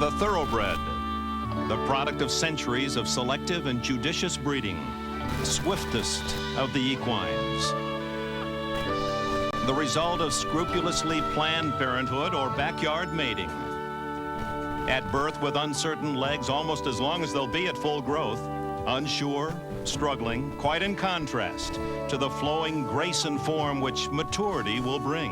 The thoroughbred, the product of centuries of selective and judicious breeding, swiftest of the equines. The result of scrupulously planned parenthood or backyard mating. At birth with uncertain legs almost as long as they'll be at full growth, unsure, struggling, quite in contrast to the flowing grace and form which maturity will bring.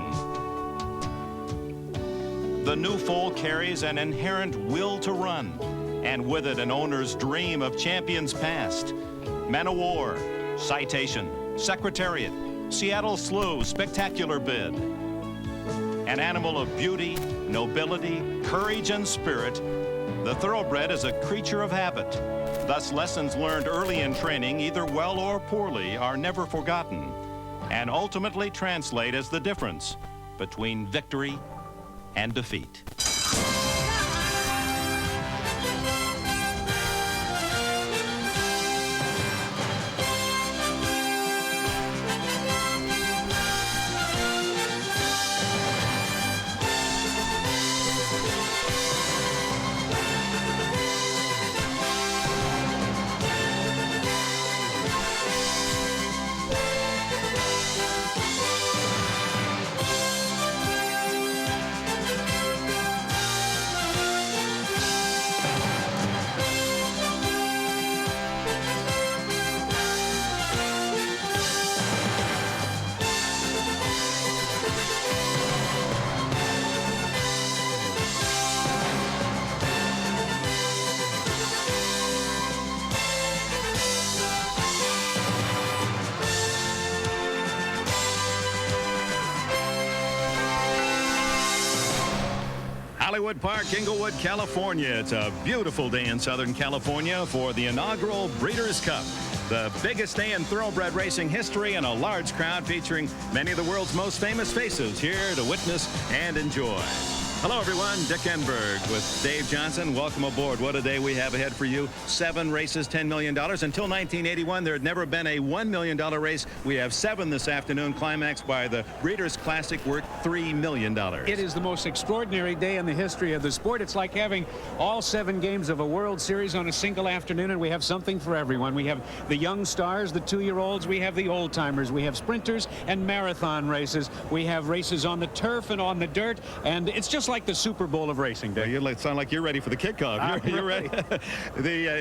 The new foal carries an inherent will to run, and with it an owner's dream of champions past. Men o' War, Citation, Secretariat, Seattle Slew, Spectacular Bid. An animal of beauty, nobility, courage, and spirit, the thoroughbred is a creature of habit. Thus, lessons learned early in training, either well or poorly, are never forgotten, and ultimately translate as the difference between victory and defeat. Hollywood Park, Inglewood, California. It's a beautiful day in Southern California for the inaugural Breeders' Cup, the biggest day in thoroughbred racing history, and a large crowd featuring many of the world's most famous faces here to witness and enjoy. Hello, everyone. Dick Enberg with Dave Johnson. Welcome aboard. What a day we have ahead for you. 7 races, $10 million. Until 1981, there had never been a $1 million race. We have 7 this afternoon, climaxed by the Breeders' Classic, worth $3 million. It is the most extraordinary day in the history of the sport. It's like having all 7 games of a World Series on a single afternoon, and we have something for everyone. We have the young stars, the 2-year-olds. We have the old-timers. We have sprinters and marathon races. We have races on the turf and on the dirt, and it's just like the Super Bowl of racing, Dave. Well, you sound like you're ready for the kickoff. You're ready.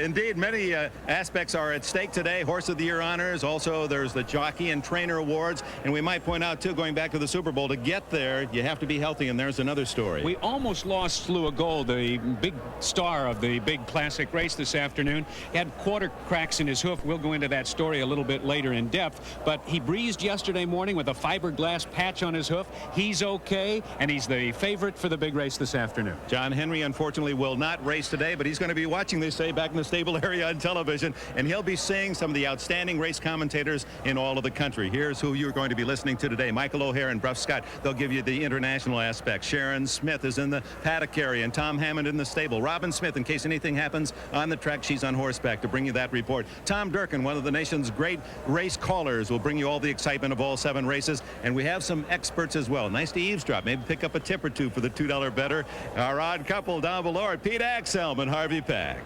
Indeed, many aspects are at stake today. Horse of the Year honors. Also, there's the Jockey and Trainer Awards. And we might point out, too, going back to the Super Bowl, to get there, you have to be healthy, and there's another story. We almost lost Slew of Gold, the big star of the big classic race this afternoon. He had quarter cracks in his hoof. We'll go into that story a little bit later in depth. But he breezed yesterday morning with a fiberglass patch on his hoof. He's okay, and he's the favorite for the big race this afternoon. John Henry, unfortunately, will not race today, but he's going to be watching this day back in the stable area on television, and he'll be seeing some of the outstanding race commentators in all of the country. Here's who you're going to be listening to today. Michael O'Hare and Bruff Scott. They'll give you the international aspect. Sharon Smith is in the paddock area, and Tom Hammond in the stable. Robin Smith, in case anything happens on the track, she's on horseback to bring you that report. Tom Durkin, one of the nation's great race callers, will bring you all the excitement of all 7 races, and we have some experts as well. Nice to eavesdrop. Maybe pick up a tip or two for the $2 better. Our odd couple down below are Pete Axelm and Harvey Pack.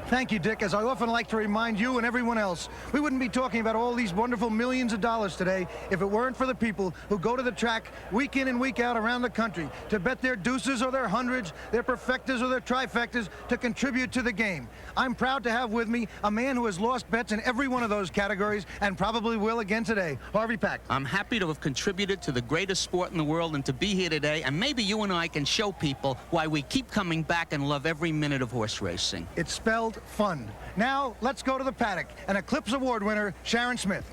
Thank you, Dick. As I often like to remind you and everyone else, we wouldn't be talking about all these wonderful millions of dollars today if it weren't for the people who go to the track week in and week out around the country to bet their deuces or their hundreds, their perfectas or their trifectas to contribute to the game. I'm proud to have with me a man who has lost bets in every one of those categories and probably will again today. Harvey Pack. I'm happy to have contributed to the greatest sport in the world and to be here today, and maybe you and I can show people why we keep coming back and love every minute of horse racing. It's spelled fun. Now, let's go to the paddock. An Eclipse Award winner, Sharon Smith.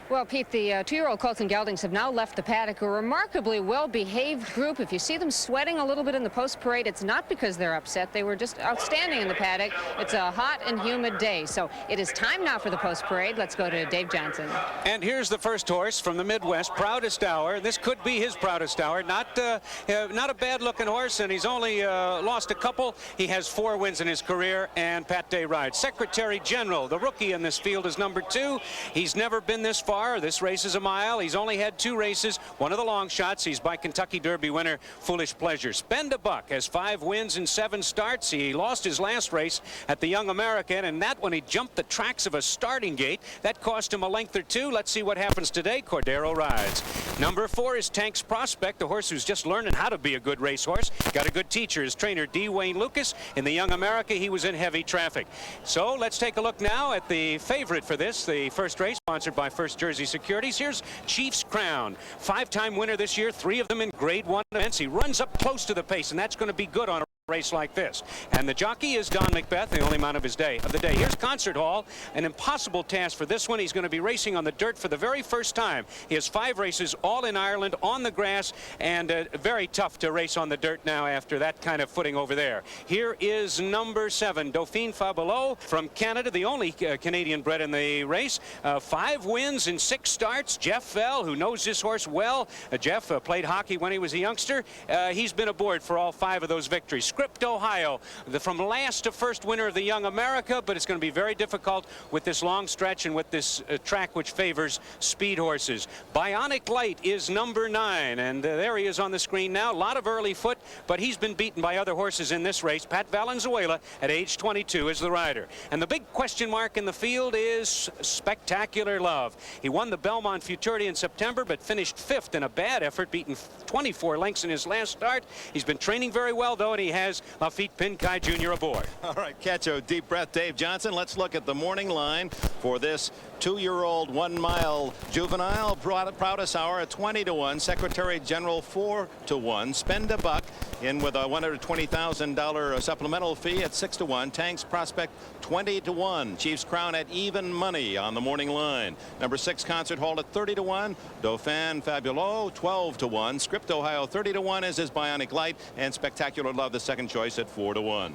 Well, Pete, the 2-year-old colts and geldings have now left the paddock, a remarkably well-behaved group. If you see them sweating a little bit in the post-parade, it's not because they're upset. They were just outstanding in the paddock. It's a hot and humid day, so it is time now for the post-parade. Let's go to Dave Johnson. And here's the first horse from the Midwest, Proudest Hour. This could be his proudest hour. Not a bad-looking horse, and he's only lost a couple. He has 4 wins in his career, and Pat Day rides. Secretary General, the rookie in this field, is number 2. He's never been this far far. This race is a mile. He's only had 2 races. One of the long shots. He's by Kentucky Derby winner Foolish Pleasure. Spend a Buck has 5 wins in 7 starts. He lost his last race at the Young American, and that when he jumped the tracks of a starting gate, that cost him a length or 2. Let's see what happens today. Cordero rides. Number 4 is Tank's Prospect, a horse who's just learning how to be a good racehorse. Got a good teacher, his trainer D. Wayne Lucas. In the Young America, he was in heavy traffic. So let's take a look now at the favorite for this, the first race, sponsored by First Jersey Securities. Here's Chief's Crown. 5-time winner this year, 3 of them in Grade 1 events. He runs up close to the pace, and that's going to be good on a race like this. And the jockey is Don Macbeth, the only man of the day. Here's Concert Hall, an impossible task for this one. He's going to be racing on the dirt for the very first time. He has 5 races, all in Ireland, on the grass, and very tough to race on the dirt now after that kind of footing over there. Here is number 7, Dauphine Fabuleux from Canada, the only Canadian bred in the race. 5 wins in 6 starts. Jeff Fell, who knows this horse well. Jeff played hockey when he was a youngster. He's been aboard for all 5 of those victories. Script Ohio, from last to first winner of the Young America, but it's going to be very difficult with this long stretch and with this track which favors speed horses. Bionic Light is number 9, and there he is on the screen now. A lot of early foot, but he's been beaten by other horses in this race. Pat Valenzuela at age 22 is the rider. And the big question mark in the field is Spectacular Love. He won the Belmont Futurity in September, but finished 5th in a bad effort, beaten 24 lengths in his last start. He's been training very well, though, and he has Lafitte Pinkai Jr. aboard. All right, catch a deep breath, Dave Johnson. Let's look at the morning line for this 2-year-old 1-mile juvenile. Proudest Hour at 20-1. Secretary General 4-1. Spend a Buck in with a $120,000 supplemental fee at 6-1. Tank's Prospect 20-1. Chief's Crown at even money on the morning line. Number 6 Concert Hall at 30-1. Dauphin Fabuleux 12-1. Script Ohio 30-1 is his Bionic Light, and Spectacular Love the second choice at 4-1.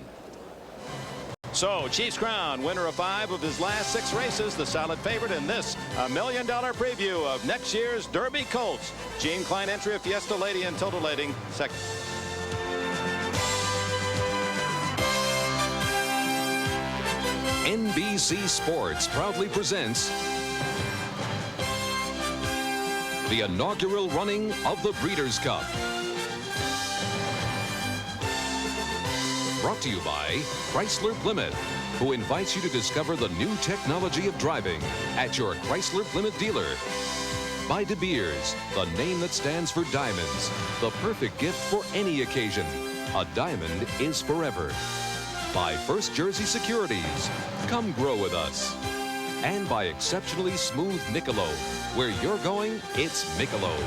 So Chief's Crown, winner of 5 of his last 6 races, the solid favorite in this $1 million preview of next year's Derby Colts. Gene Klein entry of Fiesta Lady and Totalating second. NBC Sports proudly presents the inaugural running of the Breeders' Cup. Brought to you by Chrysler Plymouth, who invites you to discover the new technology of driving at your Chrysler Plymouth dealer. By De Beers, the name that stands for diamonds, the perfect gift for any occasion. A diamond is forever. By First Jersey Securities, come grow with us. And by exceptionally smooth Michelob, where you're going, it's Michelob.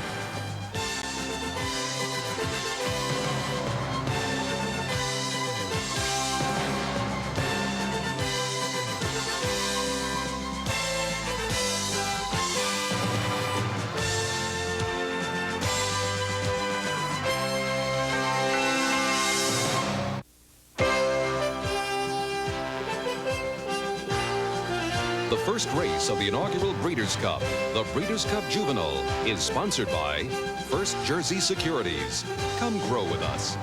The first race of the inaugural Breeders' Cup, the Breeders' Cup Juvenile, is sponsored by First Jersey Securities. Come grow with us.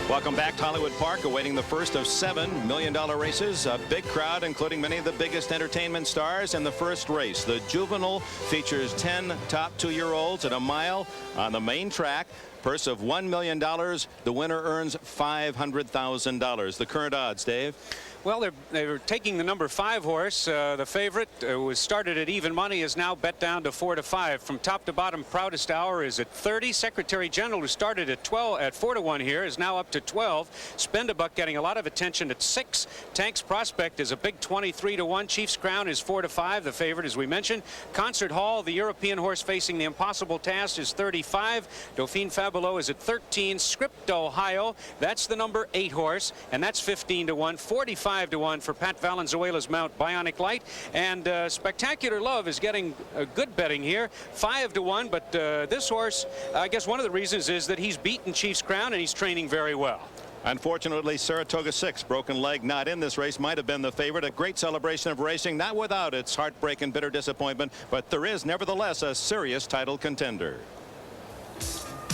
Welcome back to Hollywood Park, awaiting the first of 7 $1 million races. A big crowd, including many of the biggest entertainment stars in the first race. The Juvenile features 10 top 2-year-olds at a mile on the main track. Purse of $1 million. The winner earns $500,000. The current odds, Dave? Well, they're taking the number 5 horse. The favorite was started at even money, is now bet down to 4-5. From top to bottom, Proudest Hour is at 30. Secretary General, who started at 4-1 here, is now up to 12. Spend a Buck getting a lot of attention at 6. Tank's Prospect is a big 23-1. Chief's Crown is 4-5. The favorite, as we mentioned. Concert Hall, the European horse facing the impossible task, is 35. Dauphine Fabuleux is at 13. Script Ohio, that's the number 8 horse, and that's 15-1. 45 5-1 for Pat Valenzuela's mount Bionic Light, and Spectacular Love is getting good betting here, 5-1. But this horse, I guess one of the reasons is that he's beaten Chief's Crown and he's training very well. Unfortunately, Saratoga 6, broken leg, not in this race, might have been the favorite. A great celebration of racing, not without its heartbreak and bitter disappointment, but there is nevertheless a serious title contender.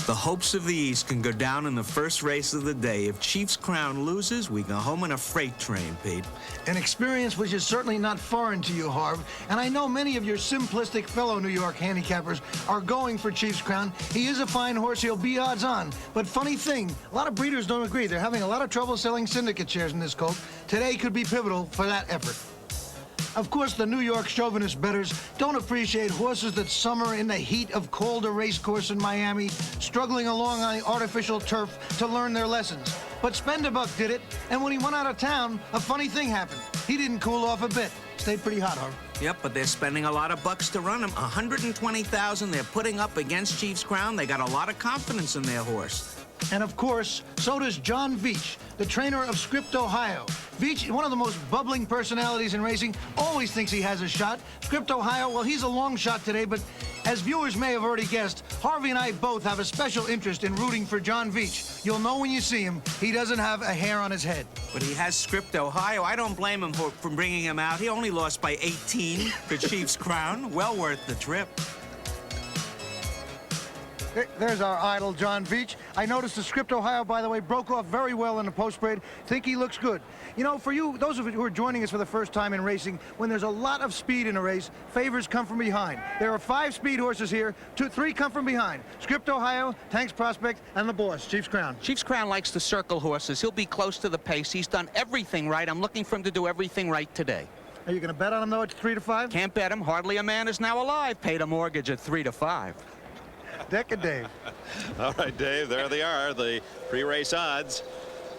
The hopes of the East can go down in the first race of the day. If Chief's Crown loses, we go home in a freight train, Pete. An experience which is certainly not foreign to you, Harv. And I know many of your simplistic fellow New York handicappers are going for Chief's Crown. He is a fine horse. He'll be odds on. But funny thing, a lot of breeders don't agree. They're having a lot of trouble selling syndicate shares in this colt. Today could be pivotal for that effort. Of course, the New York chauvinist bettors don't appreciate horses that summer in the heat of Calder Racecourse in Miami, struggling along on the artificial turf to learn their lessons. But Spendabuck did it, and when he went out of town, a funny thing happened. He didn't cool off a bit. Stayed pretty hot, Harv. Yep, but they're spending a lot of bucks to run him. $120,000 they're putting up against Chief's Crown. They got a lot of confidence in their horse. And of course, so does John Veach, the trainer of Script, Ohio. Veach, one of the most bubbling personalities in racing, always thinks he has a shot. Script, Ohio, well, he's a long shot today, but as viewers may have already guessed, Harvey and I both have a special interest in rooting for John Veach. You'll know when you see him, he doesn't have a hair on his head. But he has Script, Ohio. I don't blame him for bringing him out. He only lost by 18 for Chief's Crown. Well worth the trip. There's our idol, John Veach. I noticed the Script, Ohio, by the way, broke off very well in the post-parade. Think he looks good. You know, for you, those of you who are joining us for the first time in racing, when there's a lot of speed in a race, favors come from behind. There are 5 speed horses here. 3 come from behind. Script, Ohio, Tanks Prospect, and the boss, Chief's Crown. Chief's Crown likes to circle horses. He'll be close to the pace. He's done everything right. I'm looking for him to do everything right today. Are you going to bet on him, though, at 3 to 5? Can't bet him. Hardly a man is now alive paid a mortgage at 3 to 5. Dick and Dave. All right, Dave, there they are, the pre-race odds.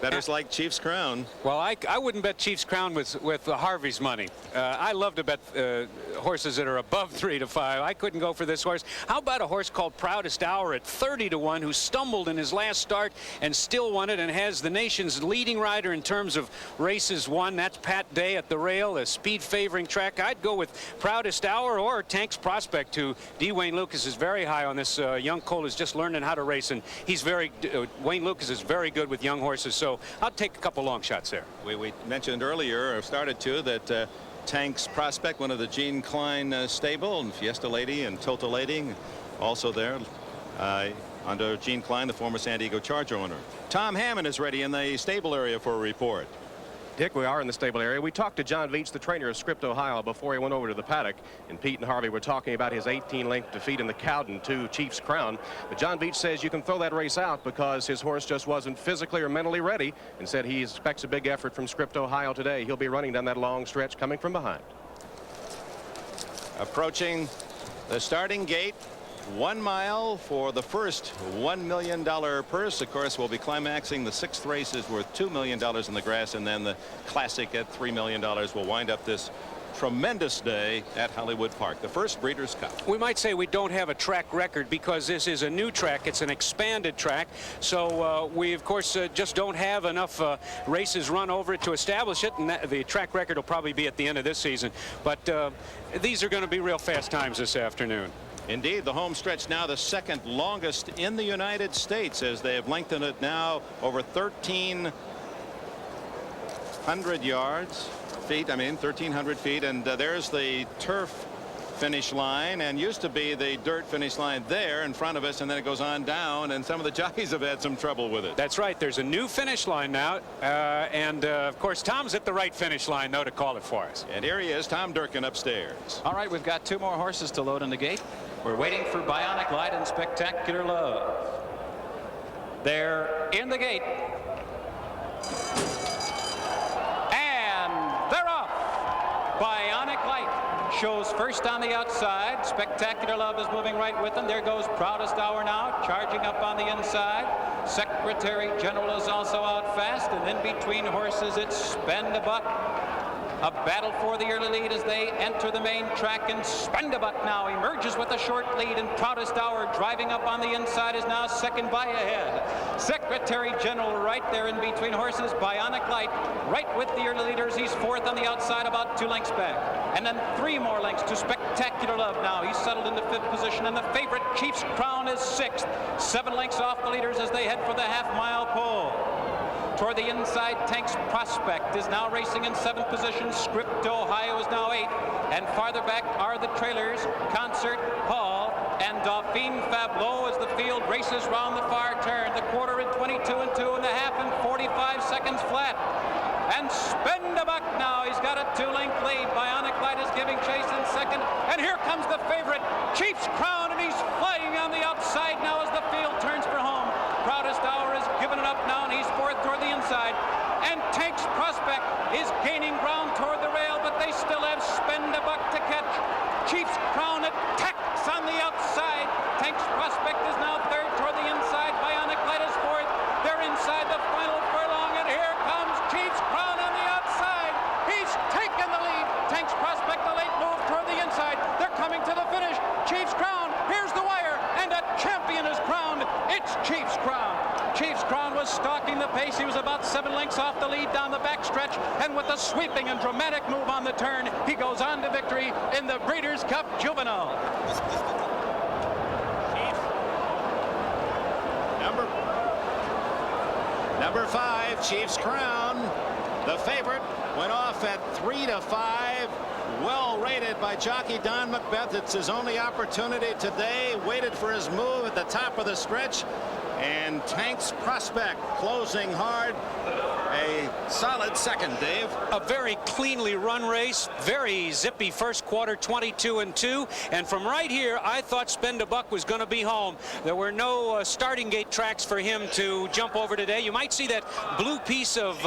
Bettors like Chief's Crown. Well, I wouldn't bet Chief's Crown with Harvey's money. I love to bet horses that are above 3 to 5. I couldn't go for this horse. How about a horse called Proudest Hour at 30 to 1 who stumbled in his last start and still won it and has the nation's leading rider in terms of races won? That's Pat Day at the rail, a speed favoring track. I'd go with Proudest Hour or Tanks Prospect, who D. Wayne Lucas is very high on. This young colt is just learning how to race, and he's Wayne Lucas is very good with young horses. So I'll take a couple long shots there. We mentioned earlier, or started to, that Tanks Prospect, one of the Gene Klein stable, and Fiesta Lady and Tota Lady, also there under Gene Klein, the former San Diego Charger owner. Tom Hammond is ready in the stable area for a report. Dick, we are in the stable area. We talked to John Veach, the trainer of Script, Ohio, before he went over to the paddock. And Pete and Harvey were talking about his 18-length defeat in the Cowden to Chief's Crown. But John Veach says you can throw that race out because his horse just wasn't physically or mentally ready, and said he expects a big effort from Script, Ohio today. He'll be running down that long stretch coming from behind. Approaching the starting gate. 1 mile for the first $1 million purse. Of course, we'll be climaxing the 6th race is worth $2 million in the grass, and then the Classic at $3 million will wind up this tremendous day at Hollywood Park, the first Breeders' Cup. We might say we don't have a track record because this is a new track. It's an expanded track. So we, of course, just don't have enough races run over it to establish it. And the track record will probably be at the end of this season. But these are going to be real fast times this afternoon. Indeed, the home stretch now the 2nd longest in the United States, as they have lengthened it now over 1,300 feet, 1,300 feet. And there's the turf finish line, and used to be the dirt finish line there in front of us, and then it goes on down, and some of the jockeys have had some trouble with it. That's right. There's a new finish line now, and of course Tom's at the right finish line though to call it for us. And here he is, Tom Durkin, upstairs. All right, we've got 2 more horses to load in the gate. We're waiting for Bionic Light and Spectacular Love. They're in the gate. And they're off. Bionic Light shows first on the outside. Spectacular Love is moving right with them. There goes Proudest Hour now, charging up on the inside. Secretary General is also out fast, and in between horses it's Spendabuck. A battle for the early lead as they enter the main track, and Spendabuck now emerges with a short lead, and Proudest Hour driving up on the inside is now second by ahead. Secretary General right there in between horses. Bionic Light right with the early leaders. He's 4th on the outside, about 2 lengths back. And then 3 more lengths to Spectacular Love now. He's settled into 5th position, and the favorite Chief's Crown is 6th. 7 lengths off the leaders as they head for the half-mile pole. Toward the inside, Tanks Prospect is now racing in 7th position. Script, Ohio is now 8th. And farther back are the trailers, Concert, Hall, and Dauphine Fableau as the field races round the far turn. The quarter in 22 and 2 and a half and 45 seconds flat. And Spendabuck now, he's got a 2-length lead. Bionic Light is giving chase in second. And here comes the favorite, Chief's Crown, and he's flying on the outside now as the field turns for home. Proudest Hour has given it up now, and he's fourth toward the inside. And Tank's Prospect is gaining ground toward the rail, but they still have Spendabuck to catch. Chief's Crown attacks on the outside. Tank's Prospect is now third toward the inside. Bionic Light is fourth. They're inside the final furlong, and here comes Chief's Crown on the outside. He's taken the lead. Tank's Prospect, the late move toward the inside. They're coming to the finish. Chief's Crown, here's the wire, and a champion is crowned. It's Chief's Crown. Chief's Crown was stalking the pace. He was about 7 lengths off the lead down the backstretch, and with a sweeping and dramatic move on the turn, he goes on to victory in the Breeders' Cup Juvenile. Number 5, Chief's Crown. The favorite went off at 3-5. Well rated by jockey Don Macbeth. It's his only opportunity today. Waited for his move at the top of the stretch. And Tank's Prospect closing hard. A solid second, Dave. A very cleanly run race, very zippy first quarter, 22 and 2. And from right here, I thought Spendabuck was going to be home. There were no starting gate tracks for him to jump over today. You might see that blue piece of,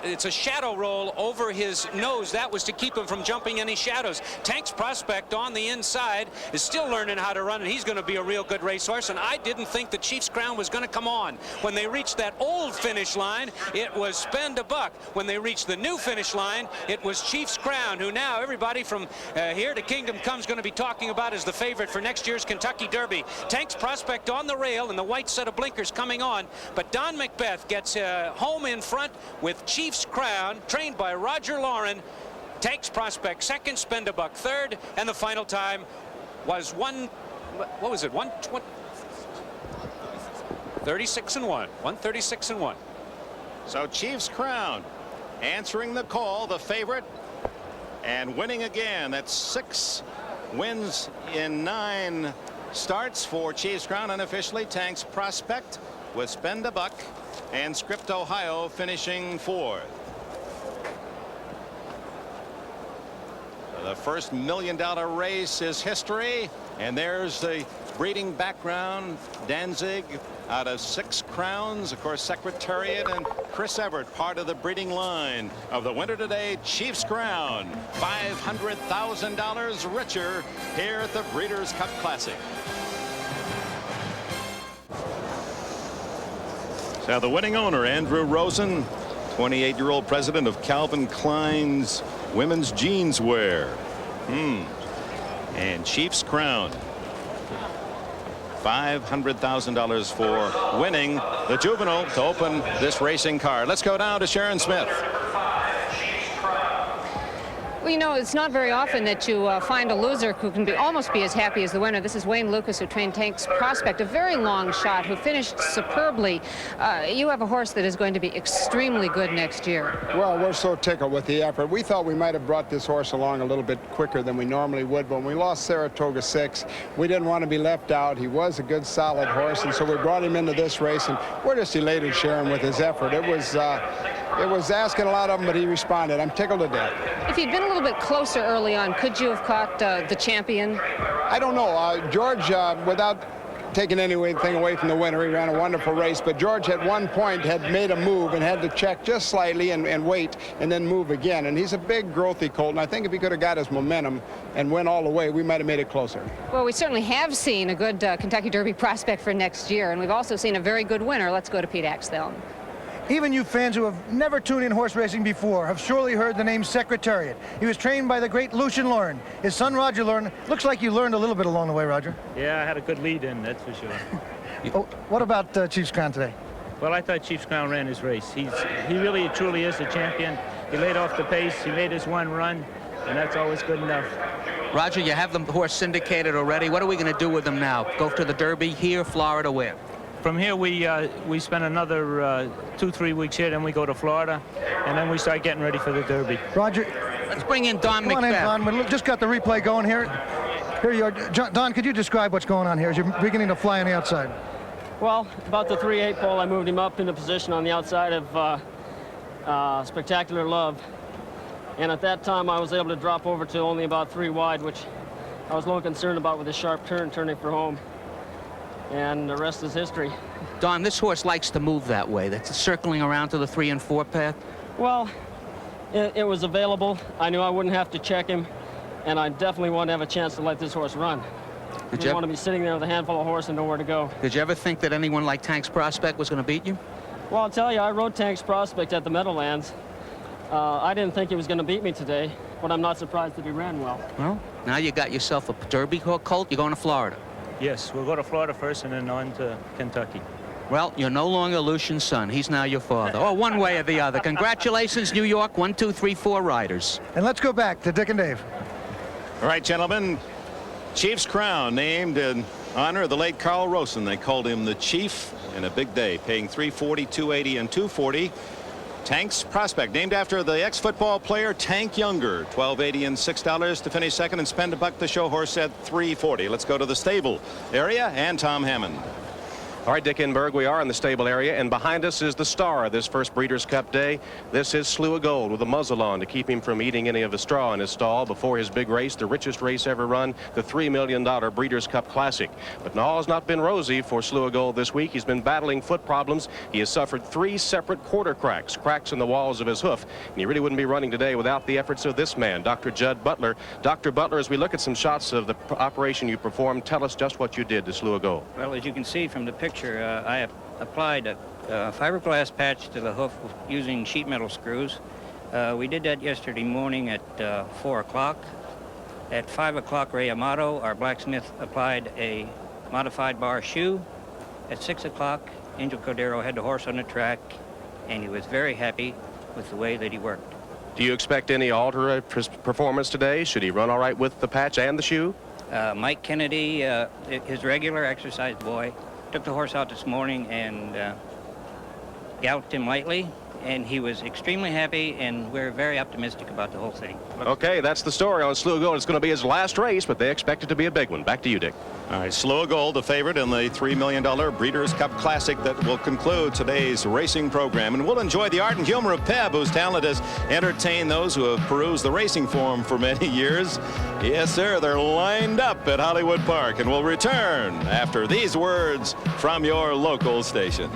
it's a shadow roll over his nose. That was to keep him from jumping any shadows. Tank's Prospect on the inside is still learning how to run, and he's going to be a real good racehorse. And I didn't think the Chief's Crown was going to come on. When they reached that old finish line, it was Spendabuck. When they reached the new finish line, it was Chief's Crown, who now everybody from here to Kingdom Come's going to be talking about as the favorite for next year's Kentucky Derby. Tank's Prospect on the rail and the white set of blinkers coming on, but Don Macbeth gets home in front with Chief's Crown, trained by Roger Lauren. Tank's Prospect second, Spendabuck third, and the final time was 136 and 1. 136 and 1. So Chief's Crown answering the call, the favorite, and winning again. That's 6 wins in 9 starts for Chief's Crown. Unofficially, Tank's Prospect with Spendabuck and Script Ohio finishing 4th. The first $1 million race is history, and there's the breeding background. Danzig out of 6 crowns, of course, Secretariat and Chris Everett part of the breeding line of the winner today, Chief's Crown. $500,000 richer here at the Breeders' Cup Classic. So the winning owner, Andrew Rosen, 28-year-old president of Calvin Klein's women's jeans wear. And Chief's Crown. $500,000 for winning the Juvenile to open this racing card. Let's go down to Sharon Smith. Well, you know, it's not very often that you find a loser who can almost be as happy as the winner. This is Wayne Lucas, who trained Tank's Prospect, a very long shot, who finished superbly. You have a horse that is going to be extremely good next year. Well, we're so tickled with the effort. We thought we might have brought this horse along a little bit quicker than we normally would. But when we lost Saratoga 6, we didn't want to be left out. He was a good, solid horse, and so we brought him into this race, and we're just elated, Sharon, with his effort. It was asking a lot of him, but he responded. I'm tickled to death. If he'd been a little bit closer early on, could you have caught the champion? I don't know. George, without taking anything away from the winner, he ran a wonderful race, but George at one point had made a move and had to check just slightly and wait and then move again. And he's a big, growthy colt, and I think if he could have got his momentum and went all the way, we might have made it closer. Well, we certainly have seen a good Kentucky Derby prospect for next year, and we've also seen a very good winner. Let's go to Pete Axtell. Even you fans who have never tuned in horse racing before have surely heard the name Secretariat. He was trained by the great Lucian Lauren. His son Roger Lauren. Looks like you learned a little bit along the way, Roger. Yeah, I had a good lead in, that's for sure. Oh, what about Chief's Crown today? Well, I thought Chief's Crown ran his race. He really truly is the champion. He laid off the pace. He made his one run, and that's always good enough. Roger, you have the horse syndicated already. What are we going to do with him now? Go to the Derby here, Florida, where? From here, we spend another 2-3 weeks here, then we go to Florida, and then we start getting ready for the Derby. Roger, let's bring in Don Macbeth. Come on in, Don. We just got the replay going here. Here you are. Don, could you describe what's going on here as you're beginning to fly on the outside? Well, about the 3/8 pole, I moved him up into position on the outside of Spectacular Love. And at that time, I was able to drop over to only about 3 wide, which I was a little concerned about with a sharp turn turning for home. And the rest is history. Don, this horse likes to move that way. That's circling around to the 3 and 4 path. Well, it was available. I knew I wouldn't have to check him. And I definitely want to have a chance to let this horse run. I didn't want to be sitting there with a handful of horse and nowhere to go. Did you ever think that anyone like Tank's Prospect was going to beat you? Well, I'll tell you, I rode Tank's Prospect at the Meadowlands. I didn't think he was going to beat me today, but I'm not surprised that he ran well. Well, now you got yourself a Derby colt. You're going to Florida. Yes, we'll go to Florida first and then on to Kentucky. Well, you're no longer Lucian's son. He's now your father. Oh, one way or the other. Congratulations, New York. 1, 2, 3, 4 riders. And let's go back to Dick and Dave. All right, gentlemen. Chief's Crown, named in honor of the late Carl Rosen. They called him the Chief in a big day, paying $340, $280, and $240. Tank's Prospect, named after the ex-football player Tank Younger, $12.80 and $6 to finish second, and spend a buck the show horse at $340. Let's go to the stable area and Tom Hammond. All right, Dick Enberg, we are in the stable area, and behind us is the star of this first Breeders' Cup day. This is Slew of Gold with a muzzle on to keep him from eating any of the straw in his stall before his big race, the richest race ever run, the $3 million Breeders' Cup Classic. But all has not been rosy for Slew of Gold this week. He's been battling foot problems. He has suffered 3 separate quarter cracks in the walls of his hoof, and he really wouldn't be running today without the efforts of this man, Dr. Judd Butler. Dr. Butler, as we look at some shots of the operation you performed, tell us just what you did to Slew of Gold. Well, as you can see from the picture, I applied a fiberglass patch to the hoof using sheet metal screws. We did that yesterday morning at 4 o'clock. At 5 o'clock, Ray Amato, our blacksmith, applied a modified bar shoe. At 6 o'clock, Angel Cordero had the horse on the track, and he was very happy with the way that he worked. Do you expect any alter performance today? Should he run all right with the patch and the shoe? Mike Kennedy, his regular exercise boy, took the horse out this morning and galloped him lightly, and he was extremely happy, and we're very optimistic about the whole thing. Okay, that's the story on Slew of Gold. It's going to be his last race, but they expect it to be a big one. Back to you, Dick. All right, Slew of Gold, the favorite in the $3 million Breeders' Cup Classic that will conclude today's racing program. And we'll enjoy the art and humor of Peb, whose talent has entertained those who have perused the racing form for many years. Yes, sir, they're lined up at Hollywood Park, and we'll return after these words from your local station.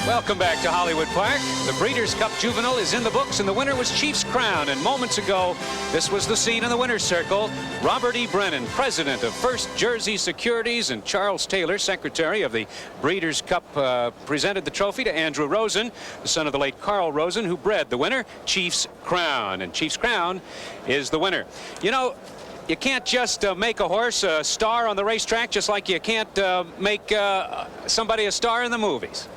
Welcome back to Hollywood Park. The Breeders' Cup Juvenile is in the books, and the winner was Chief's Crown. And moments ago, this was the scene in the winner's circle. Robert E. Brennan, president of First Jersey Securities, and Charles Taylor, secretary of the Breeders' Cup, presented the trophy to Andrew Rosen, the son of the late Carl Rosen, who bred the winner, Chief's Crown. And Chief's Crown is the winner. You know, you can't just make a horse a star on the racetrack, just like you can't make somebody a star in the movies.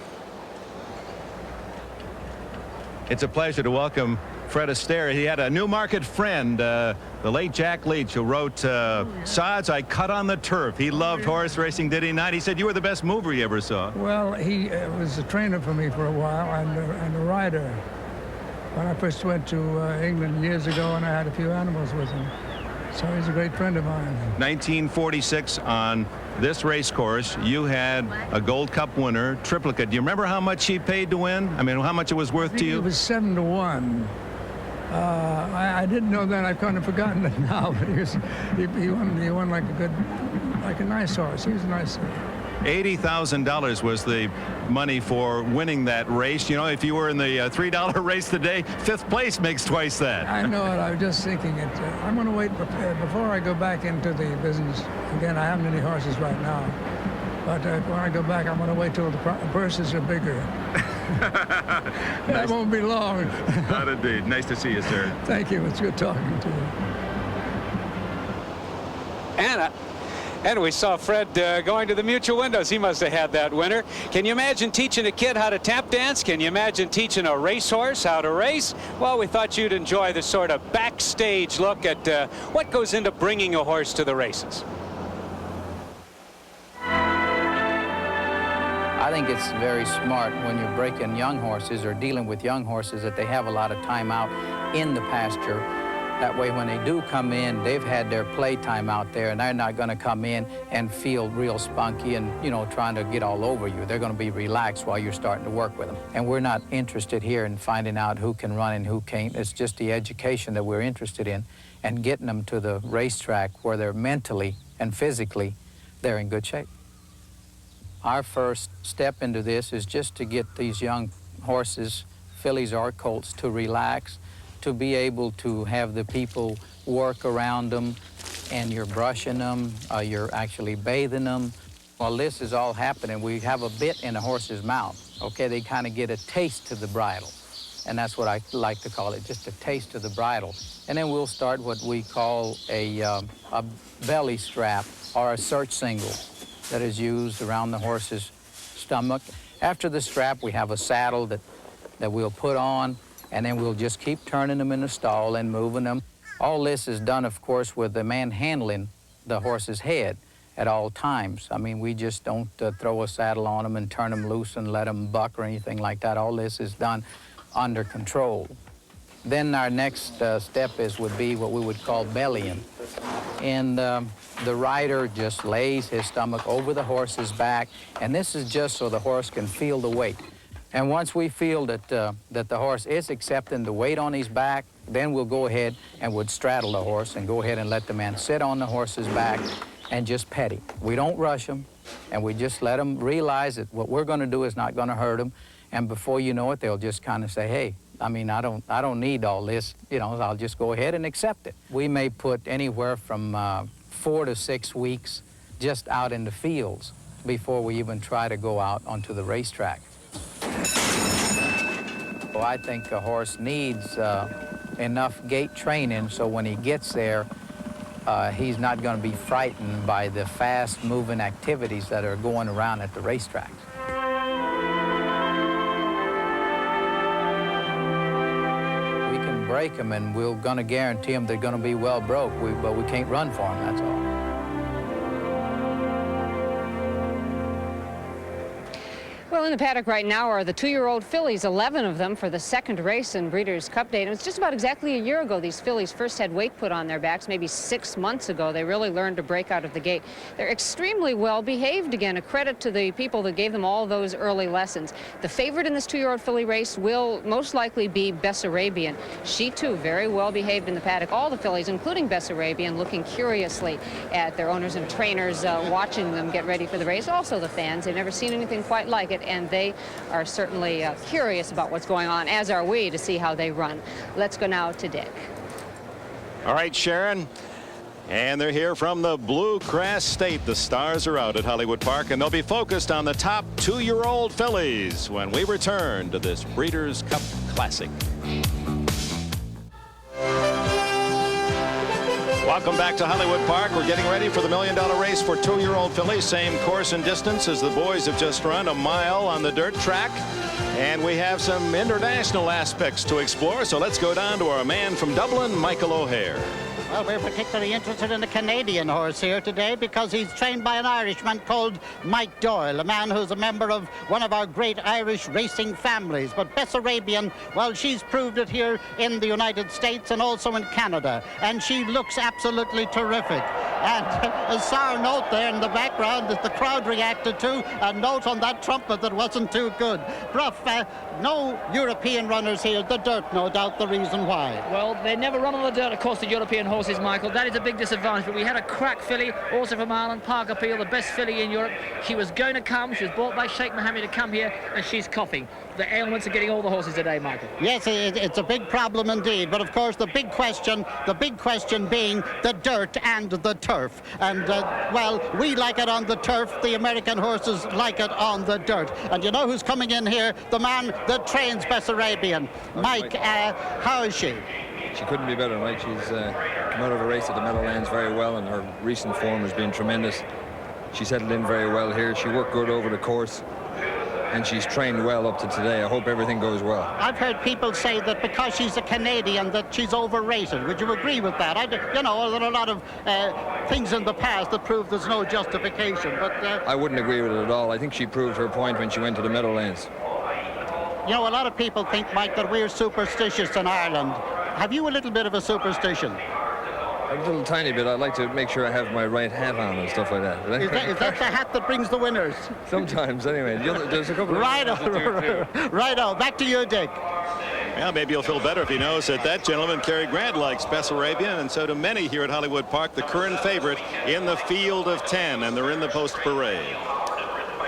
It's a pleasure to welcome Fred Astaire. He had a Newmarket friend, the late Jack Leach, who wrote Sods I Cut on the Turf. He loved horse racing, did he not? He said you were the best mover he ever saw. Well, he was a trainer for me for a while and a rider. When I first went to England years ago, and I had a few animals with him. So he's a great friend of mine. 1946 on this race course, you had a Gold Cup winner, triplicate. Do you remember how much he paid to win? I mean, how much it was worth to you? It was 7-1. I didn't know that. I've kind of forgotten it now. But he won like a nice horse. He was a nice horse. $80,000 was the money for winning that race. You know, if you were in the $3 race today, 5th place makes twice that. I know it. I was just thinking it. I'm going to wait before I go back into the business. Again, I haven't any horses right now. But when I go back, I'm going to wait till the purses are bigger. That won't be long. Not indeed. Nice to see you, sir. Thank you. It's good talking to you. Anna, And we saw Fred going to the mutual windows. He must have had that winner. Can you imagine teaching a kid how to tap dance? Can you imagine teaching a racehorse how to race? Well, we thought you'd enjoy the sort of backstage look at what goes into bringing a horse to the races. I think it's very smart when you're breaking young horses or dealing with young horses that they have a lot of time out in the pasture. That way, when they do come in, they've had their play time out there, and they're not going to come in and feel real spunky and, you know, trying to get all over you. They're going to be relaxed while you're starting to work with them. And we're not interested here in finding out who can run and who can't. It's just the education that we're interested in and getting them to the racetrack where they're mentally and physically, they're in good shape. Our first step into this is just to get these young horses, fillies or colts, to relax, to be able to have the people work around them, and you're brushing them, you're actually bathing them. While this is all happening, we have a bit in the horse's mouth. Okay, they kind of get a taste to the bridle, and that's what I like to call it, just a taste to the bridle. And then we'll start what we call a belly strap or a search single that is used around the horse's stomach. After the strap, we have a saddle that we'll put on, and then we'll just keep turning them in the stall and moving them. All this is done, of course, with the man handling the horse's head at all times. I mean, we just don't throw a saddle on them and turn them loose and let them buck or anything like that. All this is done under control. Then our next step would be what we would call bellying. And the rider just lays his stomach over the horse's back, and this is just so the horse can feel the weight. And once we feel that the horse is accepting the weight on his back, then we'll go ahead and would straddle the horse and go ahead and let the man sit on the horse's back and just pet him. We don't rush him, and we just let them realize that what we're going to do is not going to hurt them. And before you know it, they'll just kind of say, hey, I mean, I don't need all this, you know, I'll just go ahead and accept it. We may put anywhere from 4 to 6 weeks just out in the fields before we even try to go out onto the racetrack. Well, I think a horse needs enough gait training so when he gets there, he's not going to be frightened by the fast-moving activities that are going around at the racetrack. We can break them, and we're going to guarantee them they're going to be well broke, but we can't run for them, that's all. Well, in the paddock right now are the 2-year-old fillies, 11 of them for the second race in Breeders' Cup Day. And it was just about exactly a year ago these fillies first had weight put on their backs, maybe 6 months ago. They really learned to break out of the gate. They're extremely well behaved again, a credit to the people that gave them all those early lessons. The favorite in this 2-year-old filly race will most likely be Bessarabian. She, too, very well behaved in the paddock. All the fillies, including Bessarabian, looking curiously at their owners and trainers, watching them get ready for the race. Also the fans, they've never seen anything quite like it, and they are certainly curious about what's going on, as are we, to see how they run. Let's go now to Dick. All right, Sharon. And they're here from the Bluegrass State. The Stars are out at Hollywood Park, and they'll be focused on the top 2-year-old fillies when we return to this Breeders' Cup Classic. Welcome back to Hollywood Park. We're getting ready for the $1 million race for 2-year-old fillies. Same course and distance as the boys have just run, a mile on the dirt track. And we have some international aspects to explore. So let's go down to our man from Dublin, Michael O'Hare. Well, we're particularly interested in the Canadian horse here today because he's trained by an Irishman called Mike Doyle, a man who's a member of one of our great Irish racing families. But Bessarabian, well, she's proved it here in the United States and also in Canada, and she looks absolutely terrific. And a sour note there in the background that the crowd reacted to, a note on that trumpet that wasn't too good. Bruff, no European runners here. The dirt, no doubt, the reason why. Well, they never run on the dirt, of course, the European horses, Michael. That is a big disadvantage. But we had a crack filly, also from Ireland, Parker Peel, the best filly in Europe. She was going to come. She was bought by Sheikh Mohammed to come here, and she's coughing. The ailments are getting all the horses today, Michael. Yes, it's a big problem indeed. But of course, the big question being the dirt and the turf. And well, we like it on the turf. The American horses like it on the dirt. And you know who's coming in here? The man that trains Bessarabian. Mike, how is she? She couldn't be better, Mike. She's come out of a race at the Meadowlands very well, and her recent form has been tremendous. She settled in very well here. She worked good over the course, and she's trained well up to today. I hope everything goes well. I've heard people say that because she's a Canadian that she's overrated. Would you agree with that? You know, there are a lot of things in the past that prove there's no justification. But I wouldn't agree with it at all. I think she proved her point when she went to the Meadowlands. You know, a lot of people think, Mike, that we're superstitious in Ireland. Have you a little bit of a superstition? A little tiny bit. I'd like to make sure I have my right hat on and stuff like that. Is that the hat that brings the winners? Sometimes, anyway. There's a couple of... Righto. Back to you, Dick. Well, maybe he'll feel better if he knows that that gentleman, Cary Grant, likes Bessarabian, and so do many here at Hollywood Park, the current favorite in the field of 10, and they're in the post parade.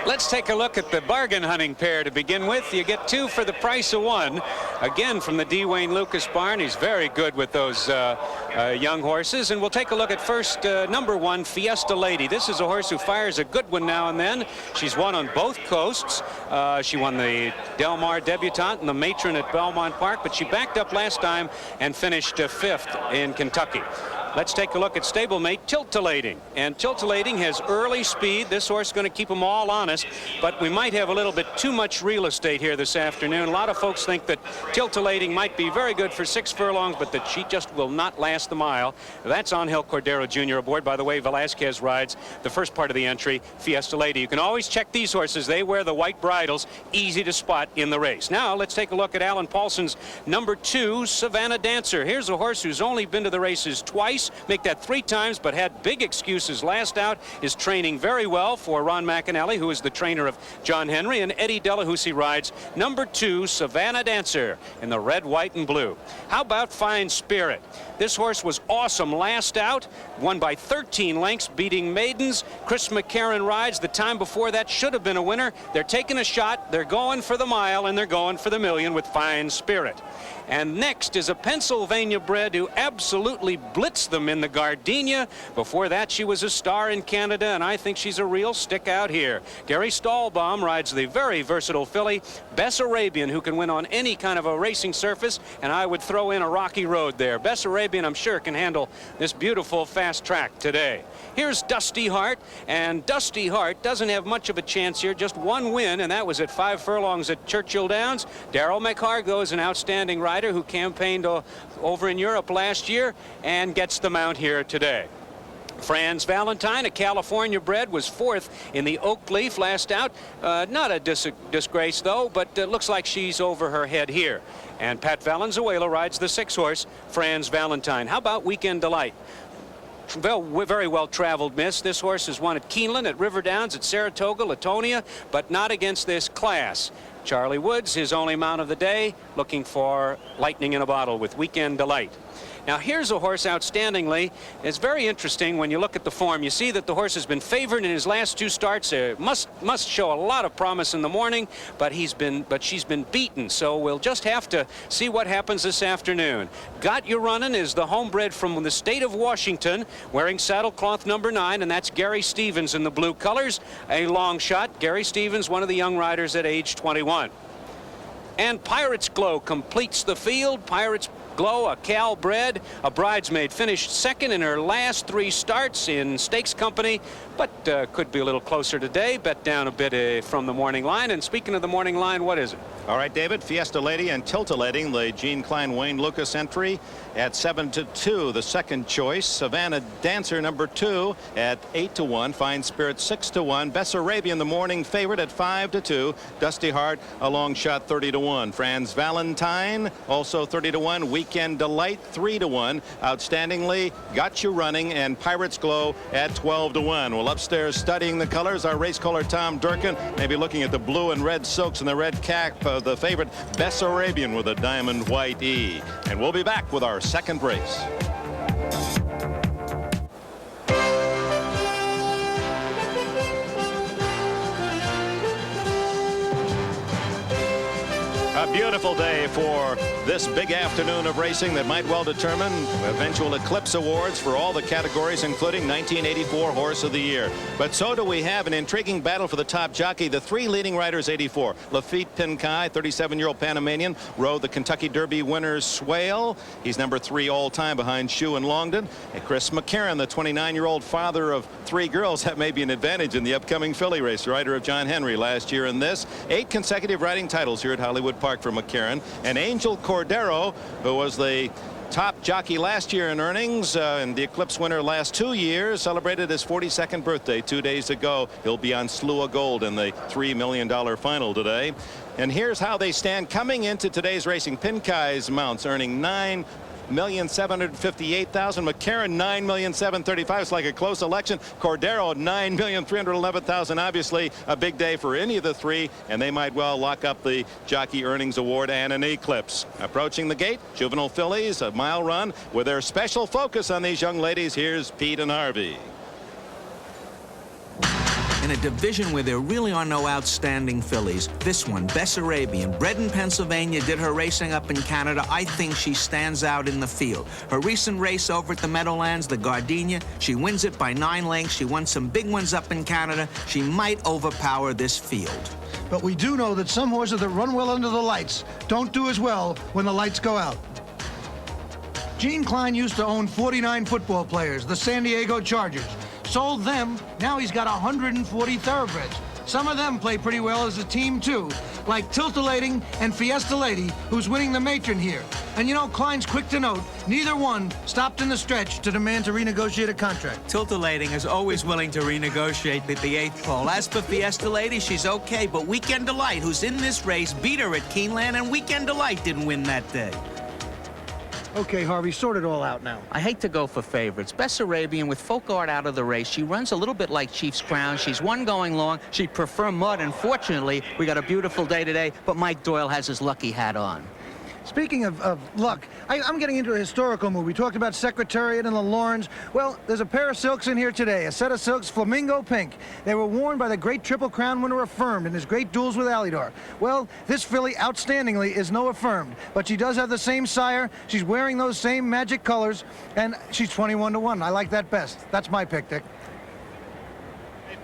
Let's take a look at the bargain hunting pair to begin with. You get 2 for the price of 1. Again, from the D. Wayne Lucas barn. He's very good with those young horses. And we'll take a look at first number 1, Fiesta Lady. This is a horse who fires a good one now and then. She's won on both coasts. She won the Del Mar Debutante and the Matron at Belmont Park, but she backed up last time and finished 5th in Kentucky. Let's take a look at stablemate Tiltulating. And Tiltulating has early speed. This horse is going to keep them all honest, but we might have a little bit too much real estate here this afternoon. A lot of folks think that Tiltulating might be very good for 6 furlongs, but that she just will not last the mile. That's Angel Cordero Jr. aboard. By the way, Velasquez rides the first part of the entry, Fiesta Lady. You can always check these horses. They wear the white bridles, easy to spot in the race. Now, let's take a look at Alan Paulson's number 2, Savannah Dancer. Here's a horse who's only been to the races twice. Make that 3 times, but had big excuses last out. Is training very well for Ron McAnally, who is the trainer of John Henry, and Eddie Delahousie rides number 2, Savannah Dancer, in the red, white, and blue. How about Fine Spirit? This horse was awesome last out, won by 13 lengths, beating maidens. Chris McCarron rides. The time before that should have been a winner. They're taking a shot. They're going for the mile, and they're going for the million with Fine Spirit. And next is a Pennsylvania bred who absolutely blitzed them in the Gardenia. Before that, she was a star in Canada, and I think she's a real stick out here. Gary Stahlbaum rides the very versatile filly, Bessarabian, who can win on any kind of a racing surface, and I would throw in a rocky road there. Bessarabian, I'm sure, can handle this beautiful fast track today. Here's Dusty Hart, and Dusty Hart doesn't have much of a chance here, just 1 win, and that was at 5 furlongs at Churchill Downs. Darrell McHargo is an outstanding rider who campaigned over in Europe last year and gets the mount here today. Franz Valentine, a California bred, was 4th in the Oak Leaf last out. Not a disgrace, though, but looks like she's over her head here. And Pat Valenzuela rides the 6 horse, Franz Valentine. How about Weekend Delight? Very well traveled miss. This horse has won at Keeneland, at River Downs, at Saratoga, Latonia, but not against this class. Charlie Woods, his only mount of the day, looking for lightning in a bottle with Weekend Delight. Now here's a horse outstandingly. It's very interesting when you look at the form. You see that the horse has been favored in his last 2 starts. Must show a lot of promise in the morning, but she's been beaten. So we'll just have to see what happens this afternoon. Got You Runnin' is the homebred from the state of Washington, wearing saddlecloth number 9, and that's Gary Stevens in the blue colors. A long shot. Gary Stevens, one of the young riders at age 21. And Pirates Glow completes the field. Pirates Glow, a Cal bred, a bridesmaid, finished 2nd in her last 3 starts in stakes company, but could be a little closer today. Bet down a bit from the morning line. And speaking of the morning line, what is it? All right, David, Fiesta Lady and Tiltulating, the Gene Klein Wayne Lucas entry at 7-2. The second choice, Savannah Dancer number 2 at 8-1. Fine Spirit 6-1. Bessarabian, the morning favorite, at 5-2. Dusty Hart, a long shot, 30-1. Franz Valentine also 30-1. Weekend Delight 3-1. Outstandingly, Got You Running and Pirates Glow at 12-1. Well, upstairs studying the colors, our race caller Tom Durkin, maybe looking at the blue and red silks and the red cap of the favorite Bessarabian with a diamond white E. And we'll be back with our second race. A beautiful day for this big afternoon of racing that might well determine eventual Eclipse Awards for all the categories, including 1984 Horse of the Year. But so do we have an intriguing battle for the top jockey. The three leading riders, 84. Lafitte Pincay, 37-year-old Panamanian, rode the Kentucky Derby winner's Swale. He's number 3 all-time behind Shoe and Longden. And Chris McCarron, the 29-year-old father of 3 girls. That may be an advantage in the upcoming Filly race. Rider of John Henry last year in this. 8 consecutive riding titles here at Hollywood Park for McCarron. And Angel Cordero, who was the top jockey last year in earnings and the Eclipse winner last 2 years, celebrated his 42nd birthday 2 days ago. He'll be on Slew of Gold in the $3 million final today. And here's how they stand coming into today's racing. Pincay's mounts earning $9,758,000. McCarron $9,735,000. It's like a close election. Cordero $9,311,000. Obviously a big day for any of the three, and they might well lock up the Jockey Earnings Award and an Eclipse. Approaching the gate, Juvenile Fillies, a mile run with their special focus on these young ladies. Here's Pete and Harvey. In a division where there really are no outstanding fillies, this one, Bessarabian, bred in Pennsylvania, did her racing up in Canada. I think she stands out in the field. Her recent race over at the Meadowlands, the Gardenia, she wins it by 9 lengths. She won some big ones up in Canada. She might overpower this field. But we do know that some horses that run well under the lights don't do as well when the lights go out. Gene Klein used to own 49 football players, the San Diego Chargers. Sold them, now he's got 140 thoroughbreds. Some of them play pretty well as a team too, like Tiltalating and Fiesta Lady, who's winning the matron here. And you know, Klein's quick to note, neither one stopped in the stretch to demand to renegotiate a contract. Tiltalating is always willing to renegotiate at the 8th pole. As for Fiesta Lady, she's okay, but Weekend Delight, who's in this race, beat her at Keeneland, and Weekend Delight didn't win that day. Okay, Harvey, sort it all out now. I hate to go for favorites. Bessarabian, with Folkart out of the race, she runs a little bit like Chief's Crown. She's one going long. She'd prefer mud, and fortunately, we got a beautiful day today, but Mike Doyle has his lucky hat on. Speaking of luck, I'm getting into a historical move. We talked about Secretariat and the Lawrence. Well, there's a pair of silks in here today, a set of silks, flamingo pink. They were worn by the great Triple Crown winner Affirmed in his great duels with Alydar. Well, this filly, outstandingly, is no Affirmed, but she does have the same sire. She's wearing those same magic colors, and she's 21-1. I like that best. That's my pick, Dick.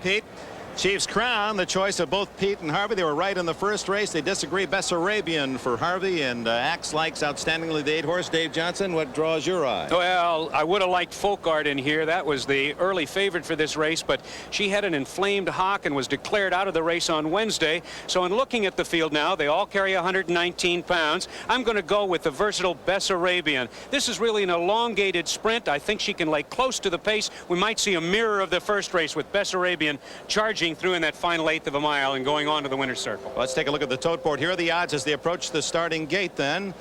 Pete. Chief's Crown, the choice of both Pete and Harvey. They were right in the first race. They disagree. Bessarabian for Harvey, and Axe likes outstandingly the 8-horse. Dave Johnson, what draws your eye? Well, I would have liked Folkart in here. That was the early favorite for this race, but she had an inflamed hock and was declared out of the race on Wednesday. So in looking at the field now, they all carry 119 pounds. I'm going to go with the versatile Bessarabian. This is really an elongated sprint. I think she can lay close to the pace. We might see a mirror of the first race with Bessarabian charging through in that final 1/8 of a mile and going on to the winner's circle. Let's take a look at the tote board. Here are the odds as they approach the starting gate then.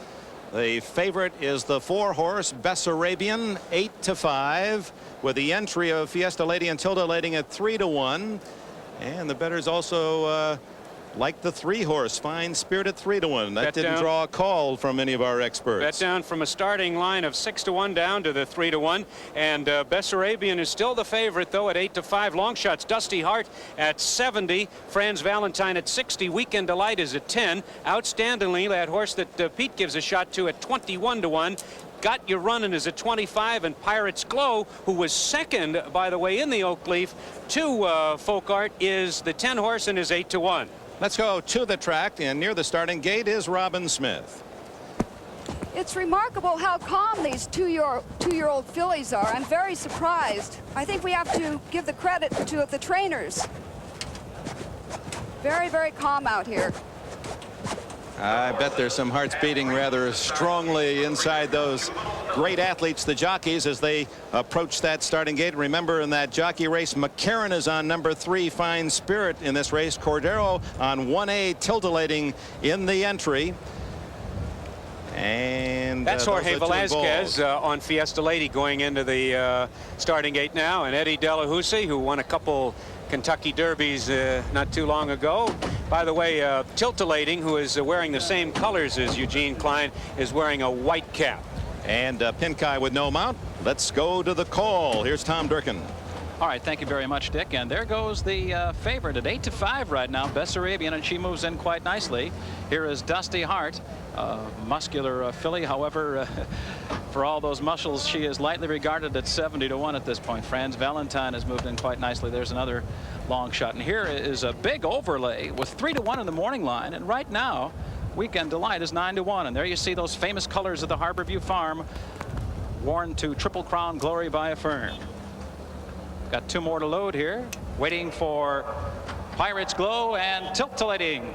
The favorite is the 4-horse Bessarabian, 8-5, with the entry of Fiesta Lady and Tiltalating at 3-1. And the bettors also like the 3-horse Fine Spirit at 3-1. That didn't draw a call from any of our experts. Bet down from a starting line of 6-1 down to the 3-1. And Bessarabian is still the favorite, though, at 8-5. Long shots, Dusty Hart at 70. Franz Valentine at 60. Weekend Delight is at 10. Outstandingly, that horse that Pete gives a shot to at 21-1. Got You Running is at 25, and Pirates Glow, who was second, by the way, in the Oakleaf to Folkart, is the 10-horse and is 8-1. Let's go to the track, and near the starting gate is Robin Smith. It's remarkable how calm these two-year-old fillies are. I'm very surprised. I think we have to give the credit to the trainers. Very, very calm out here. I bet there's some hearts beating rather strongly inside those great athletes, the jockeys, as they approach that starting gate. Remember, in that jockey race, McCarron is on number 3, Fine Spirit in this race. Cordero on 1A, Tiltalating in the entry. And that's Jorge Velazquez on Fiesta Lady going into the starting gate now, and Eddie Delahousie, who won a couple Kentucky Derbies not too long ago. By the way, Tiltalating, who is wearing the same colors as Eugene Klein, is wearing a white cap. And Pincay with no mount. Let's go to the call. Here's Tom Durkin. All right, thank you very much, Dick. And there goes the favorite at 8-5 right now, Bessarabian, and she moves in quite nicely. Here is Dusty Hart, muscular filly. However, for all those muscles, she is lightly regarded at 70-1 at this point. Franz Valentine has moved in quite nicely. There's another long shot. And here is a big overlay with 3-1 in the morning line. And right now, Weekend Delight is 9-1. And there you see those famous colors of the Harborview Farm worn to Triple Crown Glory by a Firm. Got 2 more to load here. Waiting for Pirates Glow and Tiltulating.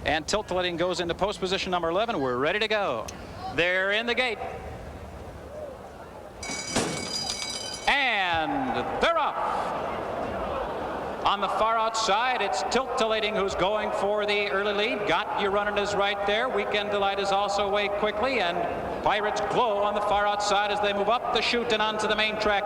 And Tiltulating goes into post position number 11. We're ready to go. They're in the gate. And they're off. On the far outside, it's Tiltulating who's going for the early lead. Got You Running is right there. Weekend Delight is also away quickly. And Pirates Glow on the far outside as they move up the chute and onto the main track.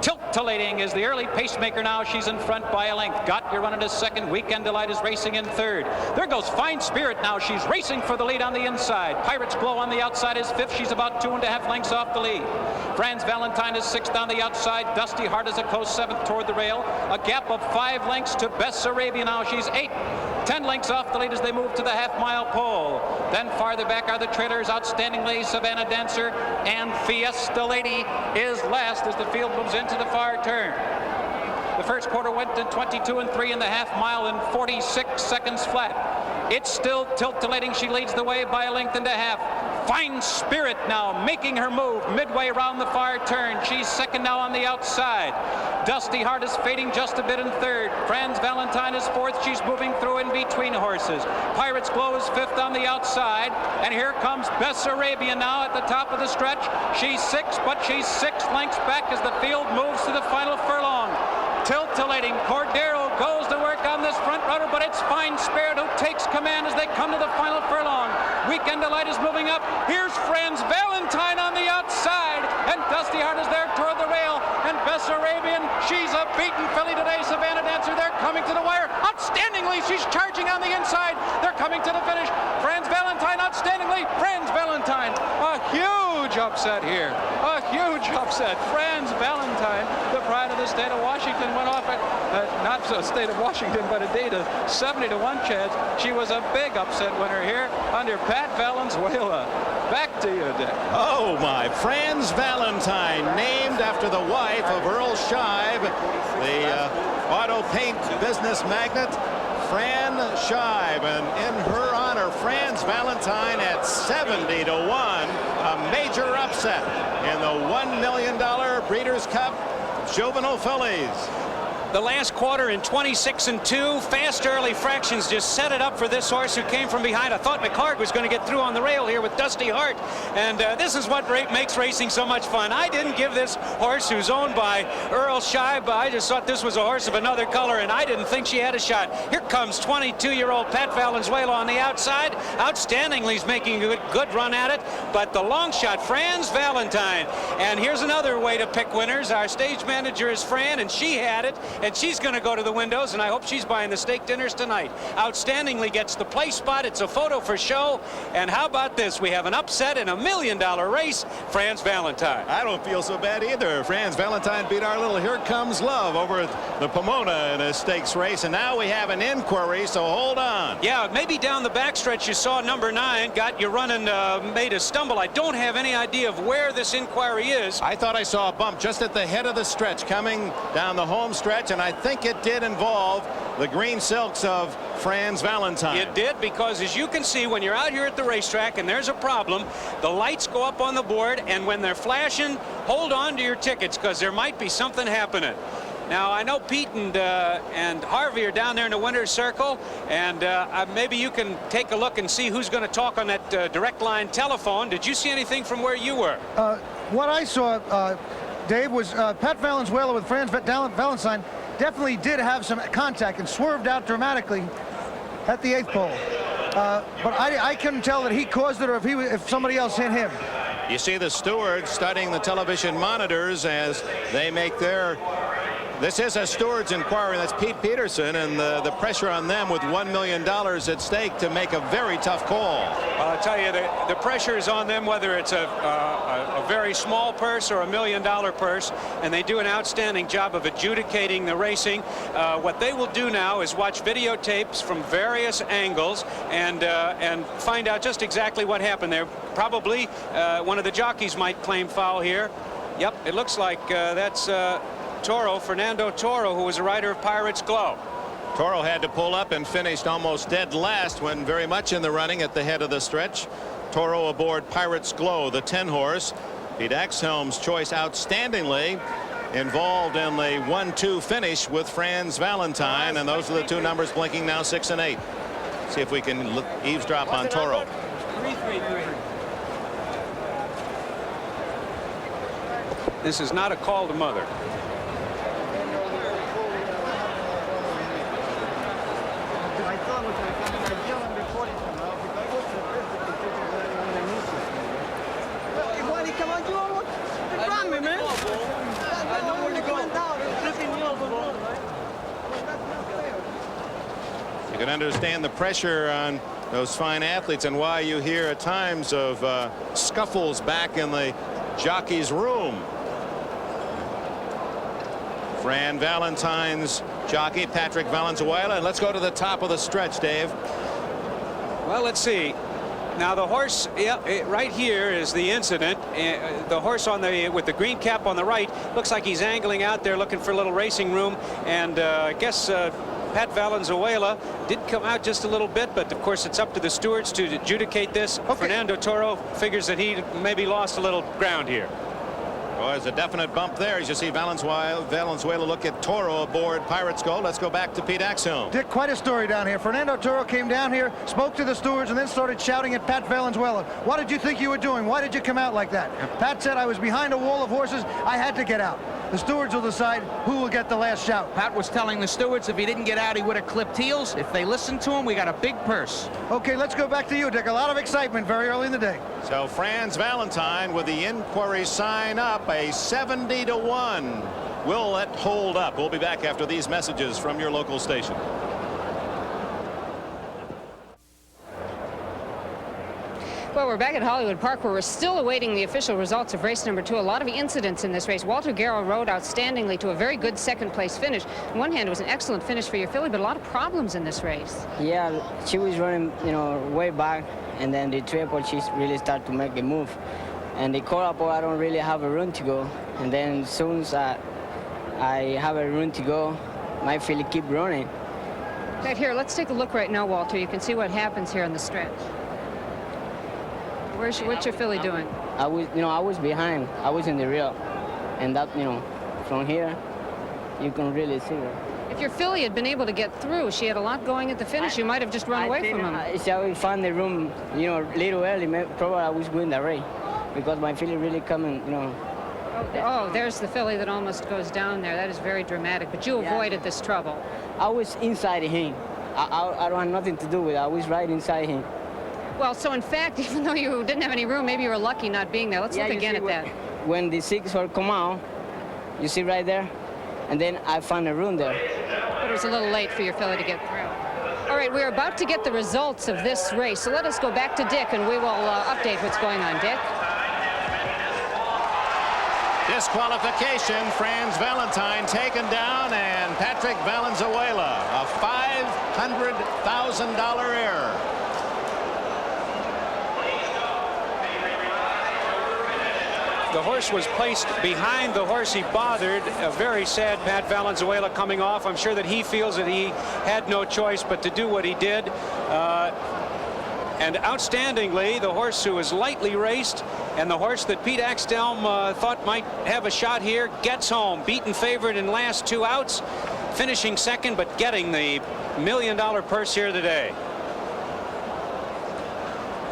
Tiltulating is the early pacemaker now. She's in front by a length. Got You Running is second. Weekend Delight is racing in third. There goes Fine Spirit now. She's racing for the lead on the inside. Pirates Glow on the outside is fifth. She's about 2.5 lengths off the lead. Franz Valentine is sixth on the outside. Dusty Hart is a close seventh toward the rail. A gap of 5 lengths to Bessarabia now. She's 8. 10 lengths off the lead as they move to the half-mile pole. Then farther back are the trailers, Outstanding Lady, Savannah Dancer, and Fiesta Lady is last as the field moves into the far turn. The first quarter went in 22 3 in the half mile in 46 seconds flat. It's still Tiltulating. She leads the way by a length and a half. Fine Spirit now making her move midway around the far turn. She's second now on the outside. Dusty Hart is fading just a bit in third. Franz Valentine is fourth. She's moving through in between horses. Pirates Glow is fifth on the outside. And here comes Bessarabia now at the top of the stretch. She's sixth, but she's 6 lengths back as the field moves to the final furlong. Tiltulating. Cordero goes to work on this front runner, but it's Fine Spirit who takes command as they come to the final furlong. Weekend Delight is moving up. Here's Franz Valentine on the outside, and Dusty Hart is there toward the rail. And Bessarabian, she's a beaten filly today. Savannah Dancer, they're coming to the wire. Outstandingly, she's charging on the inside. They're coming to the finish. Franz Valentine, outstandingly. Franz Valentine, a huge upset here. A huge upset. Franz Valentine, the pride of the state of Washington, went off at, not the state of Washington, but a date of 70-1 chance. She was a big upset winner here under Pat Valenzuela. Back to you, Dick. Oh, my. Franz Valentine, named after the wife of Earl Scheib, the auto paint business magnate, Fran Scheib. And in her honor, Franz Valentine at 70-1, a major upset in the $1 million Breeders' Cup Juvenile Fillies. The last quarter in 26-2. Fast early fractions just set it up for this horse who came from behind. I thought McClark was going to get through on the rail here with Dusty Hart. And this is what makes racing so much fun. I didn't give this horse, who's owned by Earl Scheib, I just thought this was a horse of another color, and I didn't think she had a shot. Here comes 22-year-old Pat Valenzuela on the outside. Outstandingly, he's making a good run at it. But the long shot, Franz Valentine. And here's another way to pick winners. Our stage manager is Fran, and she had it. And she's going to go to the windows, and I hope she's buying the steak dinners tonight. Outstandingly gets the place spot. It's a photo for show. And how about this? We have an upset in a $1 million race. Franz Valentine. I don't feel so bad either. Franz Valentine beat our little Here Comes Love over at the Pomona in a stakes race. And now we have an inquiry, so hold on. Yeah, maybe down the backstretch you saw number 9. Got You Running, made a stumble. I don't have any idea of where this inquiry is. I thought I saw a bump just at the head of the stretch coming down the home stretch. And I think it did involve the green silks of Franz Valentine. It did, because as you can see, when you're out here at the racetrack and there's a problem, the lights go up on the board, and when they're flashing, hold on to your tickets, because there might be something happening. Now, I know Pete and Harvey are down there in the winner's circle, and maybe you can take a look and see who's going to talk on that direct line telephone. Did you see anything from where you were? What I saw, Dave, was Pat Valenzuela with Franz Valentine definitely did have some contact and swerved out dramatically at the 8th pole. But I couldn't tell that he caused it or if somebody else hit him. You see the stewards studying the television monitors as they make their... This is a steward's inquiry. That's Pete Peterson, and the pressure on them with $1 million at stake to make a very tough call. I'll tell you, the pressure is on them, whether it's a very small purse or $1 million purse, and they do an outstanding job of adjudicating the racing. What they will do now is watch videotapes from various angles and find out just exactly what happened there. Probably one of the jockeys might claim foul here. Yep, it looks like that's Fernando Toro, who was a rider of Pirates Glow. Toro had to pull up and finished almost dead last when very much in the running at the head of the stretch. Toro aboard Pirates Glow, the 10 horse. Pete Axhelm's choice outstandingly involved in the 1-2 finish with Franz Valentine, and those are the two numbers blinking now, 6 and 8. See if we can eavesdrop on Toro. 3-3-3. This is not a call to mother. You can understand the pressure on those fine athletes and why you hear at times of scuffles back in the jockey's room. Fran Valentine's jockey, Patrick Valenzuela. And let's go to the top of the stretch, Dave. Well, let's see. Now the horse, right here is the incident. The horse on with the green cap on the right looks like he's angling out there looking for a little racing room, and I guess Pat Valenzuela did come out just a little bit, but of course it's up to the stewards to adjudicate this. Okay. Fernando Toro figures that he maybe lost a little ground here. Well, there's a definite bump there as you see Valenzuela look at Toro aboard Pirates Gold. Let's go back to Pete Axhelm. Dick, quite a story down here. Fernando Toro came down here, spoke to the stewards, and then started shouting at Pat Valenzuela. What did you think you were doing? Why did you come out like that? Pat said, I was behind a wall of horses. I had to get out. The stewards will decide who will get the last shout. Pat was telling the stewards if he didn't get out, he would have clipped heels. If they listened to him, we got a big purse. Okay, let's go back to you, Dick. A lot of excitement very early in the day. So Franz Valentine with the inquiry sign up, a 70-1. Will that hold up? We'll be back after these messages from your local station. Well, we're back at Hollywood Park where we're still awaiting the official results of race number 2. A lot of incidents in this race. Walter Garrow rode outstandingly to a very good second-place finish. On one hand, it was an excellent finish for your filly, but a lot of problems in this race. Yeah, she was running, way back, and then the triple, she really started to make a move. And the call-up, I don't really have a room to go. And then as soon as I have a room to go, my filly keep running. Right here, let's take a look right now, Walter. You can see what happens here on the stretch. What's your filly doing? I was behind. I was in the rear, and that, from here, you can really see her. If your filly had been able to get through, she had a lot going at the finish. You might have just run away from him. If I would find the room, a little early, probably I was going that way, because my filly really coming, Oh, there's the filly that almost goes down there. That is very dramatic. But you avoided this trouble. I was inside him. I don't have nothing to do with it. I was right inside him. Well, so in fact, even though you didn't have any room, maybe you were lucky not being there. Let's look again at that. When the 6 horse come out, you see right there, and then I found a room there. But it was a little late for your filly to get through. All right, we're about to get the results of this race, so let us go back to Dick, and we will update what's going on. Dick? Disqualification, Franz Valentine taken down, and Patrick Valenzuela, a $500,000 error. The horse was placed behind the horse he bothered. A very sad Pat Valenzuela coming off. I'm sure that he feels that he had no choice but to do what he did. And outstandingly, the horse who was lightly raced and the horse that Pete Axhelm thought might have a shot here gets home. Beaten favorite in last 2 outs, finishing second, but getting the $1 million purse here today.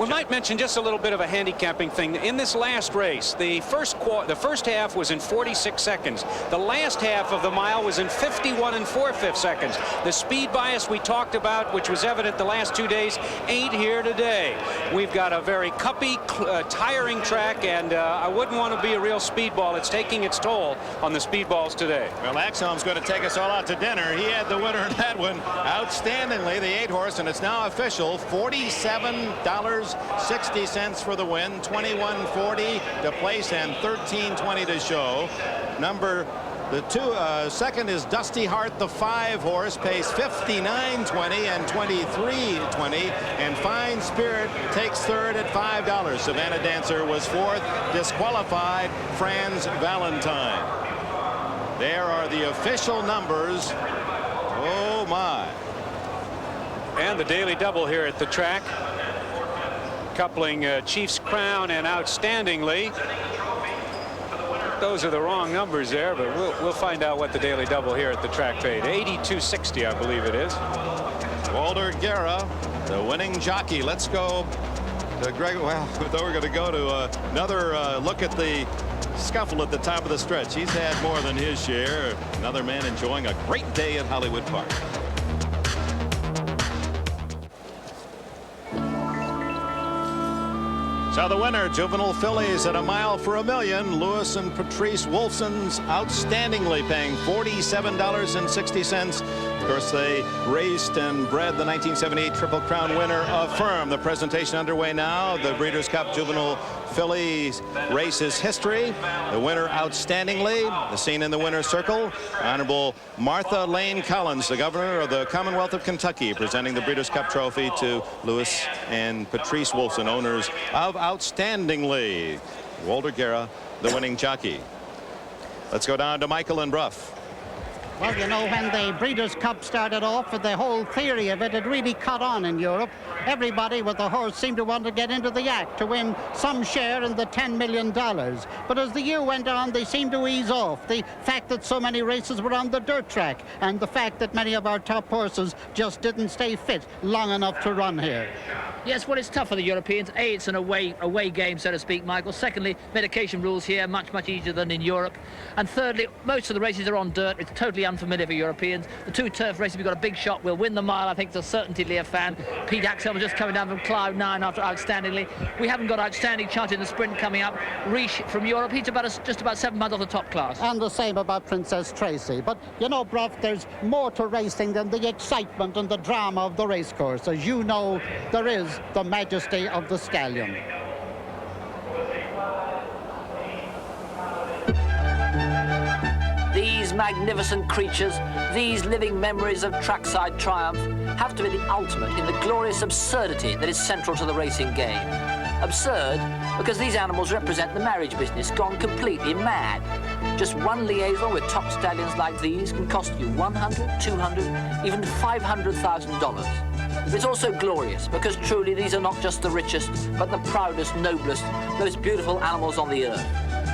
We might mention just a little bit of a handicapping thing. In this last race, the first half was in 46 seconds. The last half of the mile was in 51 4/5 seconds. The speed bias we talked about, which was evident the last 2 days, ain't here today. We've got a very cuppy, tiring track, and I wouldn't want to be a real speedball. It's taking its toll on the speedballs today. Well, Axhelm's going to take us all out to dinner. He had the winner in that one outstandingly, the 8 horse, and it's now official, $47 $60 for the win, $21.40 to place, and $13.20 to show. Second is Dusty Hart, the 5 horse, pays $59.20 and $23.20, and Fine Spirit takes third at $5. Savannah Dancer was fourth. Disqualified Franz Valentine. There are the official numbers. Oh my. And the daily double here at the track, coupling Chief's Crown and Outstandingly. Those are the wrong numbers there, but we'll find out what the daily double here at the track paid. $82.60, I believe it is. Walter Guerra, the winning jockey. Let's go to Greg. Well, we're going to go to another look at the scuffle at the top of the stretch. He's had more than his share. Another man enjoying a great day at Hollywood Park. So the winner, Juvenile Fillies at $1 mile for $1 million. Lewis and Patrice Wolfson's Outstandingly paying $47.60. Of course, they raced and bred the 1978 Triple Crown winner of Firm. The presentation underway now. The Breeders' Cup Juvenile Fillies races history. The winner Outstandingly. The scene in the winner's circle. Honorable Martha Lane Collins, the governor of the Commonwealth of Kentucky, presenting the Breeders' Cup trophy to Lewis and Patrice Wolfson, owners of Outstandingly. Walter Guerra, the winning jockey. Let's go down to Michael and Bruff. Well, you know, when the Breeders' Cup started off, the whole theory of it had really caught on in Europe. Everybody with a horse seemed to want to get into the act to win some share in the $10 million. But as the year went on, they seemed to ease off. The fact that so many races were on the dirt track, and the fact that many of our top horses just didn't stay fit long enough to run here. Yes, well, it's tough for the Europeans. A, it's an away game, so to speak, Michael. Secondly, medication rules here much easier than in Europe. And thirdly, most of the races are on dirt. It's totally unfamiliar for Europeans. The 2 turf races, we've got a big shot. We'll win the mile, I think, to certainty, Leah Fan. Pete Axel was just coming down from cloud 9 after Outstandingly. We haven't got Outstanding chance in the sprint coming up. Riche from Europe, he's just about 7 months off the top class. And the same about Princess Tracy. But, you know, Bruff, there's more to racing than the excitement and the drama of the racecourse. As you know, there is the majesty of the stallion. These magnificent creatures, these living memories of trackside triumph, have to be the ultimate in the glorious absurdity that is central to the racing game. Absurd because these animals represent the marriage business gone completely mad. Just one liaison with top stallions like these can cost you $100,000, $200,000, even $500,000. It's also glorious because truly these are not just the richest, but the proudest, noblest, most beautiful animals on the earth.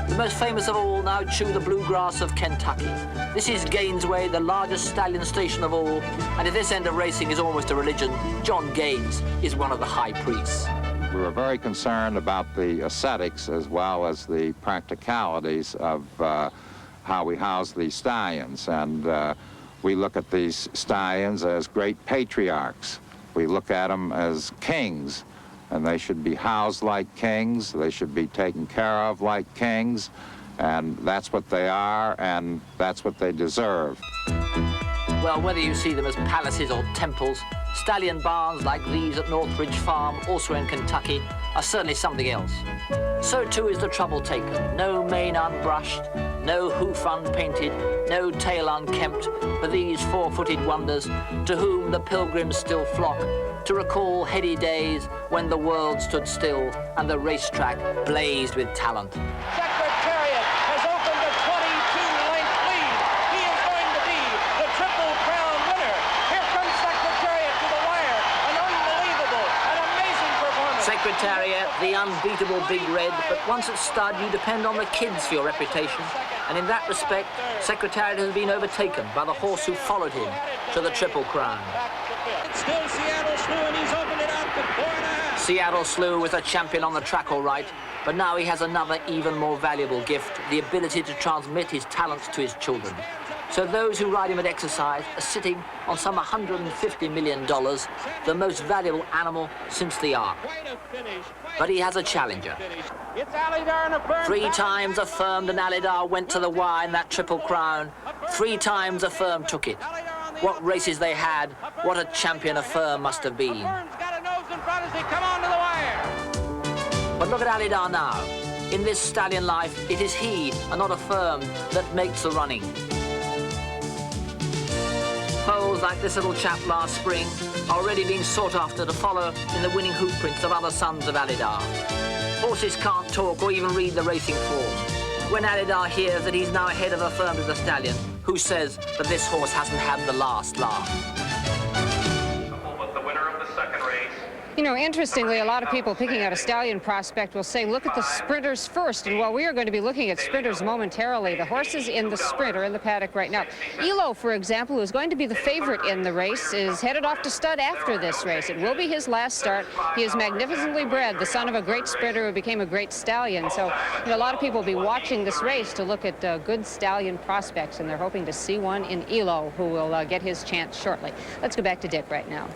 The most famous of all now chew the bluegrass of Kentucky. This is Gainesway, the largest stallion station of all, and if this end of racing is almost a religion, John Gaines is one of the high priests. We were very concerned about the aesthetics as well as the practicalities of how we house these stallions, and we look at these stallions as great patriarchs. We look at them as kings, and they should be housed like kings. They should be taken care of like kings, and that's what they are, and that's what they deserve. Well, whether you see them as palaces or temples, stallion barns like these at Northridge Farm, also in Kentucky, are certainly something else. So too is the trouble taken. No mane unbrushed, no hoof unpainted, no tail unkempt for these 4-footed wonders to whom the pilgrims still flock to recall heady days when the world stood still and the racetrack blazed with talent. Secretariat has opened a 22-length lead. He is going to be the Triple Crown winner. Here comes Secretariat to the wire. An unbelievable, an amazing performance. Secretariat, the unbeatable Big Red, but once at stud, you depend on the kids for your reputation. And in that respect, Secretariat has been overtaken by the horse who followed him to the Triple Crown. It's still Seattle Slew, and he's opened it up to 4.5. Seattle Slew was a champion on the track, all right, but now he has another even more valuable gift, the ability to transmit his talents to his children. So those who ride him at exercise are sitting on some $150 million, the most valuable animal since the Ark. But he has a challenger. It's Alydar and a firm. 3 times Affirmed and Alydar went to the wire in that Triple Crown. 3 times Affirmed took it. What races they had, what a champion Affirmed must have been. Affirmed's got a nose in front as they come on to the wire. But look at Alidar now. In this stallion life, it is he, and not a firm, that makes the running. Foals like this little chap last spring are already being sought after to follow in the winning hoofprints of other sons of Alidar. Horses can't talk or even read the racing form. When Alidar hears that he's now ahead of a firm to the stallion, who says that this horse hasn't had the last laugh? You know, interestingly, a lot of people picking out a stallion prospect will say, look at the sprinters first. And while we are going to be looking at sprinters momentarily, the horses in the sprint are in the paddock right now. Elo, for example, who is going to be the favorite in the race, is headed off to stud after this race. It will be his last start. He is magnificently bred, the son of a great sprinter who became a great stallion. So, you know, a lot of people will be watching this race to look at good stallion prospects, and they're hoping to see one in Elo, who will get his chance shortly. Let's go back to Dick right now.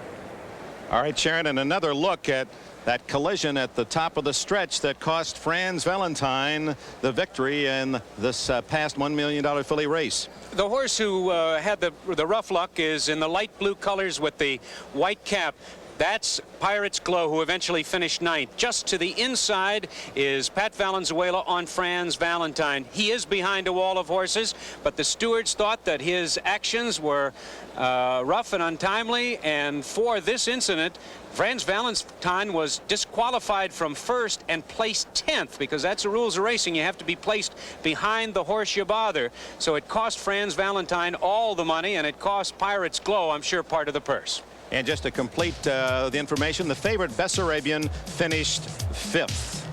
All right, Sharon, and another look at that collision at the top of the stretch that cost Franz Valentine the victory in this past $1 million filly race. The horse who had the rough luck is in the light blue colors with the white cap. That's Pirate's Glow, who eventually finished ninth. Just to the inside is Pat Valenzuela on Franz Valentine. He is behind a wall of horses, but the stewards thought that his actions were rough and untimely, and for this incident, Franz Valentine was disqualified from first and placed 10th, because that's the rules of racing. You have to be placed behind the horse you bother. So it cost Franz Valentine all the money, and it cost Pirate's Glow, I'm sure, part of the purse. And just to complete the information, the favorite Bessarabian finished 5th.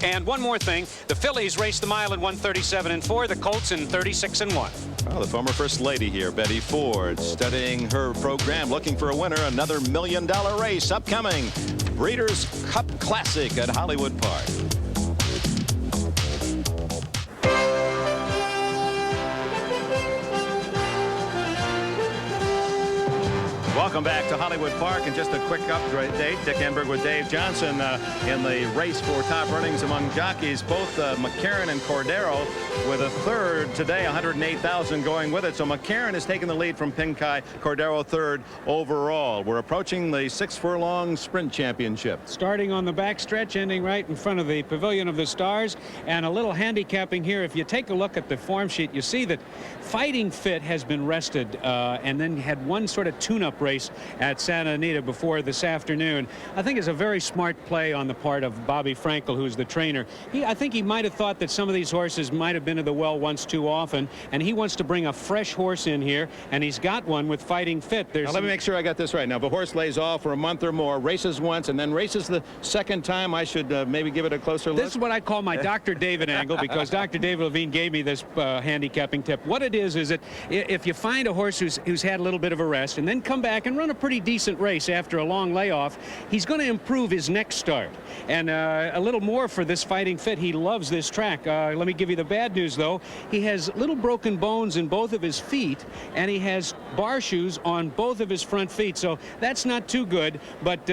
And one more thing, the fillies raced the mile in 1:37.4, the colts in 36.1. Well, the former First Lady here, Betty Ford, studying her program, looking for a winner. Another $1 million race upcoming. Breeders' Cup Classic at Hollywood Park. Welcome back to Hollywood Park, and just a quick update. Dick Enberg with Dave Johnson in the race for top earnings among jockeys. Both McCarran and Cordero with a third today, 108,000 going with it. So McCarran is taking the lead from Pinkai, Cordero third overall. We're approaching the 6 furlong sprint championship. Starting on the backstretch, ending right in front of the Pavilion of the Stars, and a little handicapping here. If you take a look at the form sheet, you see that Fighting Fit has been rested and then had one sort of tune-up race at Santa Anita before this afternoon. I think it's a very smart play on the part of Bobby Frankel, who's the trainer. I think he might have thought that some of these horses might have been to the well once too often, and he wants to bring a fresh horse in here, and he's got one with Fighting Fit. Now, let me make sure I got this right. Now, if a horse lays off for a month or more, races once, and then races the second time, I should maybe give it a closer look. This is what I call my Dr. David angle, because Dr. David Levine gave me this handicapping tip. What it is that if you find a horse who's had a little bit of a rest and then come back and run a pretty decent race after a long layoff, he's going to improve his next start. And a little more for this Fighting Fit. He loves this track. Let me give you the bad news, though. He has little broken bones in both of his feet, and he has bar shoes on both of his front feet. So that's not too good, but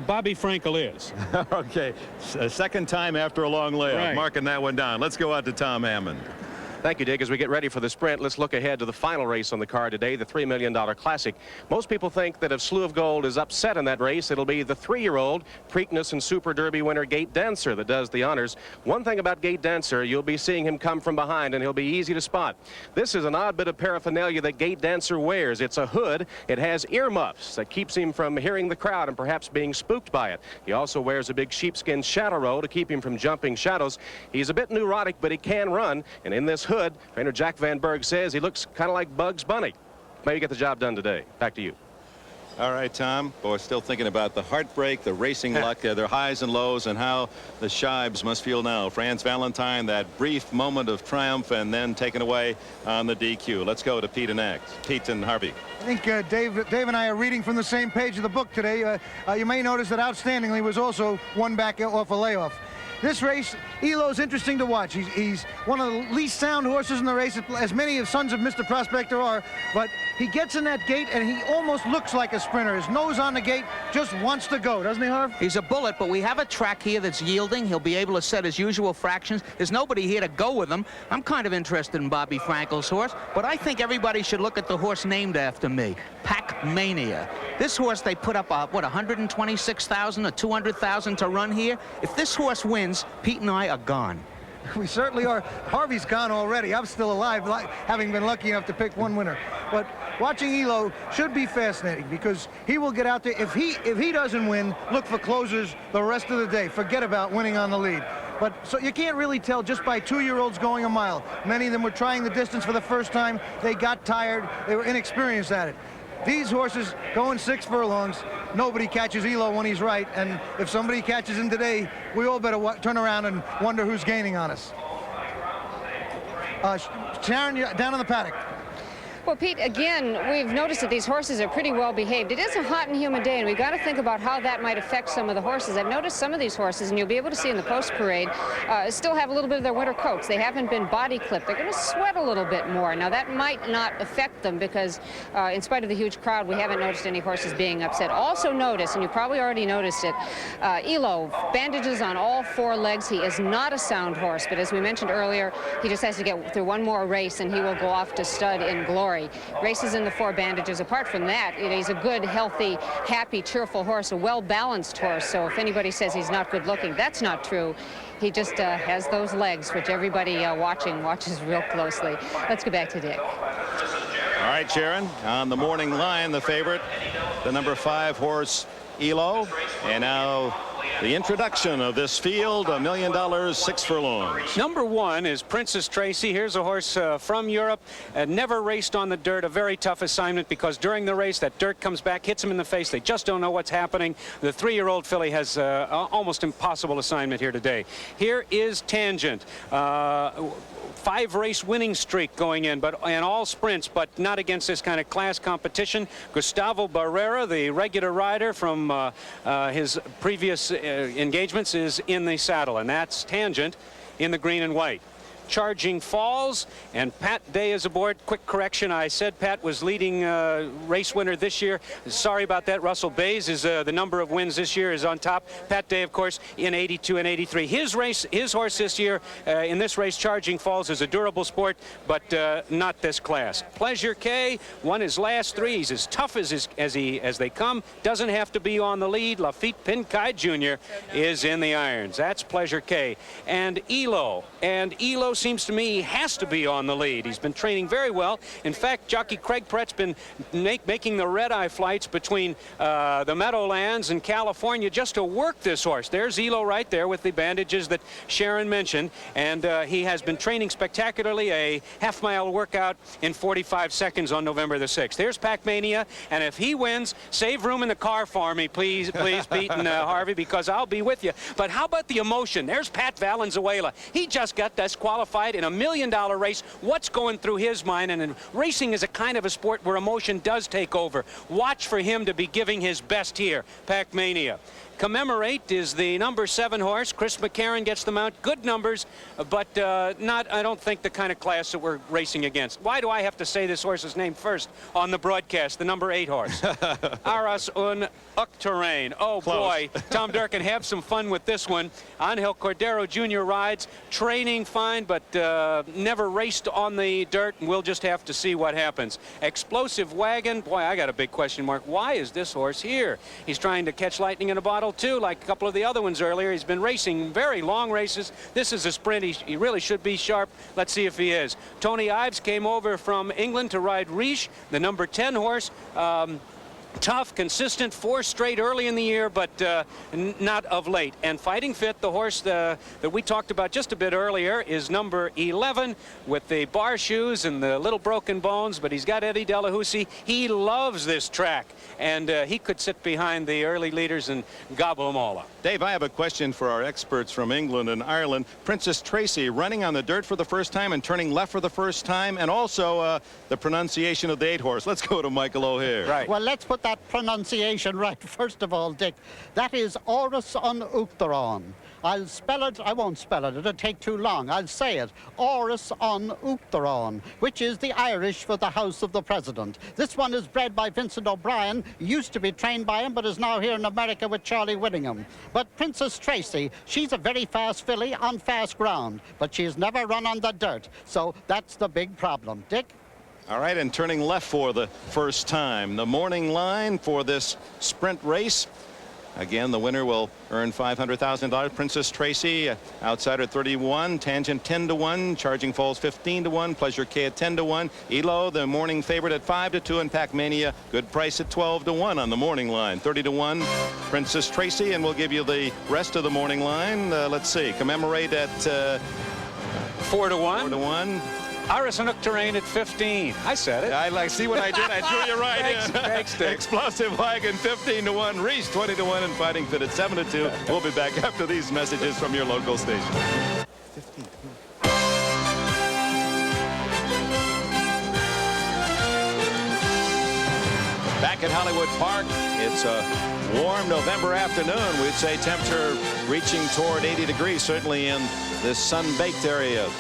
Bobby Frankel is. Okay, second time after a long layoff. Right. Marking that one down. Let's go out to Tom Hammond. Thank you, Dick. As we get ready for the sprint, let's look ahead to the final race on the card today, the $3 million Classic. Most people think that if Slew of Gold is upset in that race, it'll be the 3-year-old Preakness and Super Derby winner Gate Dancer that does the honors. One thing about Gate Dancer, you'll be seeing him come from behind, and he'll be easy to spot. This is an odd bit of paraphernalia that Gate Dancer wears. It's a hood. It has earmuffs that keeps him from hearing the crowd and perhaps being spooked by it. He also wears a big sheepskin shadow row to keep him from jumping shadows. He's a bit neurotic, but he can run, and in this hood, trainer Jack Van Berg says he looks kind of like Bugs Bunny. Maybe get the job done today. Back to you. All right, Tom. Boy, still thinking about the heartbreak, the racing luck, their highs and lows, and how the Shibes must feel now. Franz Valentine, that brief moment of triumph, and then taken away on the DQ. Let's go to Pete next. Pete and Harvey. I think Dave and I are reading from the same page of the book today. You may notice that Outstandingly was also one back off a layoff. This race, Elo's interesting to watch. He's one of the least sound horses in the race, as many of sons of Mr. Prospector are, but he gets in that gate and he almost looks like a sprinter. His nose on the gate, just wants to go, doesn't he, Harv? He's a bullet, but we have a track here that's yielding. He'll be able to set his usual fractions. There's nobody here to go with him. I'm kind of interested in Bobby Frankel's horse, but I think everybody should look at the horse named after me, Pac-Mania. This horse, they put up, what, 126,000 or 200,000 to run here? If this horse wins, Pete and I are gone. We certainly are. Harvey's gone already. I'm still alive, having been lucky enough to pick one winner. But watching Elo should be fascinating because he will get out there. If he doesn't win, look for closers the rest of the day. Forget about winning on the lead. But so you can't really tell just by 2-year-olds going a mile. Many of them were trying the distance for the first time. They got tired. They were inexperienced at it. These horses going 6 furlongs, nobody catches Elo when he's right, and if somebody catches him today, we all better turn around and wonder who's gaining on us. Sharon, you're down in the paddock. Well, Pete, again, we've noticed that these horses are pretty well behaved. It is a hot and humid day, and we've got to think about how that might affect some of the horses. I've noticed some of these horses, and you'll be able to see in the post parade, still have a little bit of their winter coats. They haven't been body clipped. They're going to sweat a little bit more. Now, that might not affect them because, in spite of the huge crowd, we haven't noticed any horses being upset. Also notice, and you probably already noticed it, Elo, bandages on all 4 legs. He is not a sound horse, but as we mentioned earlier, he just has to get through one more race, and he will go off to stud in glory. Races in the 4 bandages. Apart from that, he's a good, healthy, happy, cheerful horse, a well-balanced horse. So if anybody says he's not good looking, that's not true. He just has those legs, which everybody watches real closely. Let's go back to Dick. All right, Sharon, on the morning line, the favorite, the number 5 horse, Elo. And now the introduction of this field, $1 million, 6 furlongs. Number 1 is Princess Tracy. Here's a horse from Europe, never raced on the dirt. A very tough assignment because during the race that dirt comes back, hits him in the face. They just don't know what's happening. The 3-year-old filly has almost impossible assignment here today. Here is Tangent. 5-race winning streak going in, but in all sprints, but not against this kind of class competition. Gustavo Barrera, the regular rider from his previous engagements, is in the saddle, and that's Tangent in the green and white. Charging Falls, and Pat Day is aboard. Quick correction, I said Pat was leading race winner this year. Sorry about that. Russell Bayes is the number of wins this year is on top. Pat Day, of course, in 82 and 83. His horse this year in this race, Charging Falls, is a durable sport, but not this class. Pleasure K won his last 3. He's as tough as they come. Doesn't have to be on the lead. Lafitte Pinkai Jr. is in the irons. That's Pleasure K. And Elo seems to me he has to be on the lead. He's been training very well. In fact, jockey Craig Pratt's been making the red-eye flights between the Meadowlands and California just to work this horse. There's Elo right there with the bandages that Sharon mentioned, and he has been training spectacularly, a half-mile workout in 45 seconds on November the 6th. There's Pac-Mania, and if he wins, save room in the car for me, please, Pete and Harvey, because I'll be with you. But how about the emotion? There's Pat Valenzuela. He just got disqualified in a $1 million race. What's going through his mind? And racing is a kind of a sport where emotion does take over. Watch for him to be giving his best here. Pac-Mania. Commemorate is the number 7 horse. Chris McCarron gets the mount. Good numbers, but not, I don't think, the kind of class that we're racing against. Why do I have to say this horse's name first on the broadcast? The number 8 horse. Aras un Ucterrain. Oh, close. Boy. Tom Durkin, have some fun with this one. Angel Cordero Jr. rides. Training fine, but never raced on the dirt, and we'll just have to see what happens. Explosive Wagon. Boy, I got a big question mark. Why is this horse here? He's trying to catch lightning in a bottle, too, like a couple of the other ones earlier. He's been racing very long races. This is a sprint. He really should be sharp. Let's see if he is. Tony Ives came over from England to ride Riche, the number 10 horse. Tough, consistent, 4 straight early in the year, but not of late. And Fighting Fit, the horse that we talked about just a bit earlier, is number 11 with the bar shoes and the little broken bones, but he's got Eddie Delahousie. He loves this track, and he could sit behind the early leaders and gobble them all up. Dave, I have a question for our experts from England and Ireland. Princess Tracy running on the dirt for the first time and turning left for the first time, and also the pronunciation of the 8 horse. Let's go to Michael O'Hare. Right. Well, let's put that pronunciation right first of all, Dick. That is Aras un Uachtaráin. I'll spell it. I won't spell it. It'll take too long. I'll say it. Oris on Uachtaráin, which is the Irish for the House of the President. This one is bred by Vincent O'Brien. Used to be trained by him, but is now here in America with Charlie Whittingham. But Princess Tracy, she's a very fast filly on fast ground, but she's never run on the dirt. So that's the big problem. Dick? All right, and turning left for the first time. The morning line for this sprint race. Again, the winner will earn $500,000. Princess Tracy, outsider 31, Tangent 10-1, Charging Falls 15-1, Pleasure K at 10-1, Elo, the morning favorite at 5-2, and Pac Mania, good price at 12-1 on the morning line. 30-1, Princess Tracy, and we'll give you the rest of the morning line. Let's see, Commemorate at 4-1. 4-1. Iris and Uachtaráin at 15. I said it. I see what I did. I threw you right in. Thanks, Dick. Explosive Wagon 15-1, Reese 20-1, and Fighting Fit at 7-2. We'll be back after these messages from your local station. 15. Back at Hollywood Park, it's a warm November afternoon. We'd say temperature reaching toward 80 degrees, certainly in this sun-baked area.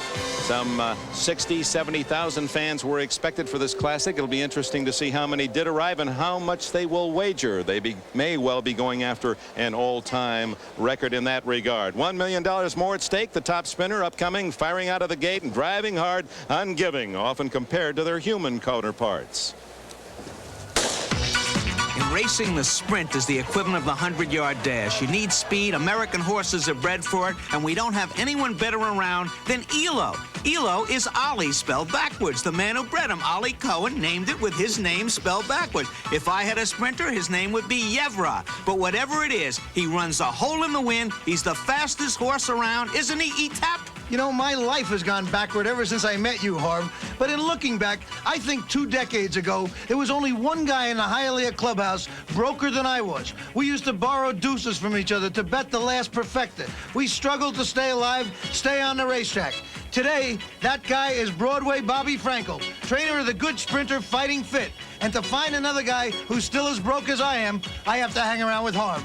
Some 60, 70,000 fans were expected for this classic. It'll be interesting to see how many did arrive and how much they will wager. They may well be going after an all-time record in that regard. $1 million more at stake. The top spinner upcoming, firing out of the gate and driving hard, ungiving, often compared to their human counterparts. In racing, the sprint is the equivalent of the 100-yard dash. You need speed. American horses are bred for it, and we don't have anyone better around than Elo. Elo is Ollie spelled backwards. The man who bred him, Ollie Cohen, named it with his name spelled backwards. If I had a sprinter, his name would be Yevra. But whatever it is, he runs a hole in the wind. He's the fastest horse around, isn't he, E-Tap? You know, my life has gone backward ever since I met you, Harv. But in looking back, I think 2 decades ago, there was only one guy in the Hialeah clubhouse broker than I was. We used to borrow deuces from each other to bet the last perfecta. We struggled to stay alive, stay on the racetrack. Today, that guy is Broadway Bobby Frankel, trainer of the good sprinter Fighting Fit. And to find another guy who's still as broke as I am, I have to hang around with Harv.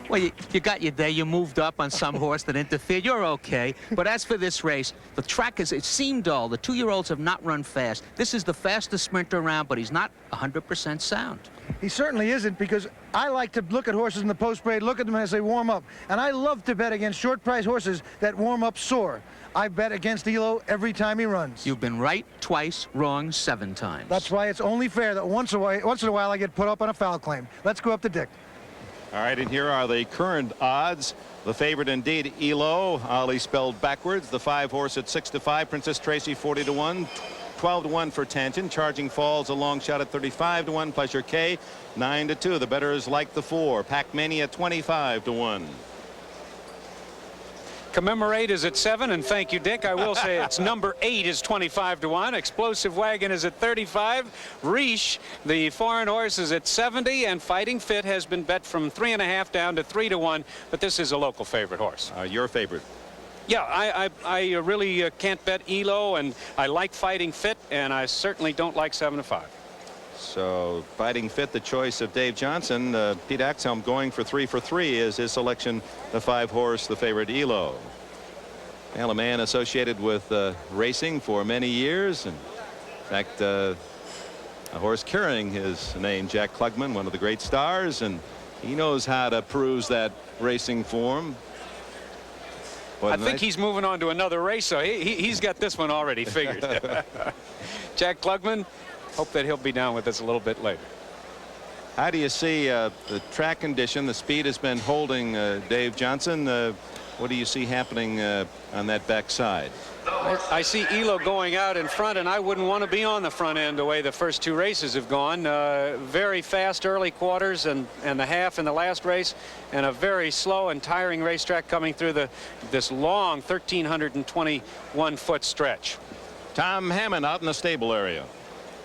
Well, you got your day. You moved up on some horse that interfered. You're okay. But as for this race, the track it seemed dull. The 2-year-olds have not run fast. This is the fastest sprinter around, but he's not 100% sound. He certainly isn't, because I like to look at horses in the post-parade, look at them as they warm up. And I love to bet against short-price horses that warm up sore. I bet against Elo every time he runs. You've been right twice, wrong 7 times. That's why it's only fair that once in a while I get put up on a foul claim. Let's go up to Dick. All right, and here are the current odds. The favorite indeed, Elo, Ollie spelled backwards. The 5 horse at 6-5, Princess Tracy 40-1, 12-1 for Tangent. Charging Falls a long shot at 35-1. Pleasure K 9-2. The bettors like the 4. Pac Mania 25-1. Commemorate is at 7, and thank you, Dick. I will say it's number 8 is 25-1. Explosive Wagon is at 35. Reach, the foreign horse, is at 70, and Fighting Fit has been bet from 3.5 down to 3-1. But this is a local favorite horse. Your favorite? Yeah, I really can't bet Elo, and I like Fighting Fit, and I certainly don't like 7-5. So Fighting Fit, the choice of Dave Johnson. Pete Axelm going for 3 for 3 is his selection. The 5 horse, the favorite Elo. Well, a man associated with racing for many years. And in fact, a horse carrying his name, Jack Klugman, one of the great stars, and he knows how to peruse that racing form. I think he's moving on to another race, so he's got this one already figured. Jack Klugman. Hope that he'll be down with us a little bit later. How do you see the track condition? The speed has been holding, Dave Johnson. What do you see happening on that backside? I see Elo going out in front, and I wouldn't want to be on the front end the way the first 2 races have gone. Very fast early quarters and the half in the last race, and a very slow and tiring racetrack coming through this long 1,321-foot stretch. Tom Hammond out in the stable area.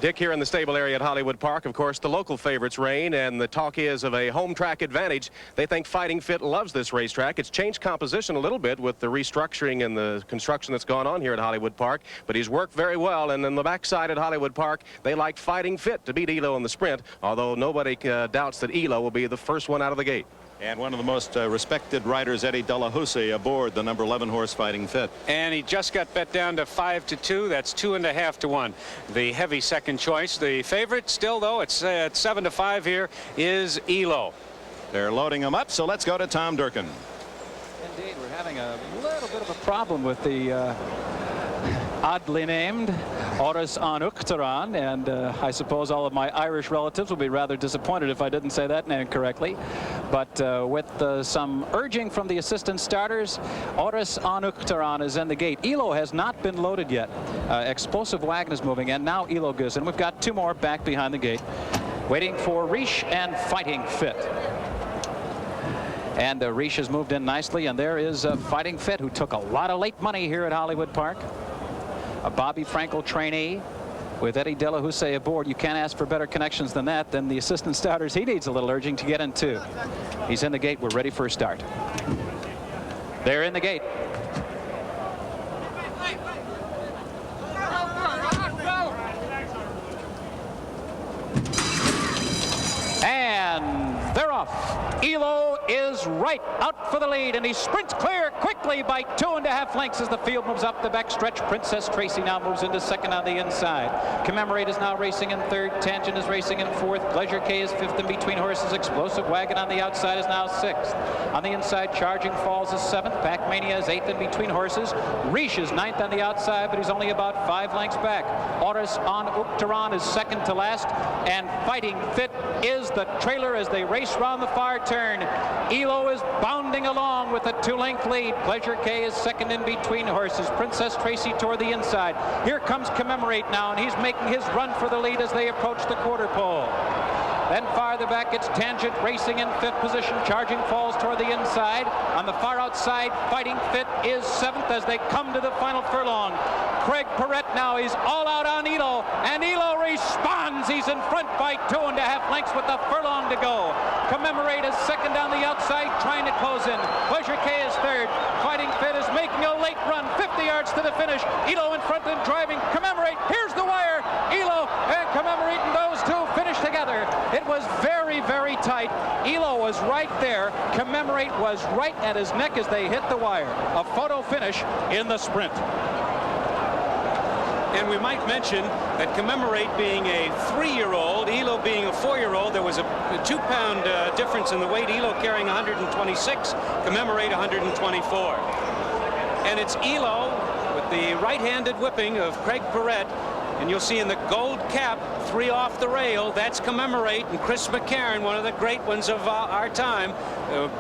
Dick, here in the stable area at Hollywood Park, of course, the local favorites reign, and the talk is of a home track advantage. They think Fighting Fit loves this racetrack. It's changed composition a little bit with the restructuring and the construction that's gone on here at Hollywood Park, but he's worked very well, and in the backside at Hollywood Park, they like Fighting Fit to beat Elo in the sprint, although nobody doubts that Elo will be the first one out of the gate. And one of the most respected riders, Eddie De La Houssaye, aboard the number 11 horse Fighting Fit. And he just got bet down to 5-2. That's 2.5 to 1. The heavy second choice. The favorite still, though, it's at 7-5 here, is Elo. They're loading him up, so let's go to Tom Durkin. Indeed, we're having a little bit of a problem with the oddly named Oris an Uachtaráin, and I suppose all of my Irish relatives will be rather disappointed if I didn't say that name correctly. But with some urging from the assistant starters, Oris an Uachtaráin is in the gate. Elo has not been loaded yet. Explosive Wagon is moving, and now Elo goes in. We've got two more back behind the gate, waiting for Riche and Fighting Fit. And Riche has moved in nicely, and there is Fighting Fit, who took a lot of late money here at Hollywood Park. A Bobby Frankel trainee with Eddie De La Houssaye aboard. You can't ask for better connections than that. Then the assistant starters, he needs a little urging to get in too. He's in the gate. We're ready for a start. They're in the gate. And they're off. Elo is right out for the lead, and he sprints clear quickly by 2.5 lengths as the field moves up the backstretch. Princess Tracy now moves into second on the inside. Commemorate is now racing in third. Tangent is racing in fourth. Pleasure K is fifth in between horses. Explosive Wagon on the outside is now sixth. On the inside, Charging Falls is seventh. Pac-Mania is eighth in between horses. Riche is ninth on the outside, but he's only about 5 lengths back. Oris an Uachtaráin is second to last, and Fighting Fit is the trailer as they race round the far turn. Elo is bounding along with a 2-length lead. Pleasure K is second in between horses. Princess Tracy toward the inside. Here comes Commemorate now, and he's making his run for the lead as they approach the quarter pole. Then farther back, it's Tangent racing in fifth position. Charging Falls toward the inside. On the far outside, Fighting Fit is seventh as they come to the final furlong. Craig Perrette now, he's all out on Elo, and Elo responds. He's in front by 2.5 lengths with the furlong to go. Commemorate is second on the outside, trying to close in. Pleasure K is third. Fighting Fit is making a late run, 50 yards to the finish. Elo in front and driving. Commemorate, here's the wire. Elo and Commemorate, and those two finish together. It was very, very tight. Elo was right there. Commemorate was right at his neck as they hit the wire. A photo finish in the sprint. And we might mention that Commemorate being a 3-year-old, Elo being a 4-year-old, there was a 2-pound difference in the weight. Elo carrying 126, Commemorate 124. And it's Elo with the right-handed whipping of Craig Perrette. And you'll see in the gold cap, 3 off the rail, that's Commemorate, and Chris McCarron, one of the great ones of our time.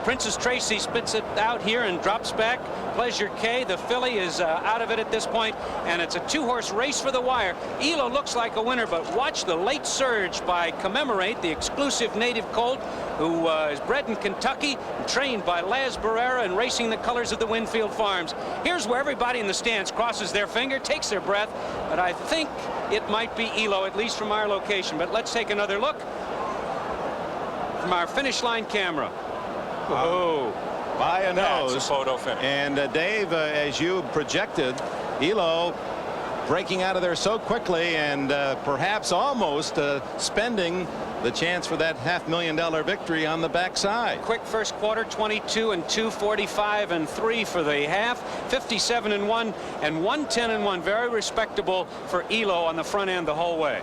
Princess Tracy spits it out here and drops back. Pleasure K, the filly, is out of it at this point, and it's a 2-horse race for the wire. Elo looks like a winner, but watch the late surge by Commemorate, the exclusive native colt who is bred in Kentucky, trained by Laz Barrera and racing the colors of the Winfield Farms. Here's where everybody in the stands crosses their finger, takes their breath, but I think it might be Elo, at least from our location. But let's take another look from our finish line camera. Oh, by a nose. That's a photo finish. And Dave, as you projected, Elo breaking out of there so quickly and perhaps almost spending the chance for that $500,000 victory on the backside. Quick first quarter, 22 and 2, 45 and 3 for the half, 57 and 1 and 110 and 1. Very respectable for Elo on the front end the whole way.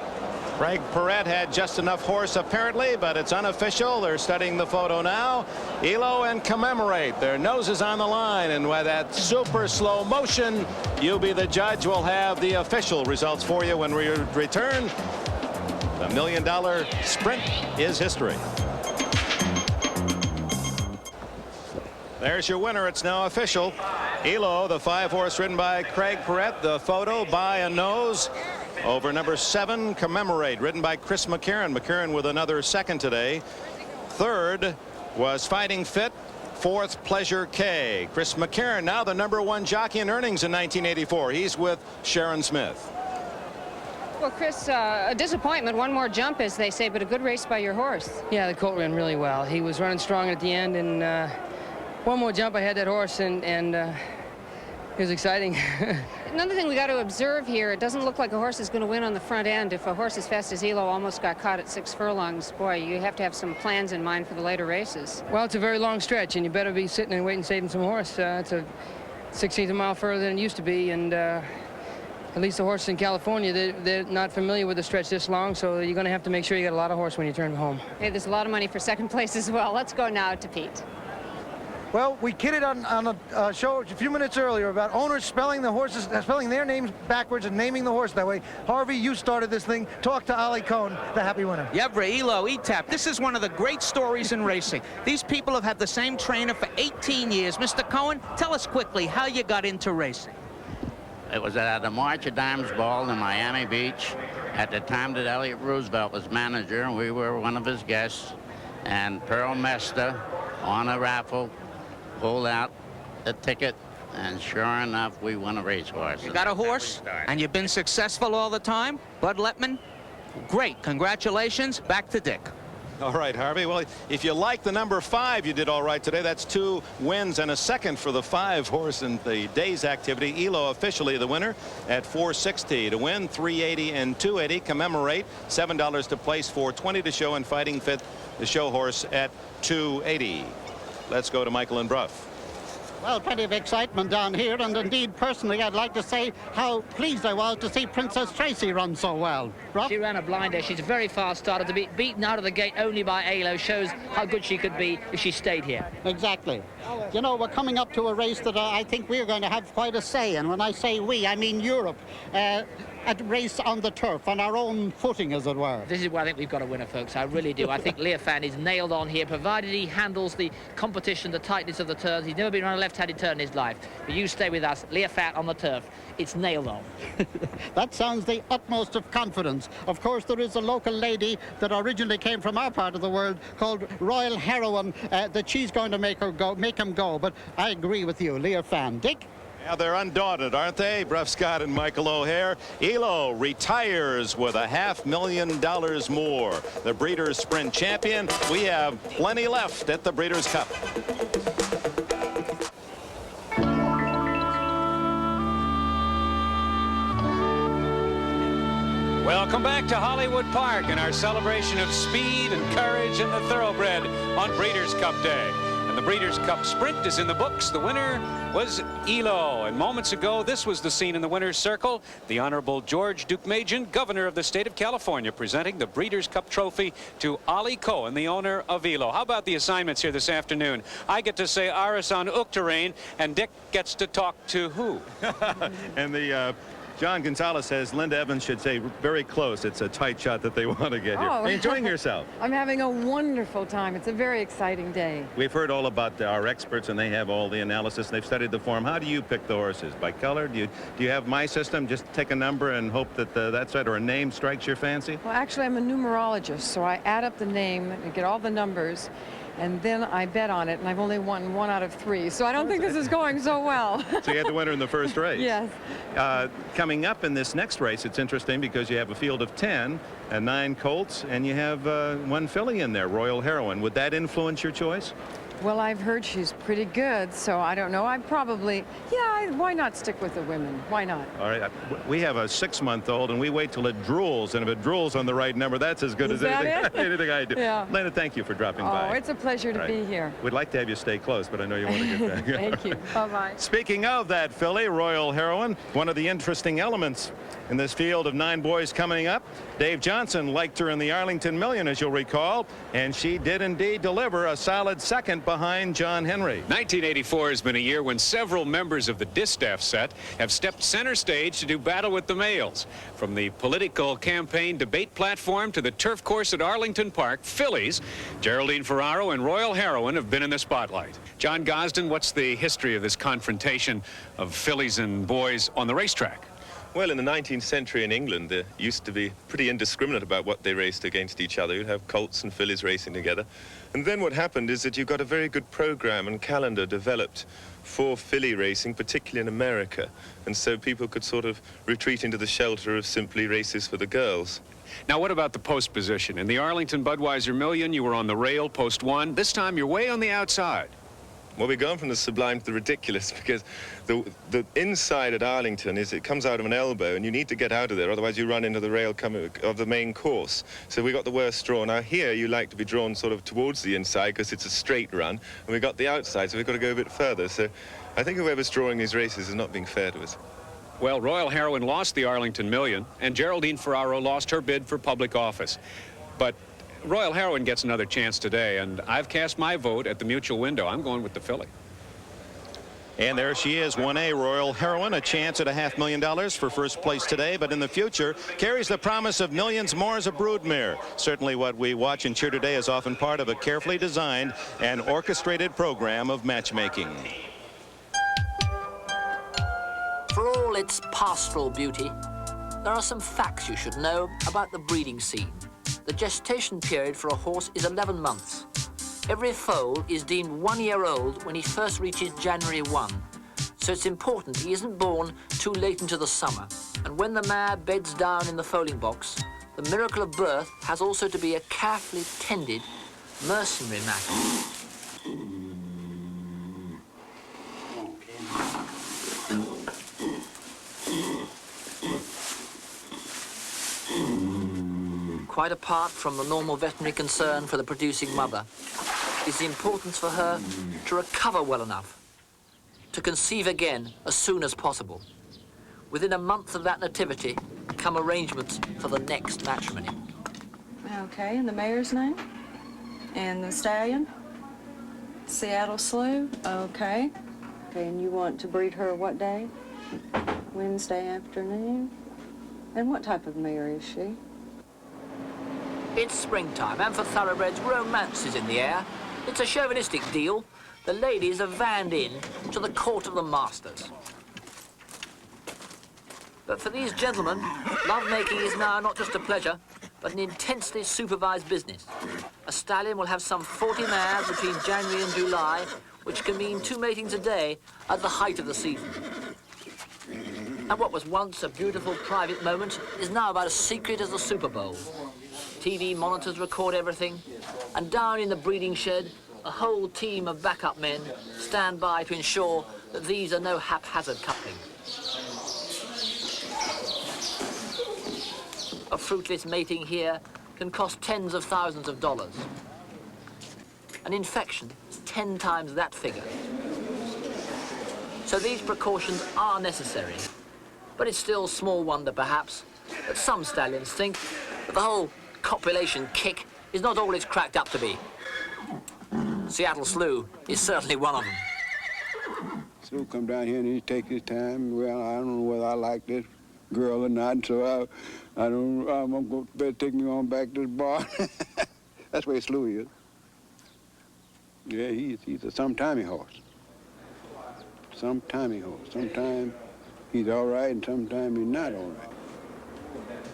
Craig Perrette had just enough horse apparently, but it's unofficial. They're studying the photo now. Elo and Commemorate, their noses on the line, and with that super slow motion, you be the judge. We'll have the official results for you when we return. The $1 million sprint is history. There's your winner. It's now official. Elo, the 5-horse ridden by Craig Perrette. The photo by a nose over number 7, Commemorate, ridden by Chris McCarron. McCarron with another second today. Third was Fighting Fit. Fourth, Pleasure K. Chris McCarron, now the #1 jockey in earnings in 1984. He's with Sharon Smith. Well, Chris, a disappointment, one more jump, as they say, but a good race by your horse. Yeah, the colt ran really well. He was running strong at the end, and one more jump, I had that horse, and it was exciting. Another thing we got to observe here, it doesn't look like a horse is going to win on the front end. If a horse as fast as Elo almost got caught at 6 furlongs, boy, you have to have some plans in mind for the later races. Well, it's a very long stretch, and you better be sitting and waiting, saving some horse. It's a 16th of a mile further than it used to be, and at least the horses in California, they're not familiar with a stretch this long, so you're going to have to make sure you got a lot of horse when you turn home. Hey, there's a lot of money for second place as well. Let's go now to Pete. Well, we kidded on a show a few minutes earlier about owners spelling the horses, spelling their names backwards and naming the horse that way. Harvey, you started this thing. Talk to Ali Cohen, the happy winner. Yevra, Elo, Etap. This is one of the great stories in racing. These people have had the same trainer for 18 years. Mr. Cohen, tell us quickly how you got into racing. It was at the March of Dimes Ball in Miami Beach at the time that Elliott Roosevelt was manager, and we were one of his guests. And Pearl Mesta, on a raffle, pulled out the ticket, and sure enough, we won a racehorse. You got a horse, and you've been successful all the time. Bud Letman, great. Congratulations. Back to Dick. All right, Harvey. Well, if you like the number 5, you did all right today. That's 2 wins and a second for the 5 horse in the day's activity. Elo officially the winner at $460 to win, $380 and $280. Commemorate, $7 to place, $420 to show, and Fighting Fit, the show horse, at $280. Let's go to Michael and Bruff. Well, plenty of excitement down here, and indeed, personally, I'd like to say how pleased I was to see Princess Tracy run so well. Rob? She ran a blinder. She's a very fast starter. To be beaten out of the gate only by Elo shows how good she could be if she stayed here. Exactly. You know, we're coming up to a race that I think we're going to have quite a say in. When I say we, I mean Europe. A race on the turf, on our own footing, as it were. This is where I think we've got a winner, folks. I really do. I think Leofan is nailed on here, provided he handles the competition, the tightness of the turns. He's never been on a left-handed turn in his life. But you stay with us. Leofan on the turf. It's nailed on. That sounds the utmost of confidence. Of course, there is a local lady that originally came from our part of the world called Royal Heroine that she's going to make him go. But I agree with you, Leofan. Dick? Yeah, they're undaunted, aren't they? Bruff Scott and Michael O'Hare. Elo retires with $500,000 more. The Breeders' Sprint champion. We have plenty left at the Breeders' Cup. Welcome back to Hollywood Park and our celebration of speed and courage in the thoroughbred on Breeders' Cup Day. And the Breeders' Cup Sprint is in the books. The winner was Elo. And moments ago, this was the scene in the winner's circle. The Honorable George Deukmejian, Governor of the state of California, presenting the Breeders' Cup Trophy to Ali Cohen, the owner of Elo. How about the assignments here this afternoon? I get to say Arasan Uktarain, and Dick gets to talk to who? And the John Gonzalez says Linda Evans should say very close. It's a tight shot that they want to get here. Oh. Are you enjoying yourself? I'm having a wonderful time. It's a very exciting day. We've heard all about our experts, and they have all the analysis. They've studied the form. How do you pick the horses? By color? Do you have my system? Just take a number and hope that that's right, or a name strikes your fancy? Well, actually, I'm a numerologist, so I add up the name and get all the numbers, and then I bet on it, and I've only won 1 out of 3, so I don't think this is going so well. So you had the winner in the first race. Yes. Coming up in this next race, it's interesting because you have a field of 10 and 9 colts, and you have 1 filly in there, Royal Heroine. Would that influence your choice? Well, I've heard she's pretty good, so I don't know. I'd probably, why not stick with the women? Why not? All right. We have a 6-month-old, and we wait till it drools, and if it drools on the right number, that's as good as anything, anything I do. Yeah. Lena, thank you for dropping by. Oh, it's a pleasure to be here. We'd like to have you stay close, but I know you want to get back. Thank you. Bye-bye. Speaking of that filly, Royal Heroine, one of the interesting elements in this field of 9 boys coming up. Dave Johnson liked her in the Arlington Million, as you'll recall, and she did indeed deliver a solid second behind John Henry. 1984 has been a year when several members of the distaff set have stepped center stage to do battle with the males. From the political campaign debate platform to the turf course at Arlington Park, fillies, Geraldine Ferraro and Royal Heroine have been in the spotlight. John Gosden, what's the history of this confrontation of fillies and boys on the racetrack? Well, in the 19th century in England, they used to be pretty indiscriminate about what they raced against each other. You'd have colts and fillies racing together. And then what happened is that you got a very good program and calendar developed for filly racing, particularly in America. And so people could sort of retreat into the shelter of simply races for the girls. Now, what about the post position? In the Arlington Budweiser Million, you were on the rail, post 1. This time, you're way on the outside. Well, we're going from the sublime to the ridiculous, because the inside at Arlington is it comes out of an elbow, and you need to get out of there, otherwise you run into the rail of the main course. So we got the worst draw. Now here you like to be drawn sort of towards the inside because it's a straight run, and we got the outside, so we've got to go a bit further. So I think whoever's drawing these races is not being fair to us. Well, Royal Heroine lost the Arlington Million, and Geraldine Ferraro lost her bid for public office. But Royal Heroine gets another chance today, and I've cast my vote at the mutual window. I'm going with the filly. And there she is, 1A Royal Heroine, a chance at $500,000 for first place today, but in the future carries the promise of millions more as a broodmare. Certainly what we watch and cheer today is often part of a carefully designed and orchestrated program of matchmaking. For all its pastoral beauty, there are some facts you should know about the breeding scene. The gestation period for a horse is 11 months. Every foal is deemed 1 year old when he first reaches January 1. So it's important he isn't born too late into the summer. And when the mare beds down in the foaling box, the miracle of birth has also to be a carefully tended, mercenary matter. Quite apart from the normal veterinary concern for the producing mother, is the importance for her to recover well enough, to conceive again as soon as possible. Within a month of that nativity come arrangements for the next matrimony. Okay, and the mare's name? And the stallion? Seattle Slew? Okay. Okay, and you want to breed her what day? Wednesday afternoon? And what type of mare is she? It's springtime, and for thoroughbreds, romance is in the air. It's a chauvinistic deal. The ladies are vanned in to the court of the masters. But for these gentlemen, lovemaking is now not just a pleasure, but an intensely supervised business. A stallion will have some 40 mares between January and July, which can mean 2 matings a day at the height of the season. And what was once a beautiful private moment is now about as secret as the Super Bowl. TV monitors record everything, and down in the breeding shed, a whole team of backup men stand by to ensure that these are no haphazard couplings. A fruitless mating here can cost tens of thousands of dollars. An infection is 10 times that figure. So these precautions are necessary, but it's still small wonder, perhaps, that some stallions think that the whole copulation kick is not all it's cracked up to be. Seattle Slew is certainly one of them. Slew come down here and he take his time. Well, I don't know whether I like this girl or not, so I'm going to better take me on back to the bar. That's where Slew is. Yeah, he's a sometimey horse. Sometimey horse. Sometimes he's all right and sometimes he's not all right.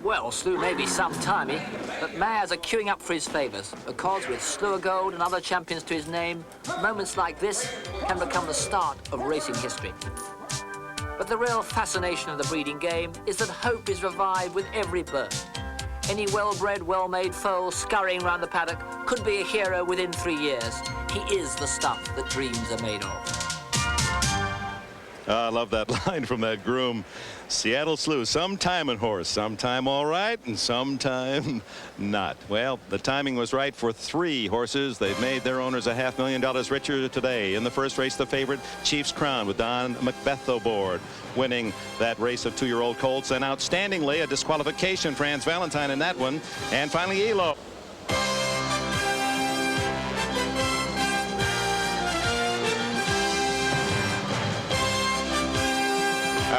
Well, Slew may be sometimey, but mares are queuing up for his favours, because with Slew Gold and other champions to his name, moments like this can become the start of racing history. But the real fascination of the breeding game is that hope is revived with every birth. Any well-bred, well-made foal scurrying round the paddock could be a hero within 3 years. He is the stuff that dreams are made of. I love that line from that groom. Seattle Slew, sometime a horse, sometime all right, and sometime not. Well, the timing was right for 3 horses. They've made their owners $500,000 richer today. In the first race, the favorite, Chief's Crown, with Don Macbeth aboard, winning that race of 2-year-old colts. And outstandingly, a disqualification for Hans Valentine in that one. And finally, Elo.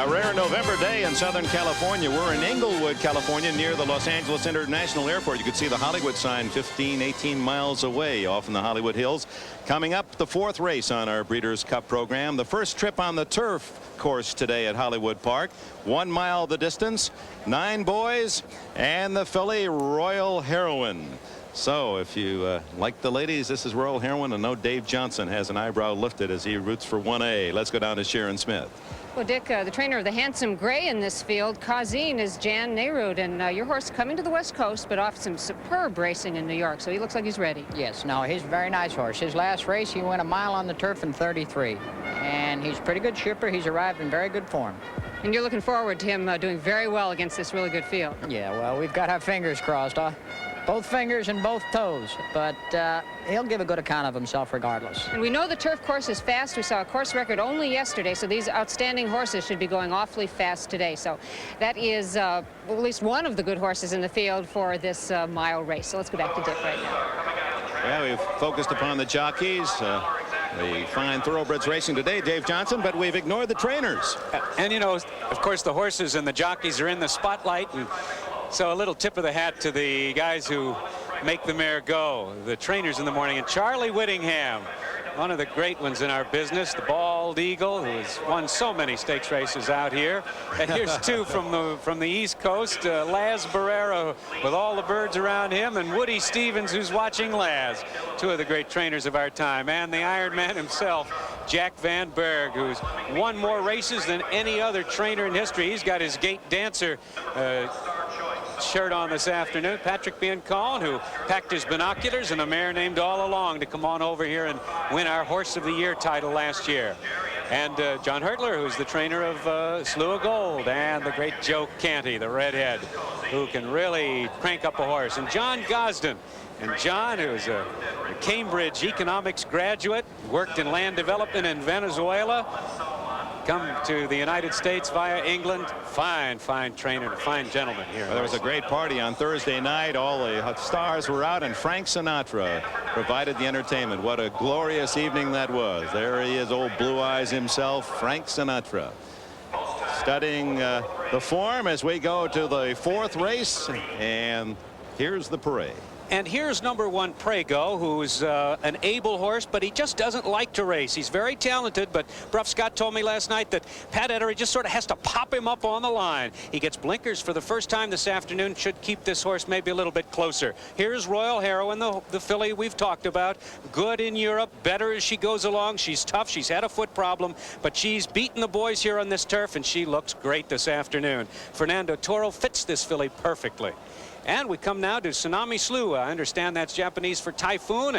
A rare November day in Southern California. We're in Inglewood, California, near the Los Angeles International Airport. You can see the Hollywood sign 15, 18 miles away off in the Hollywood Hills. Coming up, the 4th race on our Breeders' Cup program. The first trip on the turf course today at Hollywood Park. 1 mile the distance, 9 boys, and the filly Royal Heroine. So if you like the ladies, this is Royal Heroine, and no Dave Johnson has an eyebrow lifted as he roots for 1A. Let's go down to Sharon Smith. Well, Dick, the trainer of the Handsome Gray in this field, Kazin, is Jan Nehrud, and your horse coming to the West Coast, but off some superb racing in New York, so he looks like he's ready. Yes, no, he's a very nice horse. His last race, he went a mile on the turf in 33, and he's a pretty good shipper. He's arrived in very good form. And you're looking forward to him doing very well against this really good field. Yeah, well, we've got our fingers crossed, huh? Both fingers and both toes, but he'll give a good account of himself regardless. And we know the turf course is fast. We saw a course record only yesterday, so these outstanding horses should be going awfully fast today. So that is at least one of the good horses in the field for this mile race. So let's go back to Dick right now. Yeah, we've focused upon the jockeys, the fine thoroughbreds racing today, Dave Johnson, but we've ignored the trainers. And, you know, of course, the horses and the jockeys are in the spotlight, and so a little tip of the hat to the guys who make the mare go, the trainers in the morning. And Charlie Whittingham, one of the great ones in our business, the Bald Eagle, who has won so many stakes races out here. And here's two from the East Coast, Laz Barrera with all the birds around him, and Woody Stevens, who's watching Laz, two of the great trainers of our time, and the Iron Man himself, Jack Van Berg, who's won more races than any other trainer in history. He's got his gate dancer shirt on this afternoon. Patrick Biancone, who packed his binoculars and a mare named All Along to come on over here and win our Horse of the Year title last year. And John Hurtler, who's the trainer of Slew of Gold, and the great Joe Canty, the redhead, who can really crank up a horse. And John Gosden. And John, who's a Cambridge economics graduate, worked in land development in Venezuela, come to the United States via England. Fine, fine trainer, fine gentleman here. Well, there was a great party on Thursday night. All the stars were out, and Frank Sinatra provided the entertainment. What a glorious evening that was. There he is, old Blue Eyes himself, Frank Sinatra, studying the form as we go to the fourth race. And here's the parade. And here's #1 Prego, who's an able horse, but he just doesn't like to race. He's very talented, but Bruff Scott told me last night that Pat Ettery just sort of has to pop him up on the line. He gets blinkers for the first time this afternoon, should keep this horse maybe a little bit closer. Here's Royal Heroine, the filly we've talked about. Good in Europe, better as she goes along. She's tough. She's had a foot problem, but she's beaten the boys here on this turf, and she looks great this afternoon. Fernando Toro fits this filly perfectly. And we come now to Tsunami Slew. I understand that's Japanese for typhoon,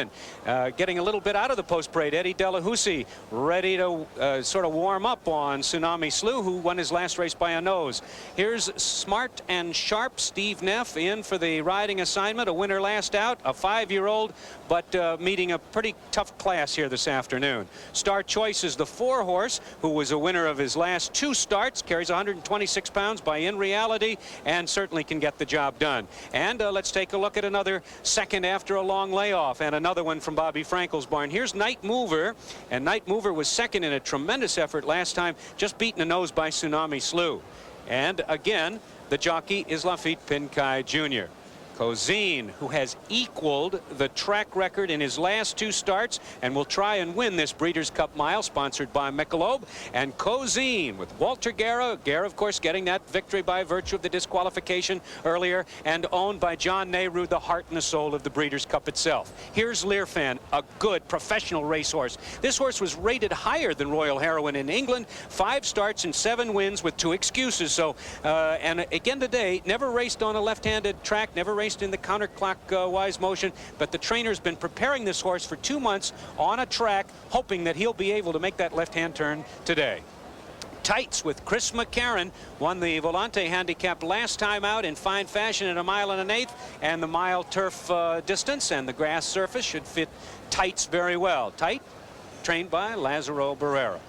and getting a little bit out of the post parade. Eddie Delahousie ready to sort of warm up on Tsunami Slew, who won his last race by a nose. Here's Smart and Sharp Steve Neff in for the riding assignment, a winner last out, a 5-year-old, but meeting a pretty tough class here this afternoon. Star Choice is the 4-horse who was a winner of his last 2 starts, carries 126 pounds by In Reality, and certainly can get the job done. And let's take a look at another second after a long layoff, and another one from Bobby Frankel's barn. Here's Night Mover, and Night Mover was second in a tremendous effort last time, just beaten a nose by Tsunami Slew. And again, the jockey is Lafitte Pinkai Jr. Cozine, who has equaled the track record in his last 2 starts and will try and win this Breeders' Cup Mile, sponsored by Michelob. And Cozine with Walter Guerra. Guerra, of course, getting that victory by virtue of the disqualification earlier, and owned by John Nehrud, the heart and the soul of the Breeders' Cup itself. Here's Learfan, a good professional racehorse. This horse was rated higher than Royal Heroine in England. 5 starts and 7 wins with 2 excuses. So, and again today, never raced on a left-handed track, never raced in the counterclockwise motion, but the trainer's been preparing this horse for 2 months on a track, hoping that he'll be able to make that left-hand turn today. Tights with Chris McCarron won the Volante handicap last time out in fine fashion at 1 1/8 miles, and the mile turf distance and the grass surface should fit Tights very well. Tight, trained by Lazaro Barrera.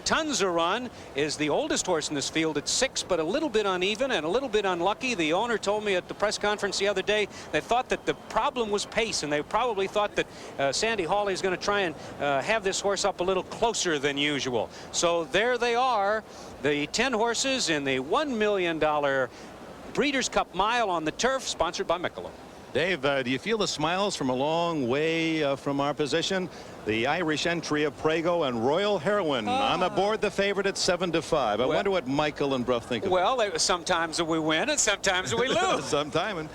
Tons a Run is the oldest horse in this field at 6, but a little bit uneven and a little bit unlucky. The owner told me at the press conference the other day they thought that the problem was pace, and they probably thought that Sandy Hawley is going to try and have this horse up a little closer than usual. So there they are, the 10 horses in the $1 million Breeders' Cup Mile on the turf, sponsored by Michelob. Dave, do you feel the smiles from a long way from our position? The Irish entry of Prego and Royal Heroine on the board, the favorite at 7-5. I wonder what Michael and Bruff think of it. Well, sometimes we win and sometimes we lose. Sometime.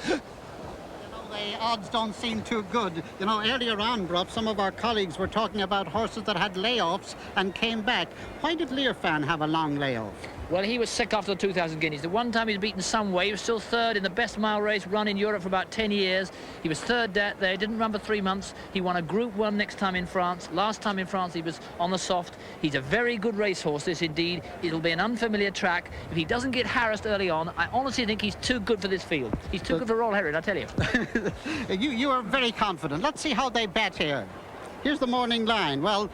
The odds don't seem too good. You know, earlier on, Bruff, some of our colleagues were talking about horses that had layoffs and came back. Why did Learfan have a long layoff? Well, he was sick after the 2,000 guineas. The one time he's beaten some way, he was still third in the best mile race run in Europe for about 10 years. He was third there, didn't run for 3 months. He won a Group 1 next time in France. Last time in France, he was on the soft. He's a very good racehorse, this indeed. It'll be an unfamiliar track. If he doesn't get harassed early on, I honestly think he's too good for this field. He's too good for Royal Herod, I tell you. You are very confident. Let's see how they bet here. Here's the morning line. Well,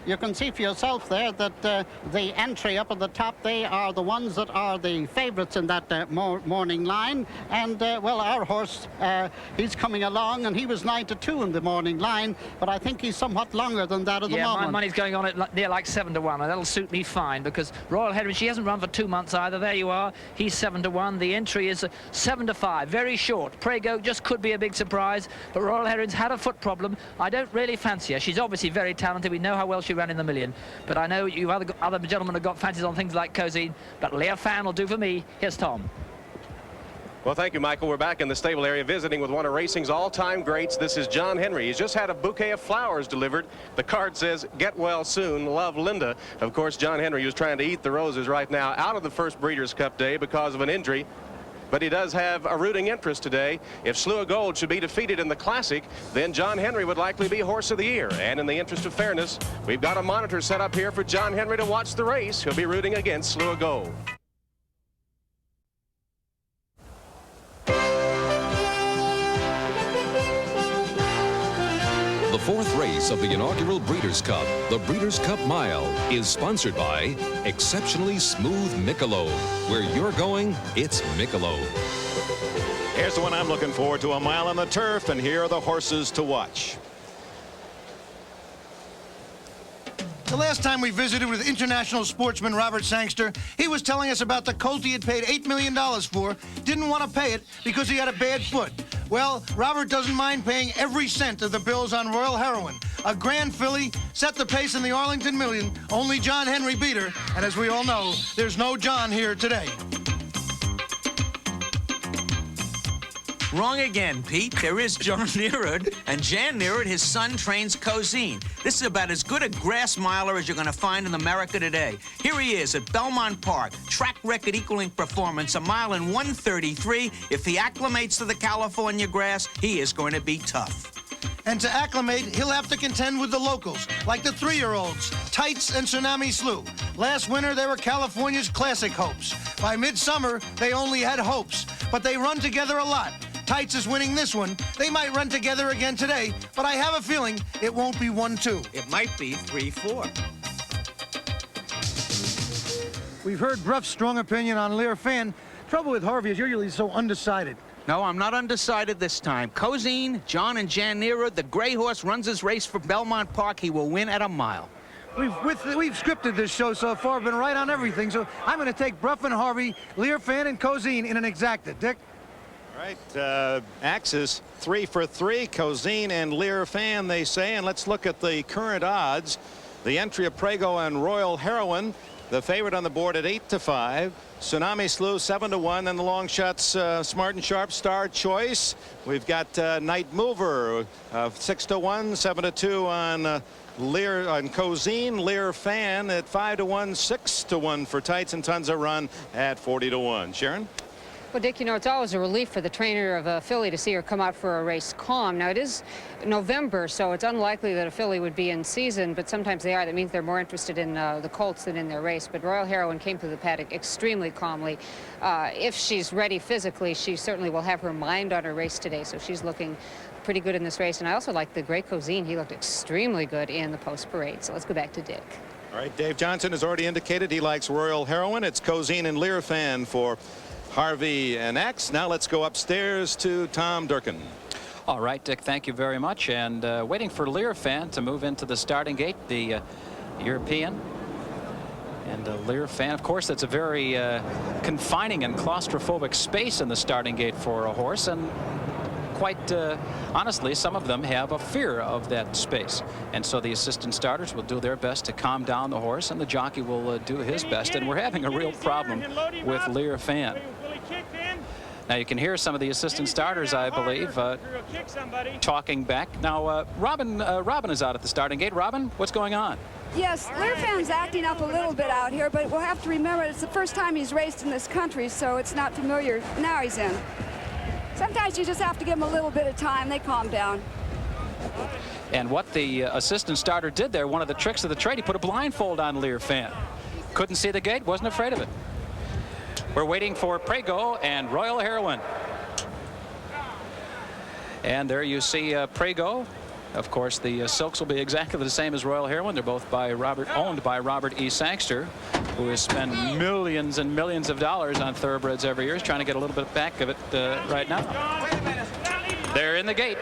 you can see for yourself there that the entry up at the top, they are the ones that are the favourites in that morning line. And, well, our horse, he's coming along, and he was 9-2 in the morning line, but I think he's somewhat longer than that at the moment. Yeah, my money's going on at near like 7-1, and that'll suit me fine, because Royal Herod, she hasn't run for 2 months either. There you are. He's 7-1. The entry is 7-5. Very short. Prego just could be a big surprise, but Royal Herod's had a foot problem. I don't really fancy her. She's obviously very talented. We know how well she ran in the million. But I know you other gentlemen have got fancies on things like Cosine. But Learfan will do for me. Here's Tom. Well, thank you, Michael. We're back in the stable area visiting with one of racing's all-time greats. This is John Henry. He's just had a bouquet of flowers delivered. The card says, "Get well soon, love, Linda." Of course, John Henry was trying to eat the roses right now out of the first Breeders' Cup Day because of an injury. But he does have a rooting interest today. If Slew of Gold should be defeated in the Classic, then John Henry would likely be Horse of the Year. And in the interest of fairness, we've got a monitor set up here for John Henry to watch the race. He'll be rooting against Slew of Gold. The fourth race of the inaugural Breeders' Cup, the Breeders' Cup Mile, is sponsored by Exceptionally Smooth Michelob. Where you're going, it's Michelob. Here's the one I'm looking forward to, a mile on the turf, and here are the horses to watch. The last time we visited with international sportsman Robert Sangster, he was telling us about the colt he had paid $8 million for, didn't want to pay it because he had a bad foot. Well, Robert doesn't mind paying every cent of the bills on Royal Heroine. A grand filly, set the pace in the Arlington Million. Only John Henry beat her, and as we all know, there's no John here today. Wrong again, Pete. There is John Nearwood, and Jan Nearwood, his son, trains Cosine. This is about as good a grass miler as you're going to find in America today. Here he is at Belmont Park, track record equaling performance, a mile in 1:33. If he acclimates to the California grass, he is going to be tough. And to acclimate, he'll have to contend with the locals, like the 3-year-olds, Tights and Tsunami Slew. Last winter, they were California's classic hopes. By midsummer, they only had hopes, but they run together a lot. Tights is winning this one. They might run together again today, but I have a feeling it won't be 1-2. It might be 3-4. We've heard Bruff's strong opinion on Learfan. Trouble with Harvey is you're usually so undecided. No, I'm not undecided this time. Cosine, John and Jan Nearwood, the gray horse runs his race for Belmont Park. He will win at a mile. We've scripted this show so far, been right on everything, so I'm going to take Bruff and Harvey, Learfan and Cosine in an exacta. Dick? All right, Axis 3 for 3, Cosine and Learfan, they say. And let's look at the current odds. The entry of Prego and Royal Heroine, the favorite on the board at 8-5. Tsunami Slew 7-1. Then the long shots, Smart and Sharp, Star Choice. We've got Night Mover 6-1, 7-2 on Cosine. Learfan at 5-1, 6-1 for Tights, and Tons of Run at 40-1. Sharon? Well, Dick, you know, it's always a relief for the trainer of a filly to see her come out for a race calm. Now, it is November, so it's unlikely that a filly would be in season, but sometimes they are. That means they're more interested in the colts than in their race. But Royal Heroine came through the paddock extremely calmly. If she's ready physically, she certainly will have her mind on her race today, so she's looking pretty good in this race. And I also like the great Cosine. He looked extremely good in the post-parade. So let's go back to Dick. All right, Dave Johnson has already indicated he likes Royal Heroine. It's Cosine and Learfan for Harvey and X. Now let's go upstairs to Tom Durkin. All right, Dick, thank you very much. And waiting for Learfan to move into the starting gate, the European. And Learfan, of course, that's a very confining and claustrophobic space in the starting gate for a horse. And quite honestly, some of them have a fear of that space. And so the assistant starters will do their best to calm down the horse, and the jockey will do his best. And we're having a real problem with Learfan. Now you can hear some of the assistant starters, I believe, talking back. Now Robin is out at the starting gate. Robin, what's going on? Yes, Learfan's acting up a little bit out here, but we'll have to remember it's the first time he's raced in this country, so it's not familiar. Now he's in. Sometimes you just have to give him a little bit of time. They calm down. And what the assistant starter did there, one of the tricks of the trade, he put a blindfold on Learfan. Couldn't see the gate, wasn't afraid of it. We're waiting for Prego and Royal Heroine. And there you see Prego. Of course, the silks will be exactly the same as Royal Heroine. They're both owned by Robert E. Sangster, who has spent millions and millions of dollars on thoroughbreds every year. He's trying to get a little bit back of it right now. They're in the gate.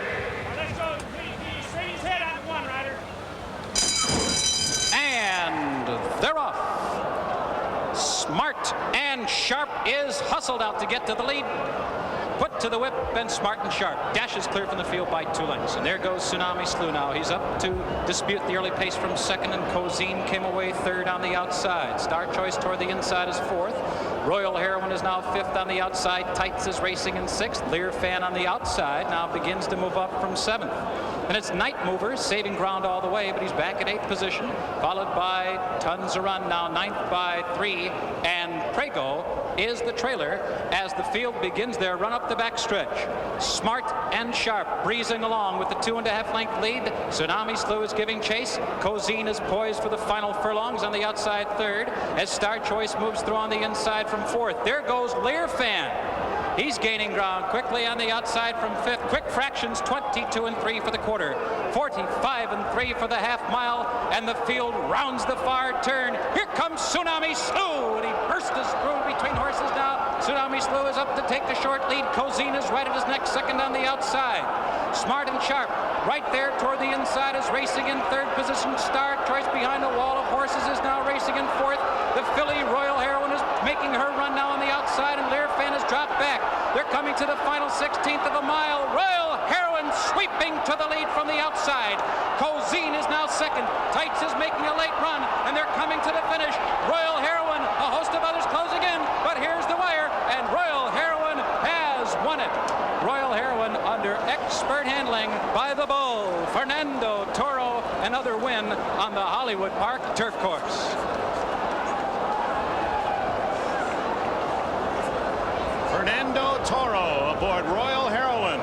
And they're off. Smart and Sharp is hustled out to get to the lead. Put to the whip, and Smart and Sharp dashes clear from the field by 2 lengths. And there goes Tsunami Slew now. He's up to dispute the early pace from second, and Cozine came away third on the outside. Star Choice toward the inside is fourth. Royal Heroine is now fifth on the outside. Tights is racing in sixth. Learfan on the outside now begins to move up from seventh. And it's Night Mover saving ground all the way, but he's back at 8th position, followed by Tons a Run, now 9th by 3, and Prego is the trailer as the field begins their run up the backstretch. Smart and Sharp breezing along with the 2.5 length lead. Tsunami Slew is giving chase. Cozine is poised for the final furlongs on the outside third as Star Choice moves through on the inside from fourth. There goes Learfan. He's gaining ground quickly on the outside from fifth. Quick fractions, 22 and 3 for the quarter, 45 and 3 for the half mile, and the field rounds the far turn. Here comes Tsunami Slew, and he bursts through between horses now. Tsunami Slew is up to take the short lead. Cozine is right at his neck, second on the outside. Smart and Sharp right there toward the inside is racing in third position. Star Choice behind a wall of horses is now racing in fourth. The filly Royal Heroine is making her run now on the outside, and Learfan has dropped back. They're coming to the final 16th of a mile. Royal Heroine sweeping to the lead from the outside. Cozine is now second. Tights is making a late run, and they're coming to the finish. Royal Heroine, a host of others closing in, but here's the wire, and Royal Heroine has won it. Royal Heroine under expert handling by the bull, Fernando Toro, another win on the Hollywood Park turf course. Fernando Toro aboard Royal Heroine,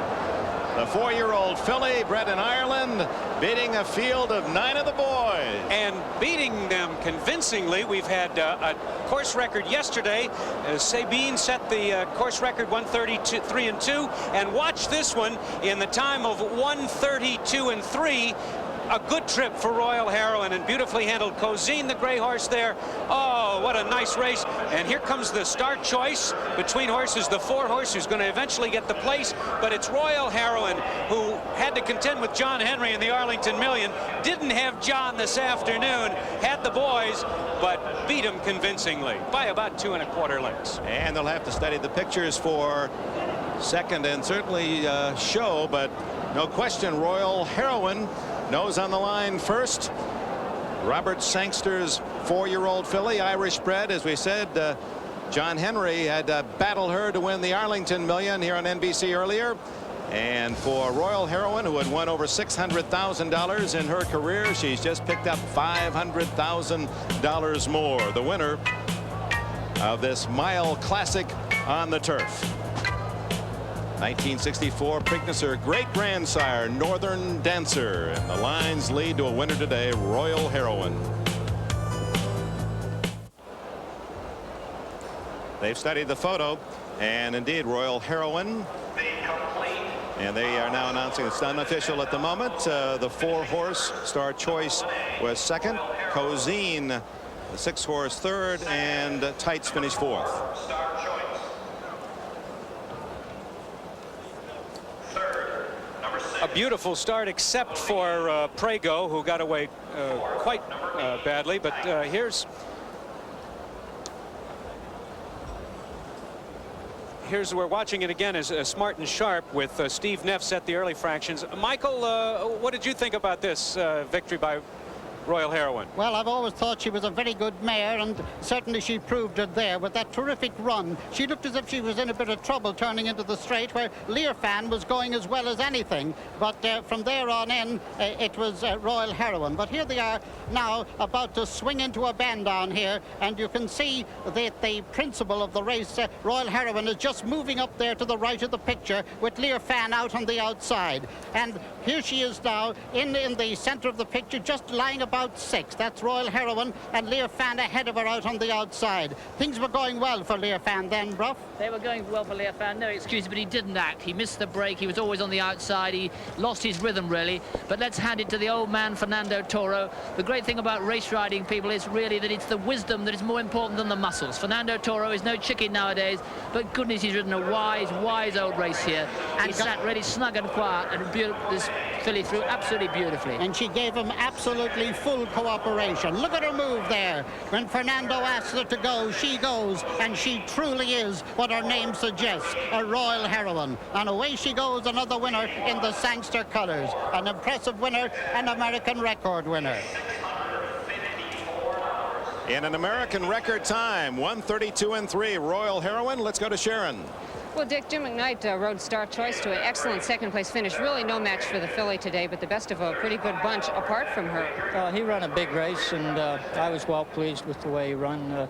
the 4-year-old filly bred in Ireland, beating a field of 9 of the boys. And beating them convincingly. We've had a course record yesterday. Sabine set the course record 1:33 and 2, and watch this one in the time of 1:32 and 3. A good trip for Royal Heroine, and beautifully handled. Cozine, the gray horse there. Oh, what a nice race. And here comes the Star Choice between horses, the 4 horse who's going to eventually get the place. But it's Royal Heroine who had to contend with John Henry in the Arlington Million. Didn't have John this afternoon. Had the boys, but beat him convincingly by about 2 1/4 lengths. And they'll have to study the pictures for second and certainly show, but no question Royal Heroine nose on the line first. Robert Sangster's 4-year-old filly, Irish bred, as we said. John Henry had battled her to win the Arlington Million here on NBC earlier. And for Royal Heroine, who had won over $600,000 in her career, she's just picked up $500,000 more. The winner of this Mile Classic on the turf. 1964 Preakness, her great-grandsire, Northern Dancer. And the lines lead to a winner today, Royal Heroine. They've studied the photo, and indeed, Royal Heroine. And they are now announcing it's unofficial at the moment. The 4-horse Star Choice was second. Cozine, the 6-horse, third, and Tights finished fourth. A beautiful start, except for Prego, who got away quite badly. But here's we're watching it again as Smart and Sharp with Steve Neff set the early fractions. Michael, what did you think about this victory by Royal Heroine? Well, I've always thought she was a very good mare, and certainly she proved it there with that terrific run. She looked as if she was in a bit of trouble turning into the straight, where Learfan was going as well as anything. But from there on in, it was Royal Heroine. But here they are now about to swing into a bend down here, and you can see that the principle of the race, Royal Heroine, is just moving up there to the right of the picture with Learfan out on the outside. And here she is now in the center of the picture, just lying about 6. That's Royal Heroine, and Learfan ahead of her out on the outside. Things were going well for Learfan then, Bruff? They were going well for Learfan, no excuse, but he didn't act. He missed the break. He was always on the outside. He lost his rhythm, really. But let's hand it to the old man, Fernando Toro. The great thing about race riding, people, is really that it's the wisdom that is more important than the muscles. Fernando Toro is no chicken nowadays, but goodness, he's ridden a wise old race here. And he sat really snug and quiet, and this filly threw absolutely beautifully. And she gave him absolutely full cooperation. Look at her move there. When Fernando asks her to go, she goes, and she truly is what her name suggests, a Royal Heroine. And away she goes, another winner in the Sangster colours. An impressive winner, an American record winner. In an American record time, 1:32.3, Royal Heroine. Let's go to Sharon. Well, Dick, Jim McKnight rode Star Choice to an excellent second-place finish. Really no match for the filly today, but the best of a pretty good bunch apart from her. He ran a big race, and I was well pleased with the way he ran.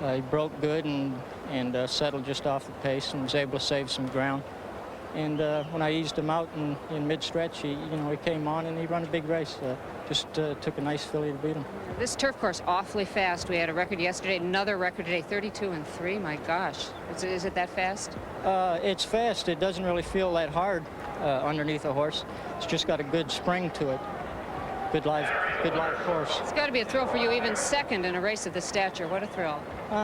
He broke good and settled just off the pace and was able to save some ground. And when I eased him out in mid-stretch, he came on and he ran a big race. Just took a nice filly to beat him. This turf course awfully fast. We had a record yesterday, another record today, 32.3. My gosh, is it that fast? It's fast. It doesn't really feel that hard underneath a horse. It's just got a good spring to it. Good live course. It's got to be a thrill for you, even second in a race of this stature. What a thrill.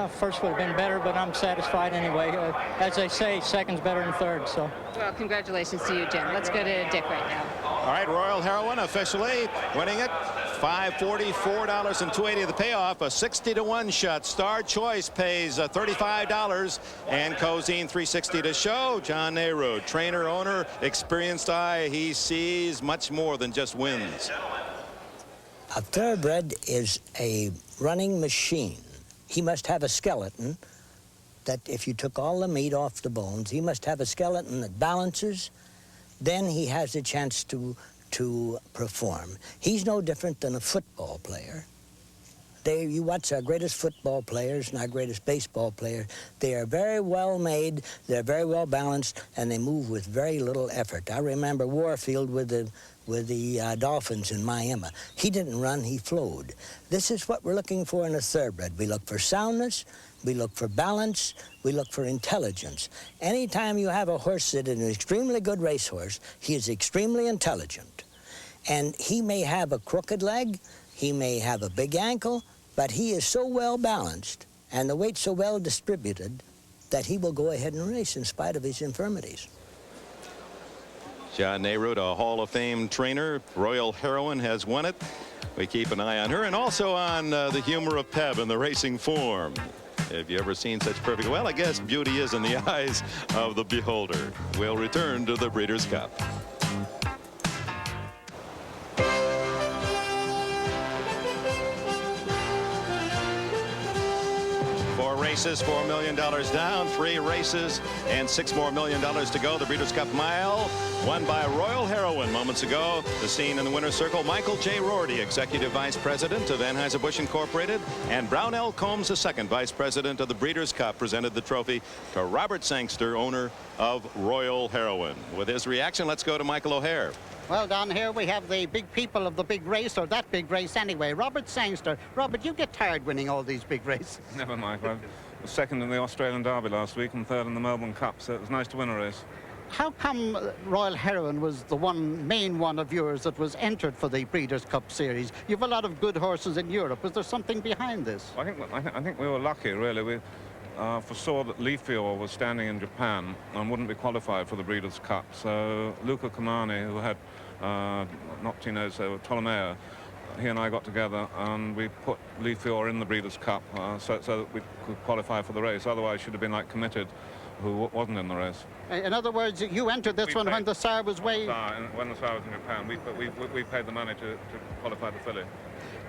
First would have been better, but I'm satisfied anyway. As they say, second's better than third, so. Well, congratulations to you, Jim. Let's go to Dick right now. All right, Royal Heroine officially winning it. $540, $4.280 the payoff. A 60-to-1 shot. Star Choice pays $35, and Cozine $360 to show. John Nayrode, trainer, owner, experienced eye. He sees much more than just wins. A thoroughbred is a running machine. He must have a skeleton that if you took all the meat off the bones, he must have a skeleton that balances. Then he has a chance to perform. He's no different than a football player. You watch our greatest football players and our greatest baseball players. They are very well made, they're very well balanced, and they move with very little effort. I remember Warfield with the Dolphins in Miami. He didn't run, he flowed. This is what we're looking for in a thoroughbred. We look for soundness, we look for balance, we look for intelligence. Anytime you have a horse that is an extremely good racehorse, he is extremely intelligent. And he may have a crooked leg, he may have a big ankle, but he is so well balanced and the weight so well distributed that he will go ahead and race in spite of his infirmities. John Nayrode, a Hall of Fame trainer. Royal Heroine has won it. We keep an eye on her and also on the humor of Peb and the racing form. Have you ever seen such perfect? Well, I guess beauty is in the eyes of the beholder. We'll return to the Breeders' Cup. Races, $4 million down, 3 races, and $6 more million to go. The Breeders' Cup Mile, won by Royal Heroine moments ago. The scene in the winner's circle, Michael J. Rorty, Executive Vice President of Anheuser-Busch Incorporated, and Brown L. Combs, the second Vice President of the Breeders' Cup, presented the trophy to Robert Sangster, owner of Royal Heroine. With his reaction, let's go to Michael O'Hare. Well, down here we have the big people of the big race, or that big race anyway. Robert Sangster. Robert, you get tired winning all these big races. Never mind. I was second in the Australian Derby last week and third in the Melbourne Cup, so it was nice to win a race. How come Royal Heroine was the main one of yours that was entered for the Breeders' Cup Series? You have a lot of good horses in Europe. Was there something behind this? I think we were lucky, really. We foresaw that Leafior was standing in Japan and wouldn't be qualified for the Breeders' Cup. So Luca Comani, who had not Tinozo, Ptolomeo, he and I got together and we put Leafior in the Breeders' Cup so that we could qualify for the race. Otherwise, should have been like Committed, who wasn't in the race. In other words, you entered this one when the sire was way... When the sire was in Japan, we paid the money to qualify the filly.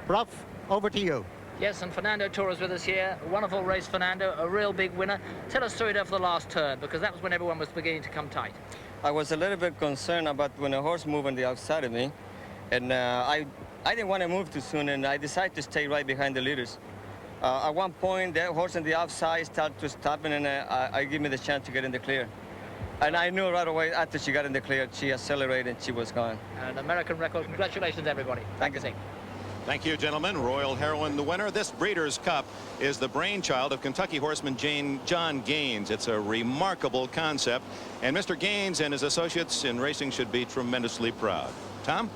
Ruff, over to you. Yes, and Fernando Torres with us here. A wonderful race, Fernando, a real big winner. Tell us through it after the last turn, because that was when everyone was beginning to come tight. I was a little bit concerned about when a horse moved on the outside of me, and I didn't want to move too soon, and I decided to stay right behind the leaders. At one point, that horse on the outside started to stop, and I give me the chance to get in the clear. And I knew right away after she got in the clear, she accelerated and she was gone. An American record. Congratulations, everybody. Thank you. Thank you, gentlemen. Royal Heroine, the winner. This Breeders' Cup is the brainchild of Kentucky horseman John Gaines. It's a remarkable concept, and Mr. Gaines and his associates in racing should be tremendously proud. Tom?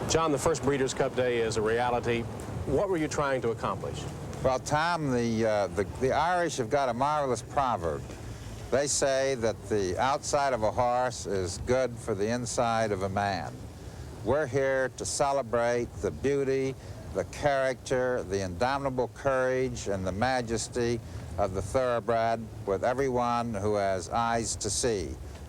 John, the first Breeders' Cup Day is a reality. What were you trying to accomplish? Well, Tom, the Irish have got a marvelous proverb. They say that the outside of a horse is good for the inside of a man. We're here to celebrate the beauty, the character, the indomitable courage, and the majesty of the thoroughbred with everyone who has eyes to see.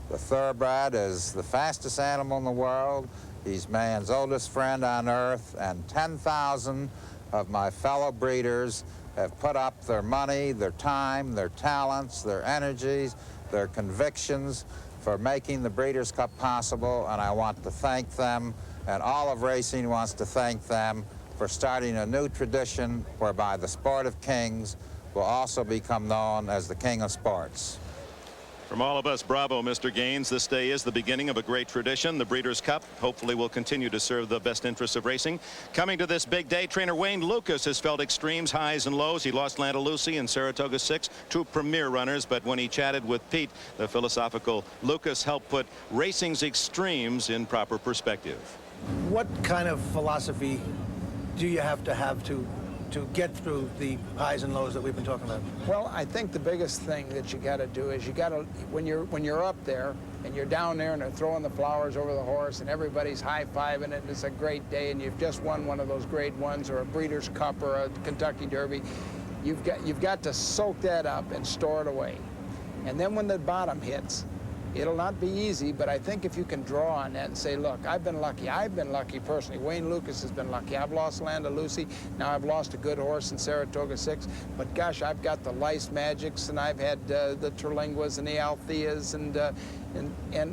The thoroughbred is the fastest animal in the world. He's man's oldest friend on earth, and 10,000 of my fellow breeders have put up their money, their time, their talents, their energies, their convictions for making the Breeders' Cup possible, and I want to thank them, and all of racing wants to thank them for starting a new tradition whereby the sport of kings will also become known as the king of sports. From all of us, bravo, Mr. Gaines. This day is the beginning of a great tradition. The Breeders' Cup hopefully will continue to serve the best interests of racing. Coming to this big day, trainer Wayne Lucas has felt extremes, highs and lows. He lost Lanta Lucy and Saratoga 6, two premier runners, but when he chatted with Pete, the philosophical Lucas helped put racing's extremes in proper perspective. What kind of philosophy do you have to get through the highs and lows that we've been talking about? Well, I think the biggest thing that you got to do is you got to, when you're up there and you're down there and they're throwing the flowers over the horse and everybody's high-fiving it and it's a great day and you've just won one of those grade ones or a Breeders' Cup or a Kentucky Derby, you've got to soak that up and store it away. And then when the bottom hits, it'll not be easy, but I think if you can draw on that and say, look, I've been lucky personally. Wayne Lucas has been lucky. I've lost Lanta Lucy. Now I've lost a good horse in Saratoga 6. But gosh, I've got the Lice Magics, and I've had the Terlinguas and the Altheas and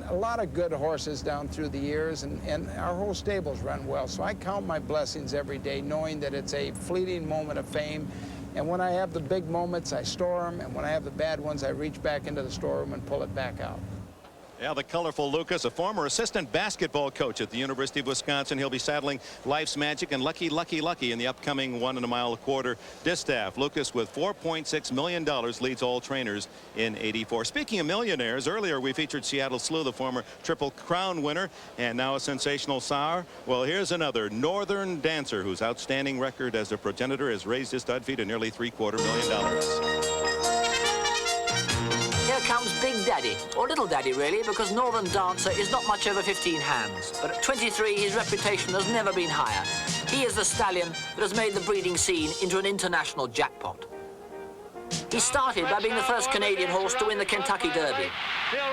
a lot of good horses down through the years, and our whole stable's run well. So I count my blessings every day, knowing that it's a fleeting moment of fame. And when I have the big moments, I store them, and when I have the bad ones, I reach back into the storeroom and pull it back out. Yeah, the colorful Lucas, a former assistant basketball coach at the University of Wisconsin. He'll be saddling Life's Magic and Lucky Lucky Lucky in the upcoming 1 1/4 mile distaff. Lucas, with $4.6 million, leads all trainers in '84. Speaking of millionaires, earlier we featured Seattle Slew, the former Triple Crown winner, and now a sensational sire. Well, here's another Northern Dancer whose outstanding record as a progenitor has raised his stud fee to nearly $750 million. Here comes Big Daddy, or Little Daddy really, because Northern Dancer is not much over 15 hands. But at 23, his reputation has never been higher. He is the stallion that has made the breeding scene into an international jackpot. He started by being the first Canadian horse to win the Kentucky Derby.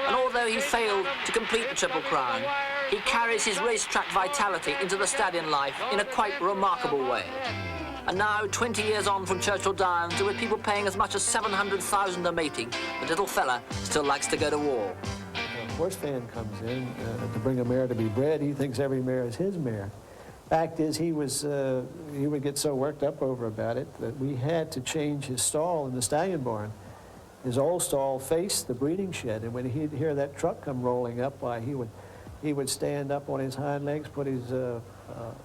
And although he failed to complete the Triple Crown, he carries his racetrack vitality into the stallion life in a quite remarkable way. And now, 20 years on from Churchill Downs, with people paying as much as $700,000 a mating, the little fella still likes to go to war. When a horse fan comes in to bring a mare to be bred, he thinks every mare is his mare. Fact is, he would get so worked up over about it that we had to change his stall in the stallion barn. His old stall faced the breeding shed, and when he'd hear that truck come rolling up, why, he would stand up on his hind legs, put his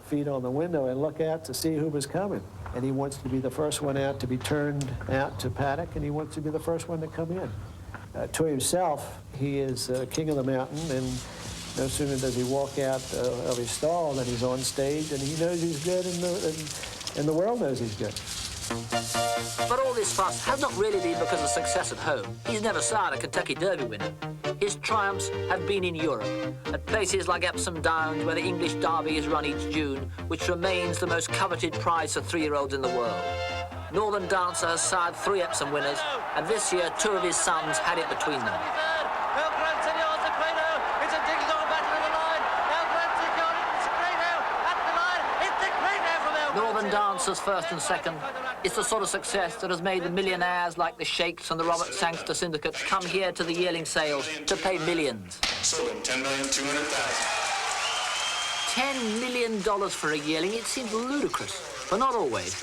feet on the window and look out to see who was coming. And he wants to be the first one out to be turned out to paddock, and he wants to be the first one to come in. To himself, he is king of the mountain, and no sooner does he walk out of his stall than he's on stage, and he knows he's good, and the world knows he's good. But all this fuss has not really been because of success at home. He's never sired a Kentucky Derby winner. His triumphs have been in Europe, at places like Epsom Downs, where the English Derby is run each June, which remains the most coveted prize for 3-year-olds in the world. Northern Dancer has sired 3 Epsom winners, and this year 2 of his sons had it between them. Dancers first and second. It's the sort of success that has made the millionaires like the Sheikhs and the Robert Sangster syndicates come here to the yearling sales to pay millions. Sold $10,200,000. $10 million for a yearling, it seems ludicrous, but not always.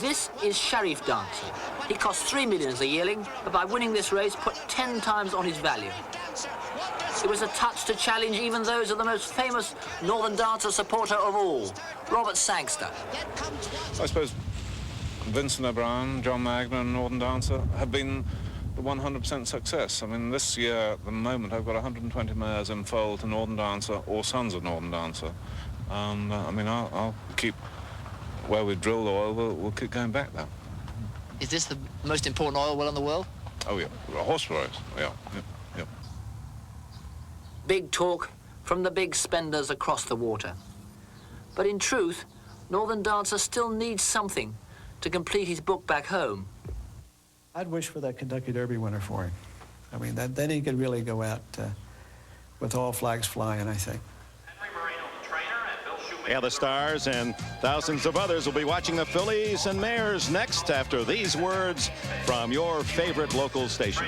This is Sharif Dancer. He cost $3 million as a yearling, but by winning this race, put 10 times on his value. It was a touch to challenge even those of the most famous Northern Dancer supporter of all, Robert Sangster. I suppose Vincent O'Brien, John Magner and Northern Dancer have been the 100% success. I mean, this year, at the moment, I've got 120 mares in foal to Northern Dancer or sons of Northern Dancer. And, I mean, I'll keep, where we drill the oil, we'll keep going back there. Is this the most important oil well in the world? Oh, yeah. Horse race, yeah. Big talk from the big spenders across the water. But in truth, Northern Dancer still needs something to complete his book back home. I'd wish for that Kentucky Derby winner for him. I mean, then he could really go out with all flags flying, I think. Yeah, the stars and thousands of others will be watching the fillies and mares next after these words from your favorite local station.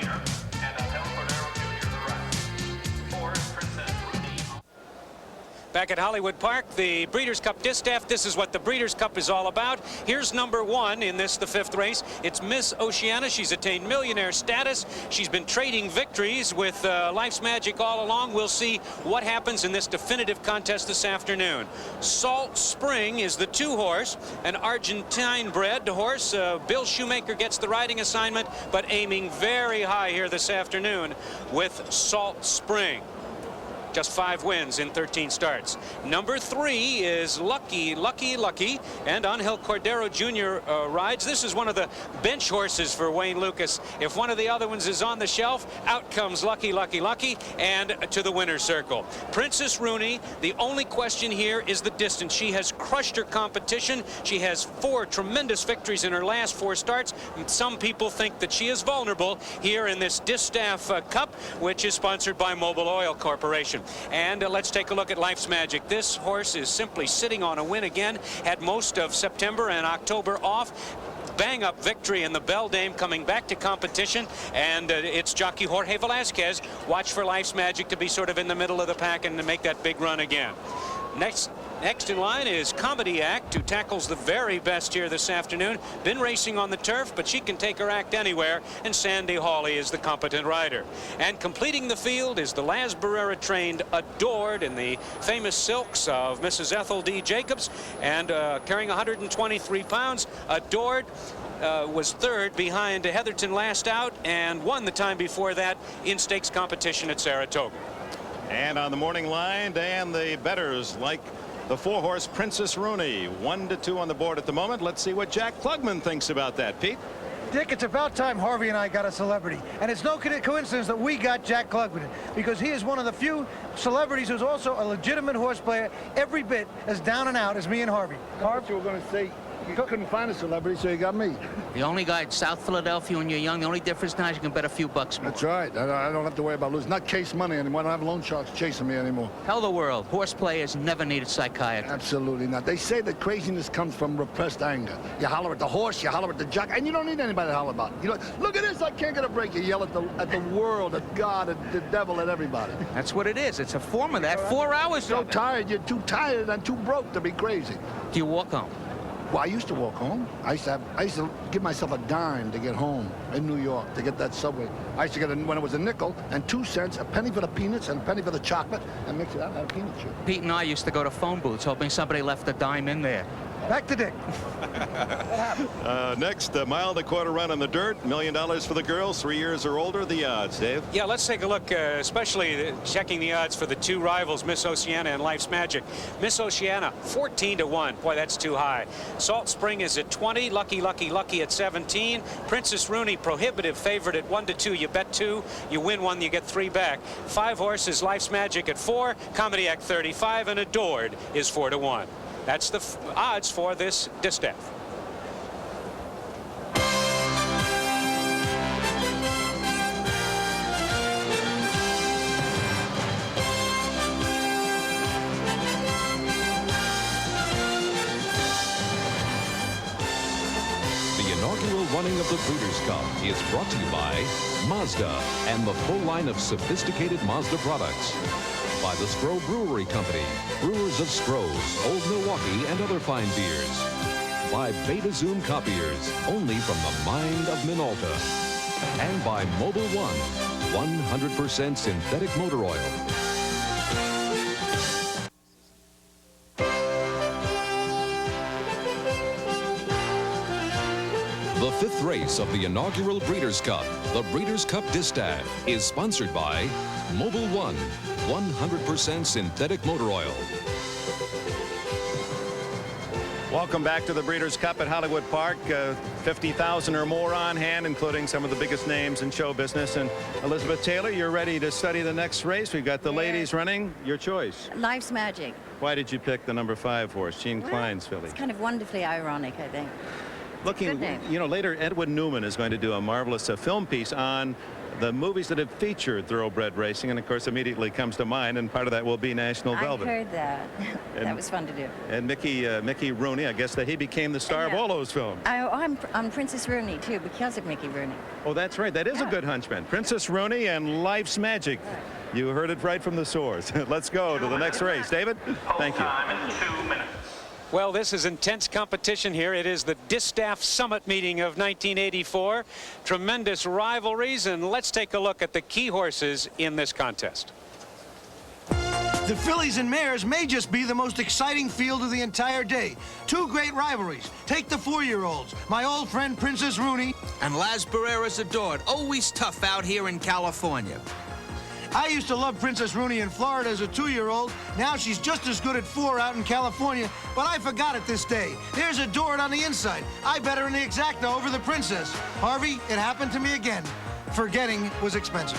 Back at Hollywood Park, the Breeders' Cup Distaff. This is what the Breeders' Cup is all about. Here's number one in this, the fifth race. It's Miss Oceana. She's attained millionaire status. She's been trading victories with Life's Magic all along. We'll see what happens in this definitive contest this afternoon. Salt Spring is the 2-horse, an Argentine-bred horse. Bill Shoemaker gets the riding assignment, but aiming very high here this afternoon with Salt Spring. Just 5 wins in 13 starts. Number 3 is Lucky, and Angel Cordero Jr. rides. This is one of the bench horses for Wayne Lucas. If one of the other ones is on the shelf, out comes Lucky, and to the winner's circle. Princess Rooney, the only question here is the distance. She has crushed her competition. She has 4 tremendous victories in her last 4 starts. Some people think that she is vulnerable here in this Distaff Cup, which is sponsored by Mobil Oil Corporation. And let's take a look at Life's Magic. This horse is simply sitting on a win again. Had most of September and October off. Bang-up victory in the Beldame, coming back to competition, and it's jockey Jorge Velasquez. Watch for Life's Magic to be sort of in the middle of the pack and to make that big run again. Next in line is Comedy Act, who tackles the very best here this afternoon. Been racing on the turf, but she can take her act anywhere, and Sandy Hawley is the competent rider. And completing the field is the Laz Barrera-trained Adored in the famous silks of Mrs. Ethel D. Jacobs, and carrying 123 pounds. Adored was 3rd behind Heatherton last out, and won the time before that in stakes competition at Saratoga. And on the morning line, Dan, the bettors like the 4-horse Princess Rooney. 1-2 on the board at the moment. Let's see what Jack Klugman thinks about that. Pete? Dick, it's about time Harvey and I got a celebrity. And it's no coincidence that we got Jack Klugman, because he is one of the few celebrities who's also a legitimate horse player, every bit as down and out as me and Harvey. Harvey, you were going to say you couldn't find a celebrity, so you got me. The only guy in South Philadelphia when you're young, the only difference now is you can bet a few bucks more. That's right. I don't have to worry about losing. Not case money anymore. I don't have loan sharks chasing me anymore. Tell the world, horse players never needed psychiatry. Absolutely not. They say that craziness comes from repressed anger. You holler at the horse, you holler at the jock, and you don't need anybody to holler about it. You know, look at this, I can't get a break. You yell at the world, at God, at the devil, at everybody. That's what it is. It's a form of that. 4 hours. So tired. You're too tired and too broke to be crazy. Do you walk home? Well, I used to walk home. I used to give myself a dime to get home in New York, to get that subway. I used to get, when it was a nickel and 2 cents, a penny for the peanuts and a penny for the chocolate, and mix it out and have a peanut chip. Pete and I used to go to phone booths hoping somebody left a dime in there. Back to Dick. Next, a mile and a quarter run on the dirt. $1 million for the girls, 3 years or older. The odds, Dave? Yeah, let's take a look, especially checking the odds for the 2 rivals, Miss Oceana and Life's Magic. Miss Oceana, 14-1. Boy, that's too high. Salt Spring is at 20. Lucky at 17. Princess Rooney, prohibitive favorite at 1-2. You bet 2. You win 1, you get 3 back. 5 horses, Life's Magic at 4. Comedy Act 35, and Adored is 4-1. That's the odds for this distaff. running of the Breeders' Cup is brought to you by Mazda and the full line of sophisticated Mazda products. By the Stroh Brewery Company, brewers of Stroh's, Old Milwaukee, and other fine beers. By Beta Zoom Copiers, only from the mind of Minolta. And by Mobil 1, 100% synthetic motor oil. The fifth race of the inaugural Breeders' Cup, the Breeders' Cup Distaff, is sponsored by Mobil 1, 100% synthetic motor oil. Welcome back to the Breeders' Cup at Hollywood Park. 50,000 or more on hand, including some of the biggest names in show business. And Elizabeth Taylor, you're ready to study the next race. We've got the ladies running. Your choice. Life's Magic. Why did you pick the number 5 horse, Gene Klein's filly? It's kind of wonderfully ironic, I think. Looking, you know, later Edwin Newman is going to do a marvelous film piece on the movies that have featured thoroughbred racing, and of course immediately comes to mind, and part of that will be National Velvet. I heard that. That was fun to do. And Mickey Rooney, I guess that he became the star of all those films. I'm Princess Rooney too, because of Mickey Rooney. Oh, that's right. That is a good hunchman. Princess Rooney and Life's Magic. You heard it right from the source. Let's go to the next race. David, thank you. Time in 2 minutes. Well, this is intense competition here. It is the Distaff Summit meeting of 1984. Tremendous rivalries, and let's take a look at the key horses in this contest. The fillies and mares may just be the most exciting field of the entire day. Two great rivalries. Take the 4-year-olds. My old friend Princess Rooney. And Las Barreras Adored. Always tough out here in California. I used to love Princess Rooney in Florida as a 2-year-old. Now she's just as good at 4 out in California, but I forgot it this day. There's Adored on the inside. I bet her in the exacta over the Princess. Harvey, it happened to me again. Forgetting was expensive.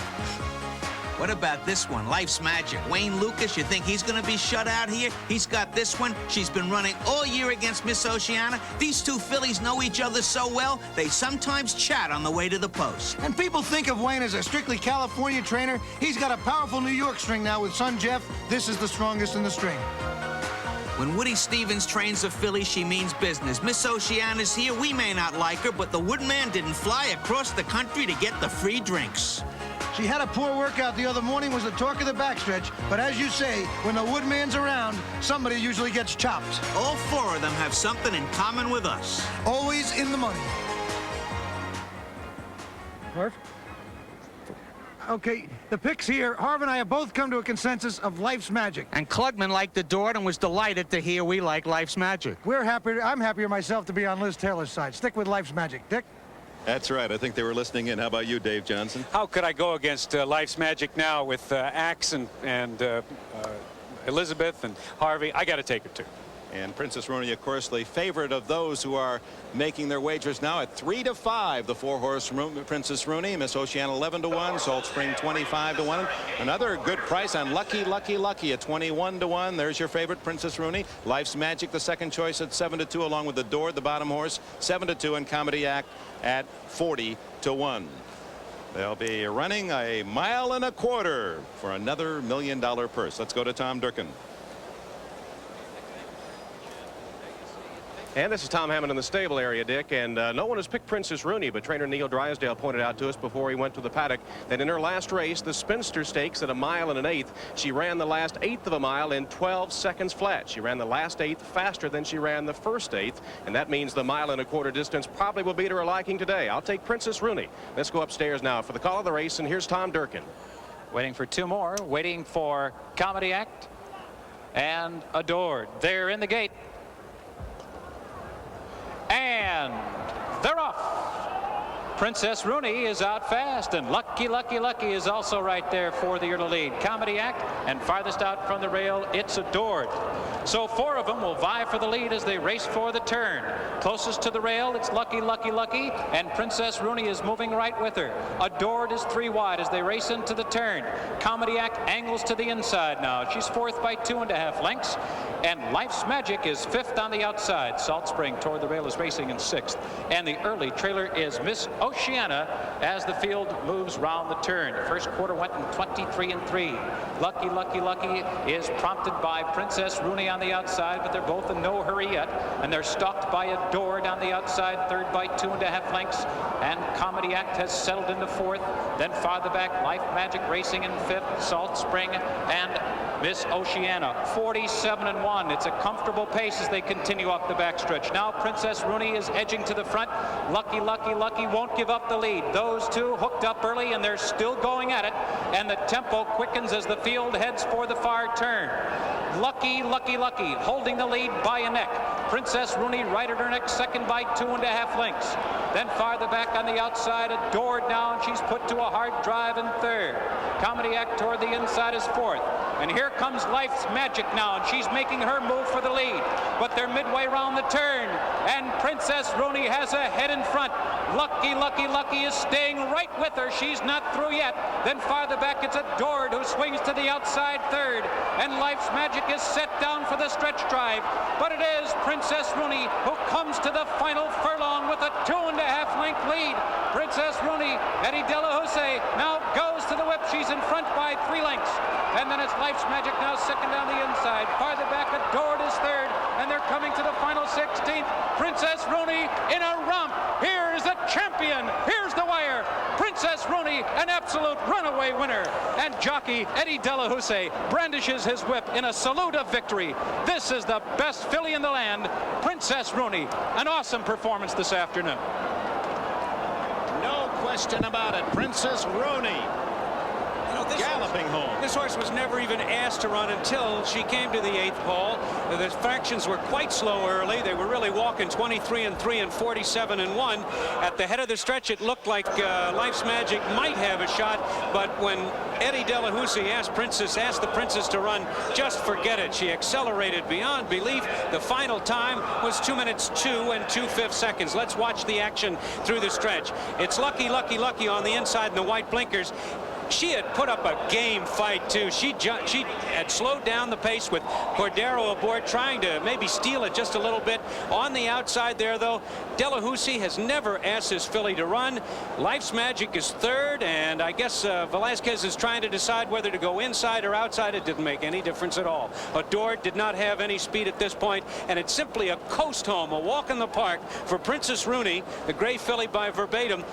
What about this one, Life's Magic? Wayne Lucas, you think he's going to be shut out here? He's got this one. She's been running all year against Miss Oceana. These two fillies know each other so well, they sometimes chat on the way to the post. And people think of Wayne as a strictly California trainer. He's got a powerful New York string now with son Jeff. This is the strongest in the string. When Woody Stevens trains a filly, she means business. Miss Oceana's here. We may not like her, but the Woodman didn't fly across the country to get the free drinks. She had a poor workout the other morning, was the talk of the backstretch. But as you say, when the Woodman's around, somebody usually gets chopped. All 4 of them have something in common with us. Always in the money. Harv? Okay, the picks here. Harv and I have both come to a consensus of Life's Magic. And Klugman liked Adored and was delighted to hear we like Life's Magic. We're happier. I'm happier myself to be on Liz Taylor's side. Stick with Life's Magic. Dick? That's right. I think they were listening in. How about you, Dave Johnson? How could I go against Life's Magic now with Axe and Elizabeth and Harvey? I got to take it too. And Princess Rooney, of course, the favorite of those who are making their wagers now at 3-5. The 4-horse Princess Rooney, Miss Oceana 11-1, Salt Spring 25-1. Another good price on Lucky Lucky Lucky at 21-1. There's your favorite, Princess Rooney. Life's Magic, the second choice at 7-2, along with Adored, the bottom horse, 7-2, and Comedy Act at 40-1. They'll be running a 1.25 miles for another $1 million purse. Let's go to Tom Durkin. And this is Tom Hammond in the stable area, Dick, and no one has picked Princess Rooney, but trainer Neil Drysdale pointed out to us before he went to the paddock that in her last race, the Spinster Stakes at 1 1/8 miles, she ran the last 1/8 of a mile in 12 seconds flat. She ran the last 1/8 faster than she ran the first 1/8, and that means the 1.25 miles distance probably will be to her liking today. I'll take Princess Rooney. Let's go upstairs now for the call of the race, and here's Tom Durkin. Waiting for 2 more, waiting for Comedy Act and Adored. They're in the gate. And they're off. Princess Rooney is out fast, and Lucky Lucky Lucky is also right there for the early lead. Comedy Act, and farthest out from the rail, it's Adored. So 4 of them will vie for the lead as they race for the turn. Closest to the rail, it's Lucky Lucky Lucky, and Princess Rooney is moving right with her. Adored is 3 wide as they race into the turn. Comedy Act angles to the inside now. She's 4th by 2.5 lengths, and Life's Magic is 5th on the outside. Salt Spring toward the rail is racing in 6th, and the early trailer is Miss Oceana as the field moves round the turn. The first quarter went in 23-3. Lucky Lucky Lucky is prompted by Princess Rooney on the outside, but they're both in no hurry yet. And they're stalked by Adored on the outside, third by 2.5 lengths. And Comedy Act has settled into fourth. Then farther back, Life Magic racing in fifth, Salt Spring, and Miss Oceana, 47-1. It's a comfortable pace as they continue up the backstretch. Now Princess Rooney is edging to the front. Lucky, Lucky, Lucky won't give up the lead. Those two hooked up early, and they're still going at it. And the tempo quickens as the field heads for the far turn. Lucky, Lucky, Lucky holding the lead by a neck. Princess Rooney right at her neck, second by 2.5 lengths. Then farther back on the outside, Adored now, and she's put to a hard drive in third. Comedy Act toward the inside is fourth. And here comes Life's Magic now, and she's making her move for the lead. But they're midway around the turn, and Princess Rooney has a head in front. Lucky, Lucky, Lucky is staying right with her. She's not through yet. Then farther back, it's Adored who swings to the outside third. And Life's Magic is set down for the stretch drive. But it is Princess Rooney who comes to the final furlong with a 2.5 length lead. Princess Rooney, Eddie Delahousse now goes to the whip. She's in front by 3 lengths. And then it's Life's Magic now second down the inside. Farther back, Adored is third. And they're coming to the final 16th. Princess Rooney in a romp. Here is the champion. Here's the wire. Princess Rooney, an absolute runaway winner. And jockey Eddie Delahousse brandishes his whip in a salute of victory. This is the best filly in the land, Princess Rooney. An awesome performance this afternoon. No question about it. Princess Rooney galloping home. This horse was never even asked to run until she came to the 8th pole. The fractions were quite slow early. They were really walking 23-3 and 47-1. At the head of the stretch, it looked like Life's Magic might have a shot, but when Eddie Delahousse asked the Princess to run, just forget it. She accelerated beyond belief. The final time was 2 minutes 2 2/5 seconds. Let's watch the action through the stretch. It's Lucky, Lucky, Lucky on the inside in the white blinkers. She had put up a game fight, too. She had slowed down the pace with Cordero aboard, trying to maybe steal it just a little bit. On the outside there, though, Delahousse has never asked his filly to run. Life's Magic is third, and I guess Velasquez is trying to decide whether to go inside or outside. It didn't make any difference at all. Adored did not have any speed at this point, and it's simply a coast home, a walk in the park for Princess Rooney, the gray filly by Verbatim.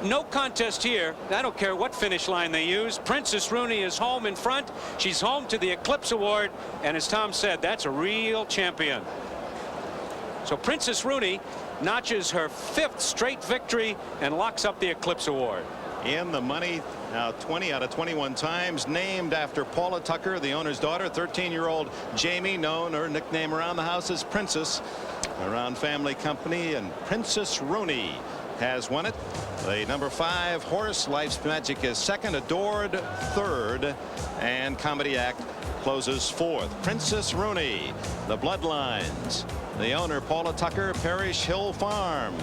No contest here. I don't care what finish line they use. Princess Rooney is home in front. She's home to the Eclipse Award. And as Tom said, that's a real champion. So Princess Rooney notches her 5th straight victory and locks up the Eclipse Award. In the money now 20 out of 21 times, named after Paula Tucker, the owner's daughter. 13-year-old Jamie, known, her nickname around the house is Princess, around family company, and Princess Rooney has won it. The number 5 horse, Life's Magic, is second, Adored third, and Comedy Act closes fourth. Princess Rooney, the Bloodlines, the owner Paula Tucker, Parish Hill Farm,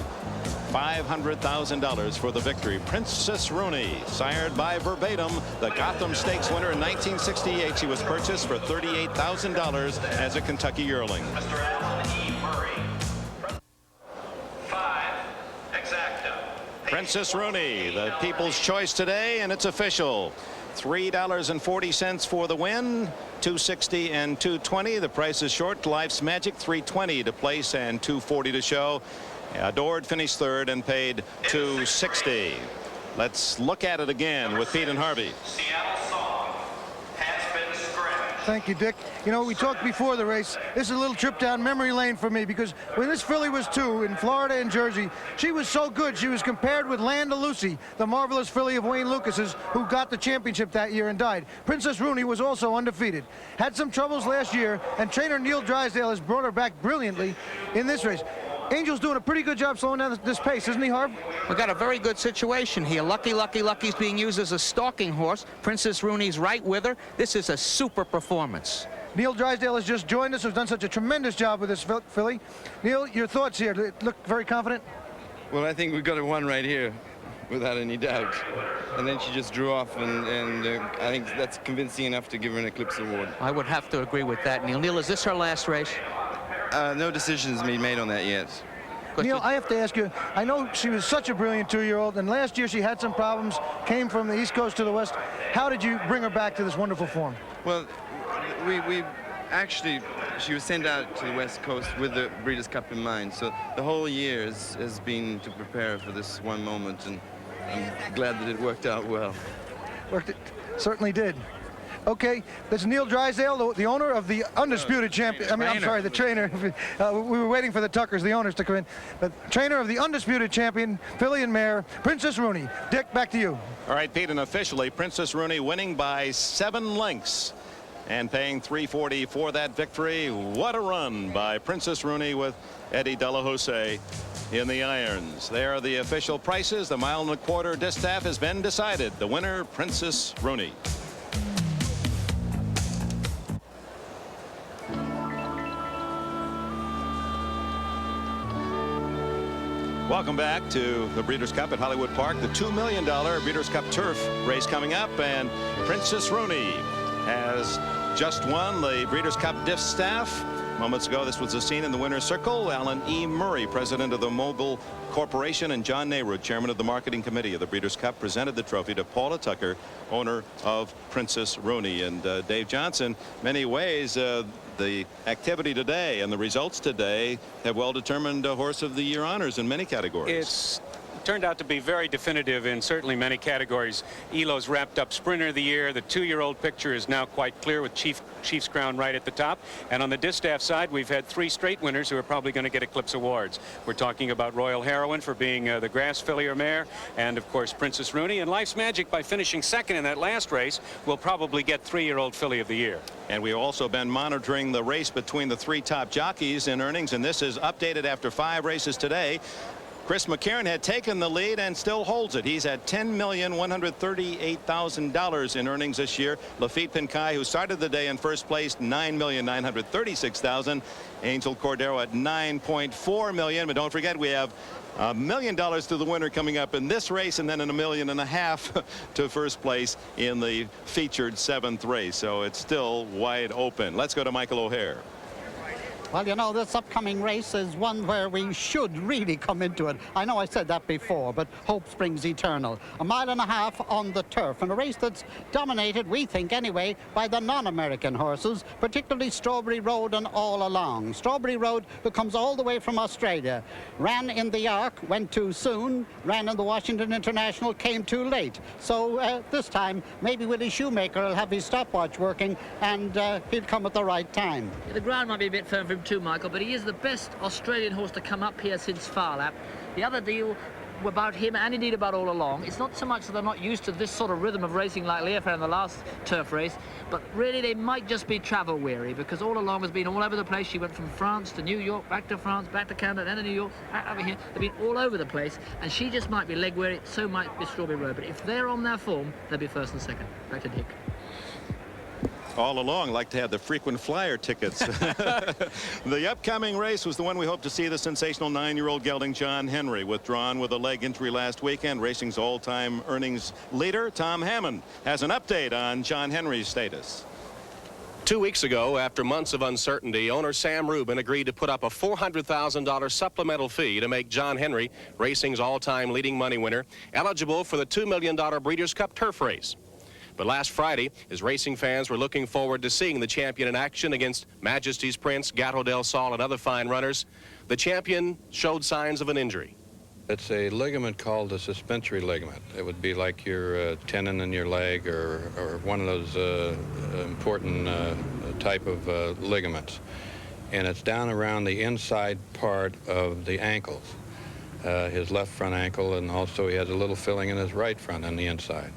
$500,000 for the victory. Princess Rooney, sired by Verbatim, the Gotham Stakes winner in 1968. She was purchased for $38,000 as a Kentucky yearling. Princess Rooney, the people's choice today, and it's official. $3.40 for the win, $2.60 and $2.20. The price is short. Life's Magic, $3.20 to place and $2.40 to show. Adored finished third and paid $2.60. Let's look at it again with Pete and Harvey. Thank you, Dick. You know, we talked before the race. This is a little trip down memory lane for me, because when this filly was 2 in Florida and Jersey, she was so good. She was compared with Land of Lucy, the marvelous filly of Wayne Lucas's, who got the championship that year and died. Princess Rooney was also undefeated. Had some troubles last year, and trainer Neil Drysdale has brought her back brilliantly in this race. Angel's doing a pretty good job slowing down this pace, isn't he, Harv? We got a very good situation here. Lucky, Lucky, Lucky's being used as a stalking horse. Princess Rooney's right with her. This is a super performance. Neil Drysdale has just joined us, has done such a tremendous job with this filly. Neil, your thoughts here? Look very confident? Well, I think we've got it won right here, without any doubt. And then she just drew off, and I think that's convincing enough to give her an Eclipse Award. I would have to agree with that, Neil. Neil, is this her last race? No decisions been made on that yet. Neil, I have to ask you, I know she was such a brilliant 2-year-old, and last year she had some problems, came from the East Coast to the West. How did you bring her back to this wonderful form? Well, we actually she was sent out to the West Coast with the Breeders' Cup in mind. So the whole year has been to prepare for this one moment, and I'm glad that it worked out well. It certainly did. Okay, this is Neil Drysdale, the owner of the undisputed champion. I mean, I'm sorry, the trainer. We were waiting for the Tuckers, the owners, to come in. The trainer of the undisputed champion, filly and mare, Princess Rooney. Dick, back to you. All right, Pete, and officially, Princess Rooney winning by 7 lengths and paying $340 for that victory. What a run by Princess Rooney with Eddie De La Jose in the irons. There are the official prices. The 1.25 mile distaff has been decided. The winner, Princess Rooney. Welcome back to the Breeders' Cup at Hollywood Park. The $2 million Breeders' Cup Turf race coming up, and Princess Rooney has just won the Breeders' Cup distaff. Moments ago, this was the scene in the winner's circle. Alan E. Murray, president of the Mogul Corporation, and John Nehru, chairman of the marketing committee of the Breeders' Cup, presented the trophy to Paula Tucker, owner of Princess Rooney. And Dave Johnson, many ways, the activity today and the results today have well determined Horse of the Year honors in many categories. It's turned out to be very definitive in certainly many categories. Elo's wrapped up Sprinter of the Year. The 2-year-old picture is now quite clear with Chief's Crown right at the top. And on the distaff side, we've had 3 straight winners who are probably going to get Eclipse Awards. We're talking about Royal Heroine for being the grass filly or mare, and of course Princess Rooney. And Life's Magic, by finishing second in that last race, will probably get 3-year-old filly of the year. And we've also been monitoring the race between the 3 top jockeys in earnings, and this is updated after 5 races today. Chris McCarron had taken the lead and still holds it. He's at $10,138,000 in earnings this year. Lafitte Pincaille, who started the day in first place, $9,936,000. Angel Cordero at $9.4 million. But don't forget, we have $1 million to the winner coming up in this race, and then $1.5 million to first place in the featured 7th race. So it's still wide open. Let's go to Michael O'Hare. Well, you know, this upcoming race is one where we should really come into it. I know I said that before, but hope springs eternal. 1.5 miles on the turf, and a race that's dominated, we think anyway, by the non-American horses, particularly Strawberry Road and All Along. Strawberry Road, who comes all the way from Australia, ran in the Arc, went too soon, ran in the Washington International, came too late. So this time, maybe Willie Shoemaker will have his stopwatch working, and he'll come at the right time. The ground might be a bit firm for him too, Michael, but he is the best Australian horse to come up here since Far Lap. The other deal about him, and indeed about All Along, it's not so much that they're not used to this sort of rhythm of racing like Leofar in the last turf race, but really they might just be travel weary, because All Along has been all over the place. She went from France to New York, back to France, back to Canada, then to New York, back over here. They've been all over the place, and she just might be leg weary, so might be Strawberry Road. But if they're on their form, they'll be first and second. Back to Dick. All along, like to have the frequent flyer tickets. The upcoming race was the one we hope to see, the sensational 9-year-old gelding John Henry, withdrawn with a leg injury last weekend. Racing's all-time earnings leader, Tom Hammond, has an update on John Henry's status. 2 weeks ago, after months of uncertainty, owner Sam Rubin agreed to put up a $400,000 supplemental fee to make John Henry, racing's all-time leading money winner, eligible for the $2 million Breeders' Cup Turf race. But last Friday, his racing fans were looking forward to seeing the champion in action against Majesty's Prince, Gato del Sol, and other fine runners. The champion showed signs of an injury. It's a ligament called a suspensory ligament. It would be like your tendon in your leg, or one of those important type of ligaments. And it's down around the inside part of the ankles, his left front ankle, and also he has a little filling in his right front on the inside.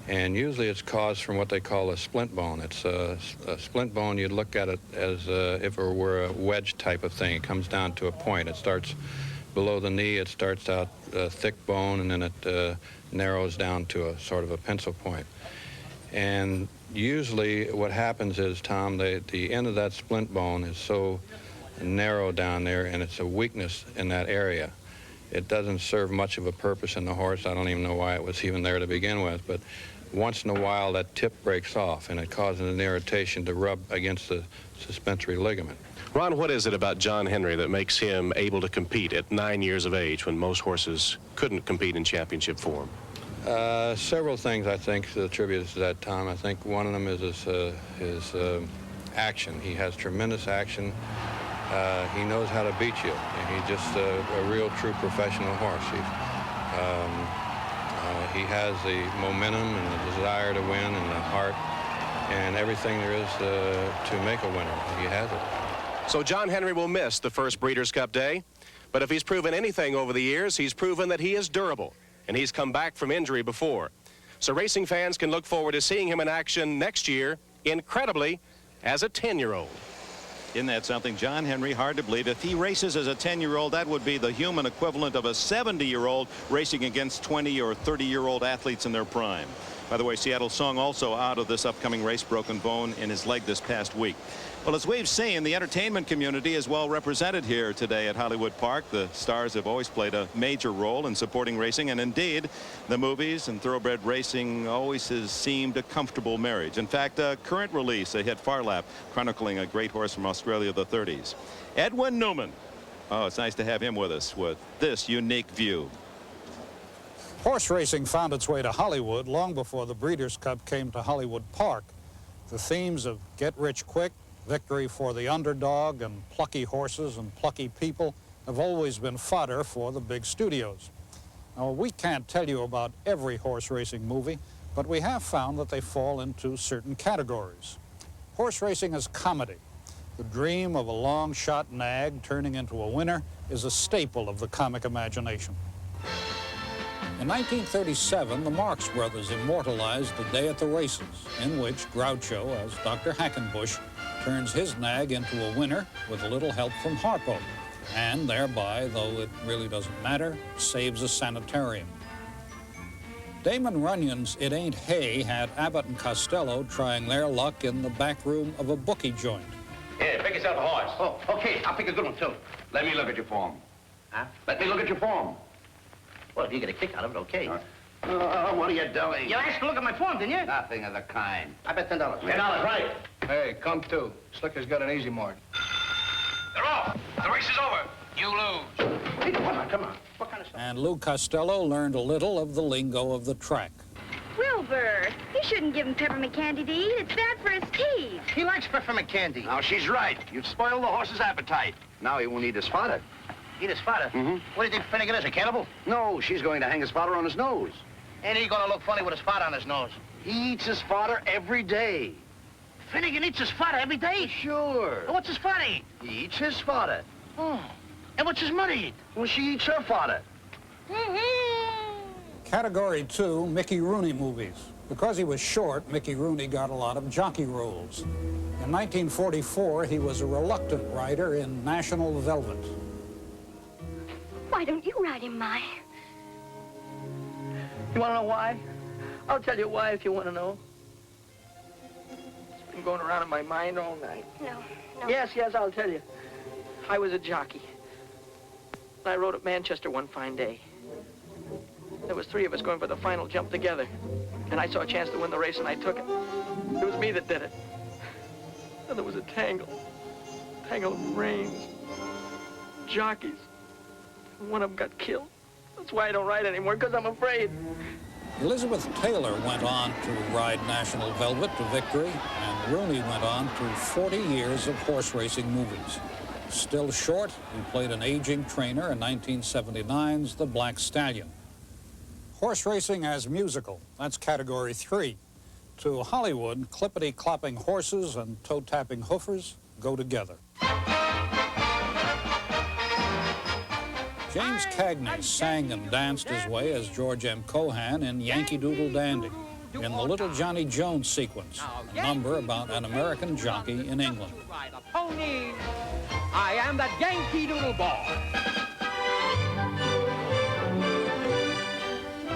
And usually it's caused from what they call a splint bone. It's a splint bone. You'd look at it as if it were a wedge type of thing. It comes down to a point. It starts below the knee. It starts out a thick bone, and then it narrows down to a sort of a pencil point. And usually what happens is, Tom, the end of that splint bone is so narrow down there, and it's a weakness in that area. It doesn't serve much of a purpose in the horse. I don't even know why it was even there to begin with, but once in a while that tip breaks off, and it causes an irritation to rub against the suspensory ligament. Ron, what is it about John Henry that makes him able to compete at 9 years of age when most horses couldn't compete in championship form? Several things, I think, attributed to that, Tom. I think one of them is action. He has tremendous action. He knows how to beat you. He's just a real, true professional horse. He has the momentum and the desire to win and the heart and everything there is to make a winner. He has it. So John Henry will miss the first Breeders' Cup Day, but if he's proven anything over the years, he's proven that he is durable, and he's come back from injury before. So racing fans can look forward to seeing him in action next year, incredibly, as a 10-year-old. Isn't that something? John Henry, hard to believe. If he races as a 10-year-old, that would be the human equivalent of a 70-year-old racing against 20 or 30-year-old athletes in their prime. By the way, Seattle Song also out of this upcoming race, broken bone in his leg this past week. Well, as we've seen, the entertainment community is well represented here today at Hollywood Park. The stars have always played a major role in supporting racing, and indeed, the movies and thoroughbred racing always has seemed a comfortable marriage. In fact, a current release, a hit Far Lap, chronicling a great horse from Australia of the 30s. Edwin Newman. Oh, it's nice to have him with us with this unique view. Horse racing found its way to Hollywood long before the Breeders' Cup came to Hollywood Park. The themes of get rich quick, victory for the underdog, and plucky horses and plucky people have always been fodder for the big studios. Now, we can't tell you about every horse racing movie, but we have found that they fall into certain categories. Horse racing is comedy. The dream of a long-shot nag turning into a winner is a staple of the comic imagination. In 1937, the Marx Brothers immortalized The Day at the Races, in which Groucho, as Dr. Hackenbush, turns his nag into a winner with a little help from Harpo, and thereby, though it really doesn't matter, saves a sanitarium. Damon Runyon's It Ain't Hay had Abbott and Costello trying their luck in the back room of a bookie joint. Here, pick yourself a horse. Oh, okay. I'll pick a good one, too. Let me look at your form. Huh? Let me look at your form. Well, if you get a kick out of it, okay. What are you doing? You asked to look at my form, didn't you? Nothing of the kind. I bet $10. $10, right. Hey, come to. Slicker's got an easy mark. They're off. The race is over. You lose. Hey, come on. What kind of stuff? And Lou Costello learned a little of the lingo of the track. Wilbur, you shouldn't give him peppermint candy to eat. It's bad for his teeth. He likes peppermint candy. Now, she's right. You've spoiled the horse's appetite. Now he won't eat his fodder. Eat his fodder? Mm-hmm. What do you think Finnegan is, a cannibal? No, she's going to hang his fodder on his nose. Ain't he gonna look funny with his fodder on his nose? He eats his fodder every day. Finnegan eats his fodder every day? Sure. And what's his fodder eat? He eats his fodder. Oh. And what's his mother eat? Well, she eats her fodder. Category 2, Mickey Rooney movies. Because he was short, Mickey Rooney got a lot of jockey roles. In 1944, he was a reluctant rider in National Velvet. Why don't you ride him, Mai? You want to know why? I'll tell you why if you want to know. It's been going around in my mind all night. No. Yes, I'll tell you. I was a jockey. I rode at Manchester one fine day. There was 3 of us going for the final jump together. And I saw a chance to win the race, and I took it. It was me that did it. And there was a tangle of reins, jockeys. One of them got killed. That's why I don't ride anymore, because I'm afraid. Elizabeth Taylor went on to ride National Velvet to victory, and Rooney went on to 40 years of horse racing movies. Still short, he played an aging trainer in 1979's The Black Stallion. Horse racing as musical, that's category 3. To Hollywood, clippity-clopping horses and toe-tapping hoofers go together. James Cagney sang and danced his way as George M. Cohan in Yankee Doodle Dandy, in the Little Johnny Jones sequence, a number about an American jockey in England. Pony, I am that Yankee Doodle boy.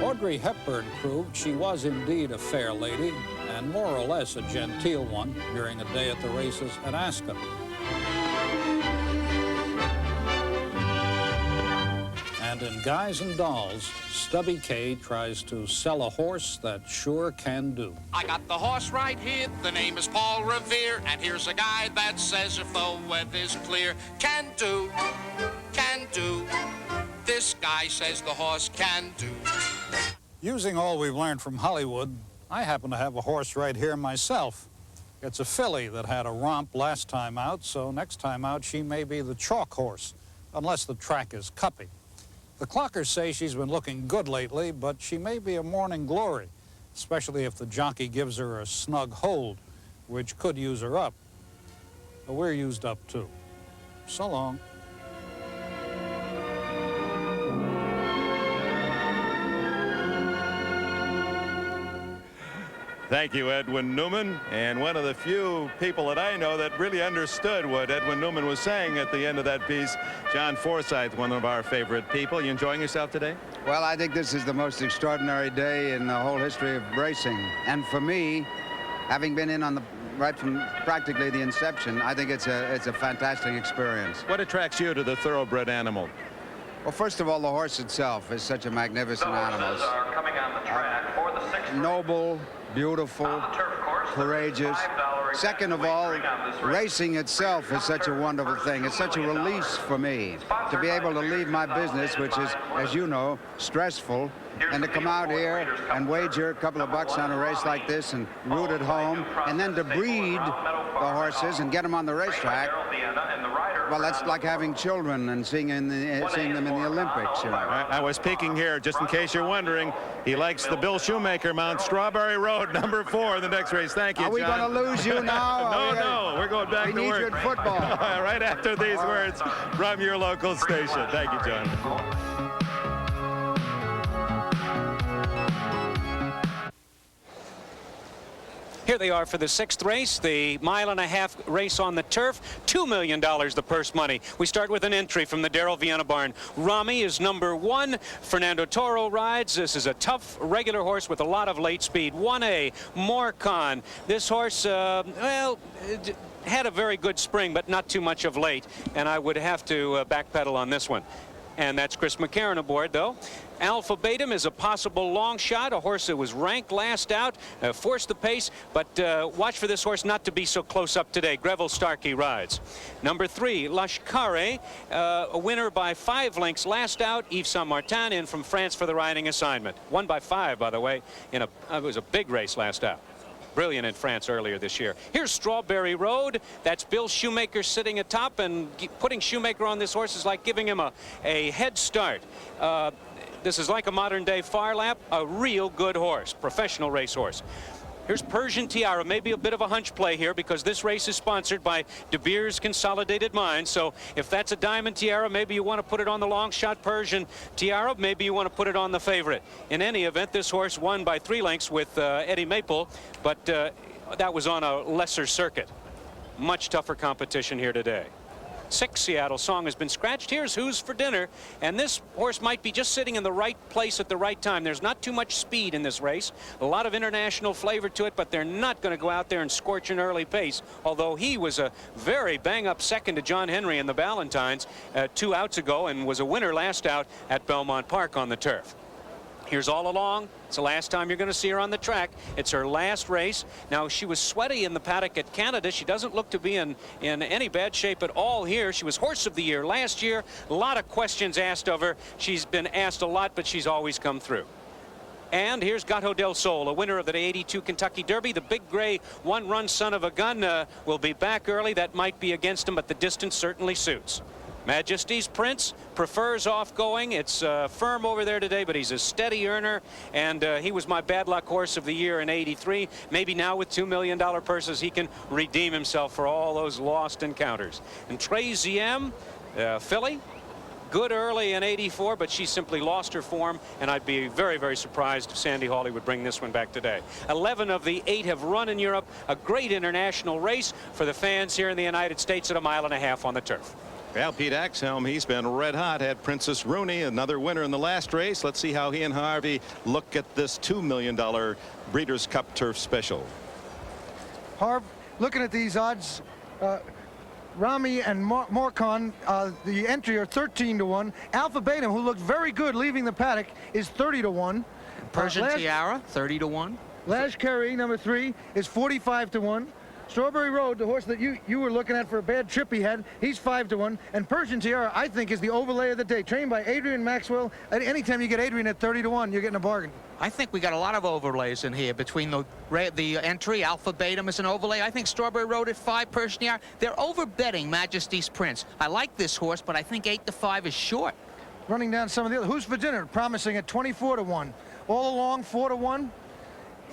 Audrey Hepburn proved she was indeed a fair lady, and more or less a genteel one, during a day at the races at Ascot. And in Guys and Dolls, Stubby K tries to sell a horse that sure can do. I got the horse right here, the name is Paul Revere, and here's a guy that says if the weather's clear, can do, this guy says the horse can do. Using all we've learned from Hollywood, I happen to have a horse right here myself. It's a filly that had a romp last time out, so next time out she may be the chalk horse, unless the track is cuppy. The clockers say she's been looking good lately, but she may be a morning glory, especially if the jockey gives her a snug hold, which could use her up. But we're used up too. So long. Thank you, Edwin Newman. And one of the few people that I know that really understood what Edwin Newman was saying at the end of that piece, John Forsythe, one of our favorite people. You enjoying yourself today? Well, I think this is the most extraordinary day in the whole history of racing. And for me, having been in on the right from practically the inception, I think it's a fantastic experience. What attracts you to the thoroughbred animal? Well, first of all, the horse itself is such a magnificent animal. Are coming on the track for the sixth Noble, beautiful, courageous. Second of all, racing itself is such a wonderful thing. It's such a release for me to be able to leave my business, which is, as you know, stressful, and to come out here and wager a couple of bucks on a race like this and root at home, and then to breed the horses and get them on the racetrack. Well, that's like having children and seeing them in the Olympics, you know. I was peeking here, just in case you're wondering. He likes the Bill Shoemaker mount, Strawberry Road, number 4 in the next race. Thank you, John. Are we going to lose you now? No, we're going back to work. We need you in football. Right after these words from your local station. Thank you, John. Here they are for the 6th race, the mile-and-a-half race on the turf. $2 million the purse money. We start with an entry from the Darrell Vienna barn. Rami is number 1. Fernando Toro rides. This is a tough, regular horse with a lot of late speed. 1A, Morcon. This horse, well, had a very good spring, but not too much of late. And I would have to backpedal on this one. And that's Chris McCarron aboard, though. Alpha Betum is a possible long shot, a horse that was ranked last out, forced the pace, but watch for this horse not to be so close up today. Greville Starkey rides. Number 3, Lashkare, a winner by 5 lengths last out. Yves Saint-Martin in from France for the riding assignment. Won by 5, by the way, in it was a big race last out. Brilliant in France earlier this year. Here's Strawberry Road. That's Bill Shoemaker sitting atop, and putting Shoemaker on this horse is like giving him a head start. This is like a modern-day Far Lap, a real good horse, professional racehorse. Here's Persian Tiara, maybe a bit of a hunch play here because this race is sponsored by De Beers Consolidated Mines. So if that's a Diamond Tiara, maybe you want to put it on the long shot Persian Tiara. Maybe you want to put it on the favorite. In any event, this horse won by 3 lengths with Eddie Maple, but that was on a lesser circuit. Much tougher competition here today. 6, Seattle Song has been scratched. Here's Who's for Dinner, and this horse might be just sitting in the right place at the right time. There's not too much speed in this race, a lot of international flavor to it, but they're not going to go out there and scorch an early pace, although he was a very bang-up second to John Henry in the Ballantines 2 outs ago and was a winner last out at Belmont Park on the turf. Here's All Along. It's the last time you're going to see her on the track. It's her last race. Now, she was sweaty in the paddock at Canada. She doesn't look to be in any bad shape at all here. She was Horse of the Year last year. A lot of questions asked of her. She's been asked a lot, but she's always come through. And here's Gato del Sol, a winner of the 82 Kentucky Derby. The big gray one-run son of a gun will be back early. That might be against him, but the distance certainly suits. Majesty's Prince prefers off-going. It's firm over there today, but he's a steady earner, and he was my bad luck horse of the year in '83. Maybe now with $2 million purses, he can redeem himself for all those lost encounters. And Trey Ziem, filly, good early in '84, but she simply lost her form, and I'd be very, very surprised if Sandy Hawley would bring this one back today. 11 of the 8 have run in Europe. A great international race for the fans here in the United States at a mile-and-a-half on the turf. Well, Pete Axhelm, he's been red hot. Had Princess Rooney, another winner in the last race. Let's see how he and Harvey look at this $2 million Breeders' Cup Turf Special. Harv, looking at these odds, Rami and Morcon, the entry are 13-1. Alpha Betum, who looked very good leaving the paddock, is 30-1. Persian Tiara, 30-1. Lashkare, number 3, is 45-1. Strawberry Road, the horse that you were looking at for a bad trip he had, he's 5-1. And Persian Tiara, I think, is the overlay of the day. Trained by Adrian Maxwell. Anytime you get Adrian at 30-1, you're getting a bargain. I think we got a lot of overlays in here between the entry. Alpha Beta is an overlay. I think Strawberry Road at 5, Persian Tiara. They're overbetting Majesty's Prince. I like this horse, but I think 8-5 is short. Running down some of the other. Who's for dinner? Promising at 24-1. All along 4-1.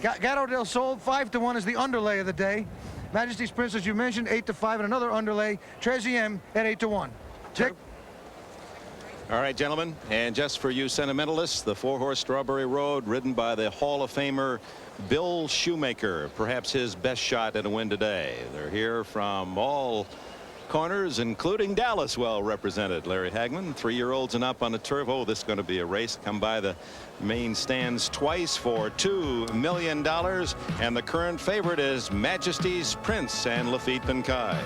Gato del Sol 5-1 is the underlay of the day. Majesty's Prince, as you mentioned, 8-5, and another underlay, Treziem at 8-1. Dick? All right, gentlemen, and just for you sentimentalists, the 4-horse Strawberry Road, ridden by the Hall of Famer Bill Shoemaker, perhaps his best shot at a win today. They're here from all corners, including Dallas, well represented. Larry Hagman, 3-year-olds and up on the turf. Oh, this is going to be a race. Come by the main stands twice for $2 million, and the current favorite is Majesty's Prince and Lafitte Pinkai.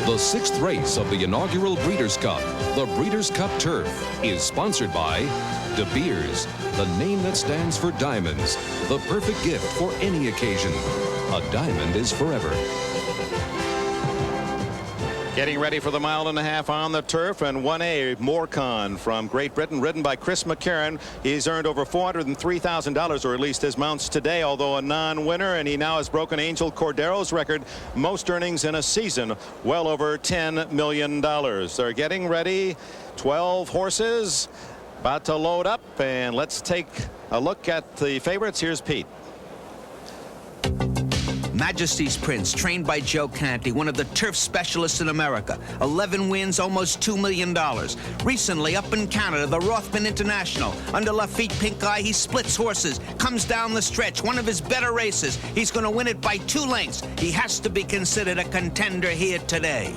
The 6th race of the inaugural Breeders' Cup, the Breeders' Cup Turf, is sponsored by De Beers, the name that stands for diamonds, the perfect gift for any occasion. A diamond is forever. Getting ready for the 1.5 mile on the turf, and 1A Morecon from Great Britain, ridden by Chris McCarron. He's earned over $403,000, or at least his mounts today, although a non-winner, and he now has broken Angel Cordero's record, most earnings in a season, well over $10 million. They're getting ready, 12 horses about to load up, and let's take a look at the favorites. Here's Pete. Majesty's Prince, trained by Joe Canty, one of the turf specialists in America. 11 wins, almost $2 million. Recently, up in Canada, the Rothman International. Under Lafitte Pinkai, he splits horses, comes down the stretch, one of his better races. He's going to win it by 2 lengths. He has to be considered a contender here today.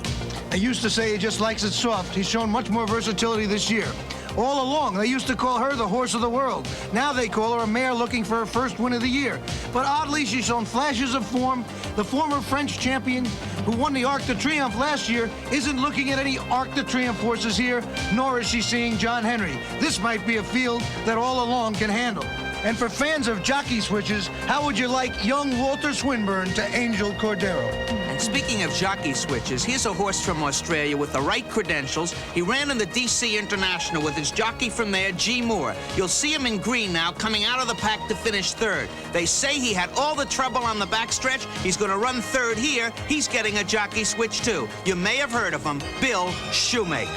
I used to say he just likes it soft. He's shown much more versatility this year. All along, they used to call her the horse of the world. Now they call her a mare looking for her first win of the year. But oddly, she's shown flashes of form. The former French champion who won the Arc de Triomphe last year isn't looking at any Arc de Triomphe horses here, nor is she seeing John Henry. This might be a field that All Along can handle. And for fans of jockey switches, how would you like young Walter Swinburne to Angel Cordero? And speaking of jockey switches, here's a horse from Australia with the right credentials. He ran in the DC International with his jockey from there, G. Moore. You'll see him in green now, coming out of the pack to finish 3rd. They say he had all the trouble on the backstretch. He's going to run 3rd here. He's getting a jockey switch, too. You may have heard of him, Bill Shoemaker.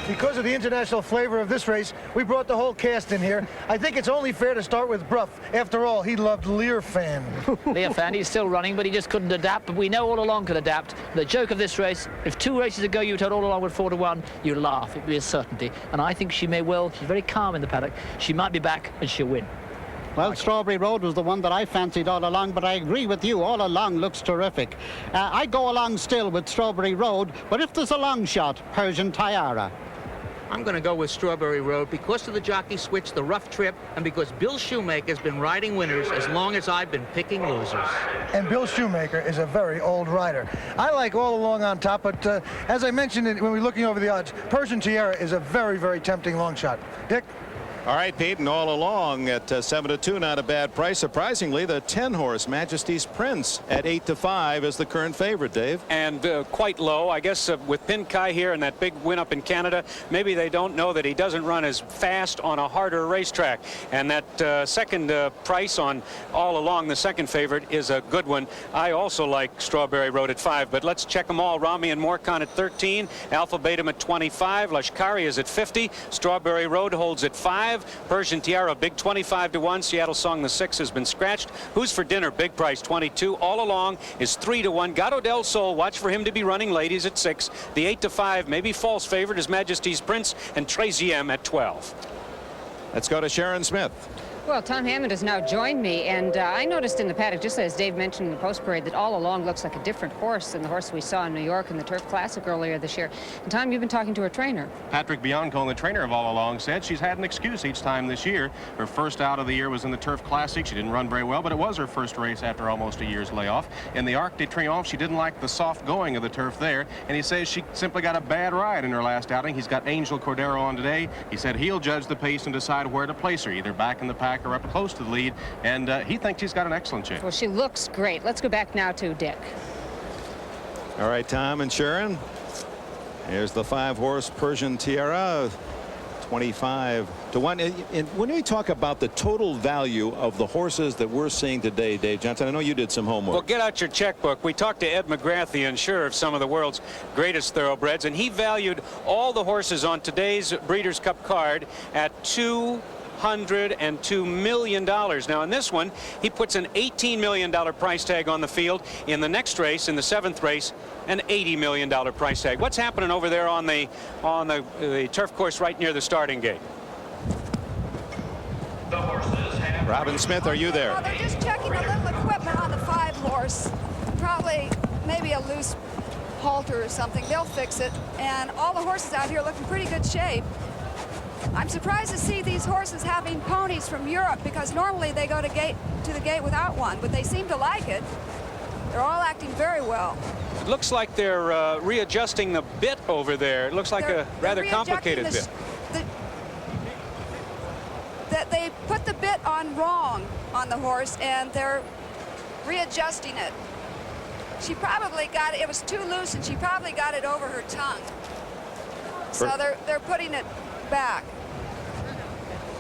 Because of the international flavor of this race, we brought the whole cast in here. I think it's only fair to start with Bruff. After all, he loved Learfan. Learfan, he's still running, but he just couldn't adapt. But we know All Along could adapt. The joke of this race, if 2 races ago you told All Along with 4-1, you'd laugh. It'd be a certainty. And I think she may well. She's very calm in the paddock. She might be back, and she'll win. Well, Strawberry Road was the one that I fancied All Along, but I agree with you. All Along looks terrific. I go along still with Strawberry Road, but if there's a long shot, Persian Tiara. I'm going to go with Strawberry Road because of the jockey switch, the rough trip, and because Bill Shoemaker's been riding winners as long as I've been picking losers. And Bill Shoemaker is a very old rider. I like All Along on top, but as I mentioned when we were looking over the odds, Persian Tiara is a very, very tempting long shot. Dick? All right, Pete, and All Along at 7-2, not a bad price. Surprisingly, the 10-horse Majesty's Prince at 8-5 is the current favorite, Dave. And quite low. I guess with Pinkai here and that big win up in Canada, maybe they don't know that he doesn't run as fast on a harder racetrack. And that second price on All Along, the second favorite, is a good one. I also like Strawberry Road at 5, but let's check them all. Rami and Morecon at 13, Alpha Beta at 25, Lashkari is at 50, Strawberry Road holds at 5. Persian Tiara, big 25-1. Seattle Song, the 6, has been scratched. Who's for dinner? Big price 22. All Along is 3-1. Gato del Sol, watch for him to be running late. He's at 6. The 8-5, maybe false favorite, is Majesty's Prince, and Treziem at 12. Let's go to Sharon Smith. Well, Tom Hammond has now joined me, and I noticed in the paddock, just as Dave mentioned in the post-parade, that all along looks like a different horse than the horse we saw in New York in the Turf Classic earlier this year. And Tom, you've been talking to her trainer. Patrick Bianco, the trainer of All Along, said she's had an excuse each time this year. Her first out of the year was in the Turf Classic. She didn't run very well, but it was her first race after almost a year's layoff. In the Arc de Triomphe, she didn't like the soft going of the turf there, and he says she simply got a bad ride in her last outing. He's got Angel Cordero on today. He said he'll judge the pace and decide where to place her, either back in the pack or up close to the lead, and he thinks he's got an excellent chance. Well, she looks great. Let's go back now to Dick. All right, Tom and Sharon. Here's the 5-horse Persian Tiara, 25 to 1. And when we talk about the total value of the horses that we're seeing today, Dave Johnson, I know you did some homework. Well, get out your checkbook. We talked to Ed McGrath, the insurer of some of the world's greatest thoroughbreds, and he valued all the horses on today's Breeders' Cup card at $202 million. Now, in this one, he puts an $18 million price tag on the field. In the next race, in the 7th race, an $80 million price tag. What's happening over there on the turf course right near the starting gate? Robin Smith, are you there? They're just checking a little equipment on the 5-horse. Probably maybe a loose halter or something. They'll fix it. And all the horses out here look in pretty good shape. I'm surprised to see these horses having ponies from Europe, because normally they go to the gate without one, but they seem to like it. They're all acting very well. It looks like they're readjusting the bit over there. It looks like a rather complicated bit. That they put the bit on wrong on the horse, and they're readjusting it. She probably got it. It was too loose, and she probably got it over her tongue. So they're putting it back.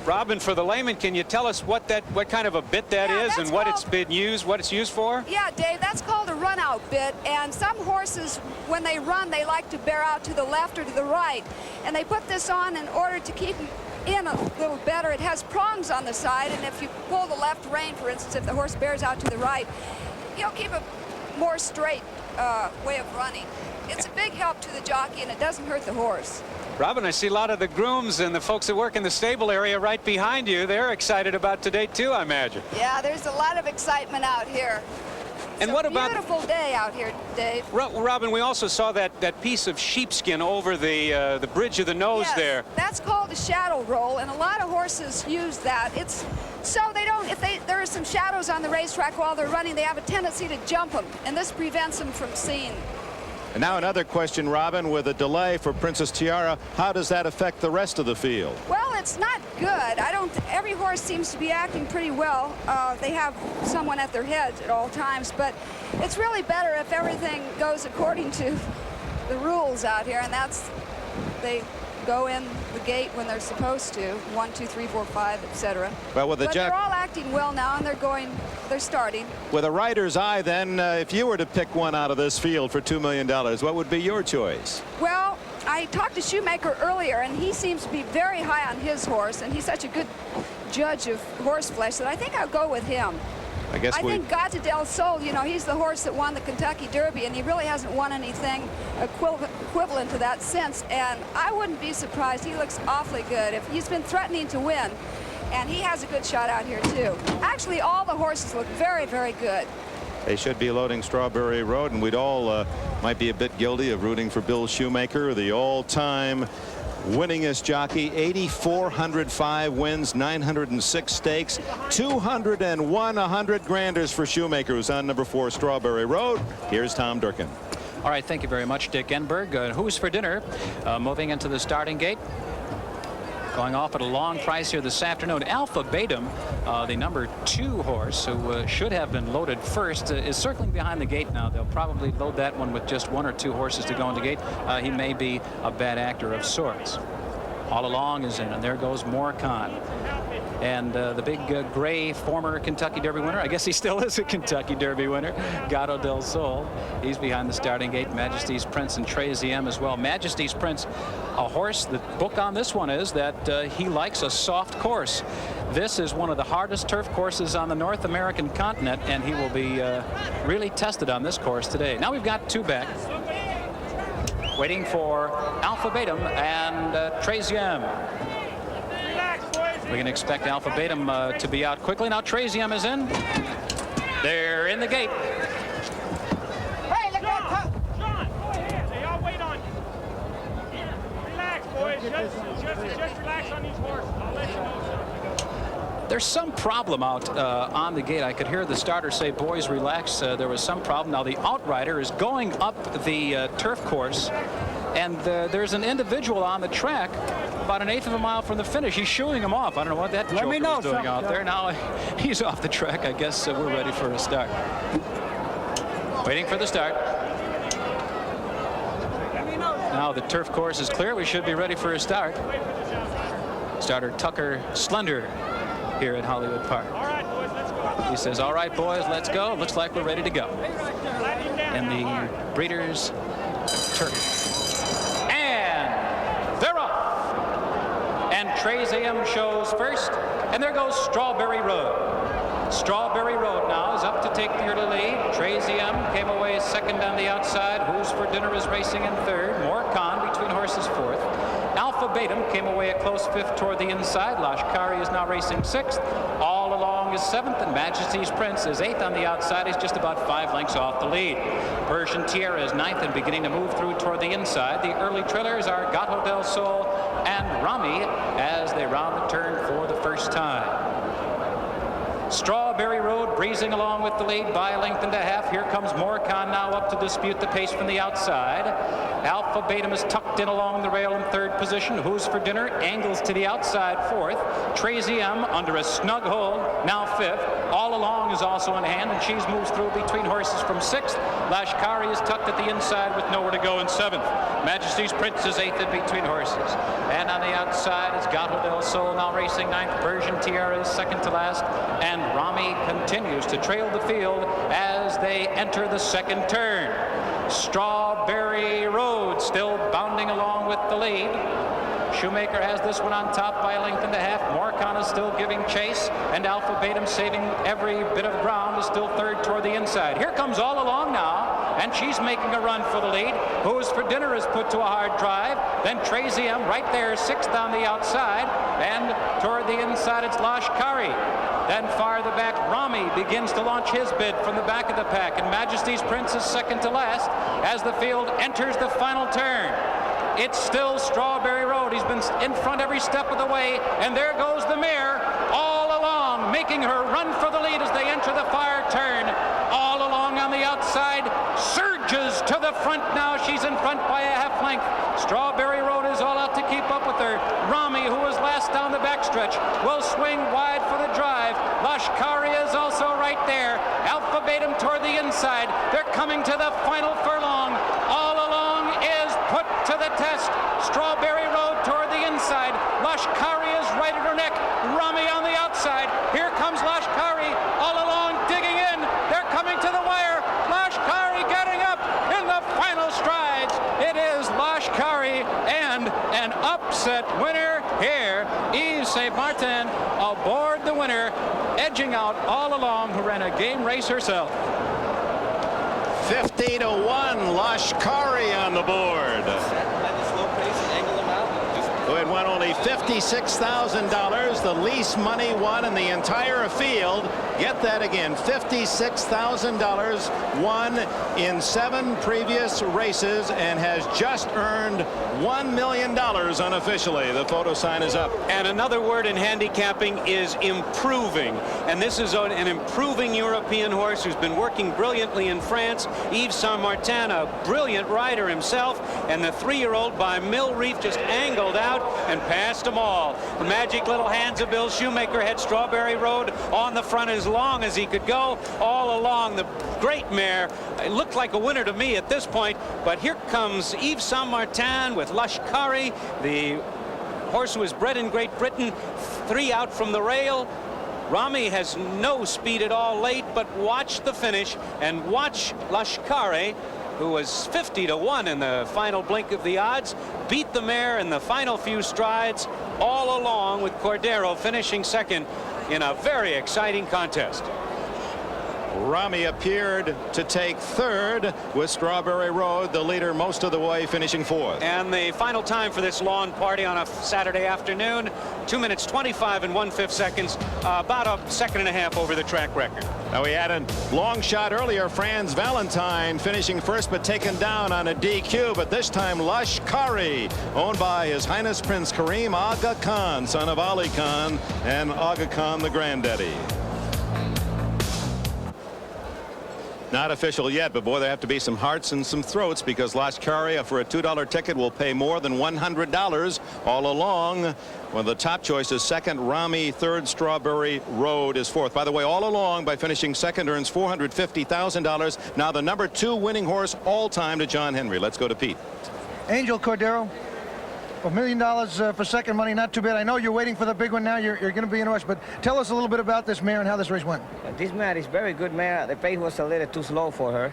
Robin, for the layman, can you tell us what kind of a bit that is and what it's been used, what it's used for? Yeah, Dave, that's called a run-out bit, and some horses, when they run, they like to bear out to the left or to the right, and they put this on in order to keep them in a little better. It has prongs on the side, and if you pull the left rein, for instance, if the horse bears out to the right, you'll keep a more straight way of running. It's a big help to the jockey, and it doesn't hurt the horse. Robin, I see a lot of the grooms and the folks that work in the stable area right behind you. They're excited about today, too, I imagine. Yeah, there's a lot of excitement out here. And what about a beautiful day out here, Dave. Robin, we also saw that piece of sheepskin over the bridge of the nose there. That's called a shadow roll, and a lot of horses use that. It's so they don't, if there are some shadows on the racetrack while they're running, they have a tendency to jump them, and this prevents them from seeing. And now another question, Robin, with a delay for Princess Tiara, how does that affect the rest of the field? Well, it's not good. Every horse seems to be acting pretty well. They have someone at their head at all times, but it's really better if everything goes according to the rules out here, and they go in the gate when they're supposed to, 1, 2, 3, 4, 5, etc. Well, but they're all acting well now, and they're starting. With a rider's eye, then, if you were to pick one out of this field for $2 million, what would be your choice? Well, I talked to Shoemaker earlier, and he seems to be very high on his horse, and he's such a good judge of horseflesh that I think I'll go with him. I think Gata del Sol, you know, he's the horse that won the Kentucky Derby, and he really hasn't won anything equivalent to that since, and I wouldn't be surprised. He looks awfully good. If he's been threatening to win, and he has a good shot out here, too. Actually, all the horses look very, very good. They should be loading Strawberry Road, and we'd all might be a bit guilty of rooting for Bill Shoemaker, the all-time winningest jockey. 8,405 wins, 906 stakes, 201 100 granders for Shoemaker, who's on number 4 Strawberry Road. Here's Tom Durkin. All right, thank you very much, Dick Enberg. Who's for dinner? Moving into the starting gate. Going off at a long price here this afternoon. Alpha Betum, the number 2 horse, who should have been loaded first, is circling behind the gate now. They'll probably load that one with just 1 or 2 horses to go in the gate. He may be a bad actor of sorts. All Along is in, and there goes Morcon. And the big gray former Kentucky Derby winner, I guess he still is a Kentucky Derby winner, Gato del Sol. He's behind the starting gate. Majesty's Prince and Traziem as well. Majesty's Prince, a horse, the book on this one is that he likes a soft course. This is one of the hardest turf courses on the North American continent, and he will be really tested on this course today. Now we've got 2 back, waiting for Alpha Betum and Traziem. We can expect Alpha Beta to be out quickly. Now Trazium is in. They're in the gate. Hey, look at John, go ahead. Y'all wait on you. Relax, boys. Just relax on these horses. I'll let you know something. There's some problem out on the gate. I could hear the starter say, boys, relax. There was some problem. Now the outrider is going up the turf course, and there's an individual on the track about 1/8 of a mile from the finish. He's shooing him off. I don't know what that joker is doing out there. Now he's off the track. I guess we're ready for a start. Waiting for the start. Now the turf course is clear. We should be ready for a start. Starter Tucker Slender here at Hollywood Park. He says, all right, boys, let's go. Looks like we're ready to go. And the Breeders' Turf. And they're off. And Trazium shows first. And there goes Strawberry Road. Strawberry Road now is up to take the early lead. Trazium came away second on the outside. Who's for Dinner is racing in third. Morcon between horses fourth. Alpha Beta came away a close fifth toward the inside. Lashkari is now racing sixth. All along is seventh, and Majesty's Prince is eighth on the outside. He's just about 5 lengths off the lead. Persian Tierra is ninth and beginning to move through toward the inside. The early trailers are Gato del Sol and Rami as they round the turn for the first time. Strawberry Road breezing along with the lead by 1.5 lengths. Here comes Morcon now up to dispute the pace from the outside. Alpha Beta is tucked in along the rail in third position. Who's for Dinner angles to the outside fourth. Trazium under a snug hold now fifth. All Along is also in hand, and Cheese moves through between horses from sixth. Lashkari is tucked at the inside with nowhere to go in seventh. Majesty's Prince is eighth in between horses. And on the outside is Gato del Sol now racing ninth. Persian Tierra is second to last. And Rami continues to trail the field as they enter the second turn. Strawberry Road still bounding along with the lead. Shoemaker has this one on top by 1.5 lengths. Morcon is still giving chase, and Alpha Beta saving every bit of ground is still third toward the inside. Here comes All Along now, and she's making a run for the lead. Who's for Dinner is put to a hard drive. Then Trazium right there, sixth on the outside, and toward the inside it's Lashkari. Then farther back, Rami begins to launch his bid from the back of the pack, and Majesty's Prince is second to last as the field enters the final turn. It's still Strawberry Road. He's been in front every step of the way, and there goes the mare, All Along, making her run for the lead as they enter the far turn. All Along on the outside, surges to the front now. She's in front by a 1/2 length. Strawberry Road is all out to keep up with her. Rami, who was last down the backstretch, will swing wide for the drive. Lashkari is also right there. Alpha Beta toward the inside. They're coming to the final furlong. All Along is put to the test. Strawberry Road toward the inside. Lashkari is right at her neck. Rami on the outside. Here comes Lashkari. All Along digging in. They're coming to the wire. Lashkari getting up in the final strides. It is Lashkari and an upset winner here. Yves St. Martin aboard the winner, edging out All Along, who ran a game race herself. 50-1, Lashkari on the board. Who had won only $56,000, the least money won in the entire field. Get that again, $56,000 won in 7 previous races, and has just earned $1 million unofficially. The photo sign is up. And another word in handicapping is improving. And this is an improving European horse who's been working brilliantly in France. Yves St. Martin, a brilliant rider himself, and the 3-year-old by Mill Reef just angled out and passed them all. The magic little hands of Bill Shoemaker had Strawberry Road on the front as long as he could go. All Along, the great mare. It looked like a winner to me at this point, but here comes Yves St. Martin with Lashkari, the horse who was bred in Great Britain, 3 out from the rail. Rami has no speed at all late, but watch the finish and watch Lashkari, who was 50-1 in the final blink of the odds, beat the mare in the final few strides. All Along with Cordero finishing second in a very exciting contest. Rami appeared to take third, with Strawberry Road the leader most of the way, finishing fourth. And the final time for this lawn party on a Saturday afternoon, 2 minutes 25 and 1/5 seconds, about a second and a half over the track record. Now, we had a long shot earlier, Franz Valentine finishing first but taken down on a DQ, but this time Lush Kari, owned by His Highness Prince Kareem Aga Khan, son of Ali Khan and Aga Khan the granddaddy. Not official yet, but boy, there have to be some hearts and some throats, because Lashkari for a $2 ticket will pay more than $100 all along. Well, the top choice is second, Rami third, Strawberry Road is fourth. By the way, all along, by finishing second, earns $450,000. Now the number 2 winning horse all time to John Henry. Let's go to Pete. Angel Cordero. $1 million for second money, not too bad. I know you're waiting for the big one now. You're going to be in a rush, but tell us a little bit about this mare and how this race went. This mare is very good mare. The pace was a little too slow for her,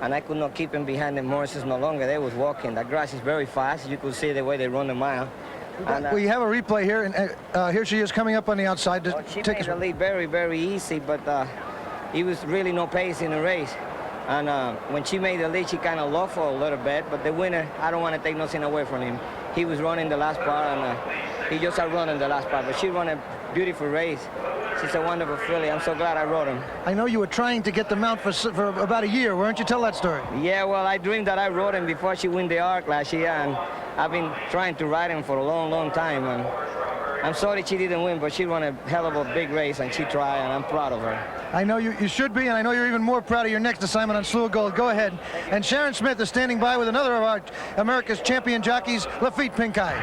and I could not keep him behind the horses no longer. They was walking. The grass is very fast. You could see the way they run the mile. And, we have a replay here, and here she is coming up on the outside. She made the lead very, very easy, but it was really no pace in the race. And when she made the lead, she kind of lost for a little bit, but the winner, I don't want to take nothing away from him. He was running the last part, and he just outrun in the last part, but she ran a beautiful race. She's a wonderful filly. I'm so glad I rode him. I know you were trying to get them out for about a year, weren't you? Tell that story. Yeah, well, I dreamed that I rode him before she won the ARC last year, and I've been trying to ride him for a long, long time. And I'm sorry she didn't win, but she ran a hell of a big race, and she tried, and I'm proud of her. I know you should be, and I know you're even more proud of your next assignment on Slew of Gold. Go ahead. And Sharon Smith is standing by with another of our America's champion jockeys, Lafitte Pincay.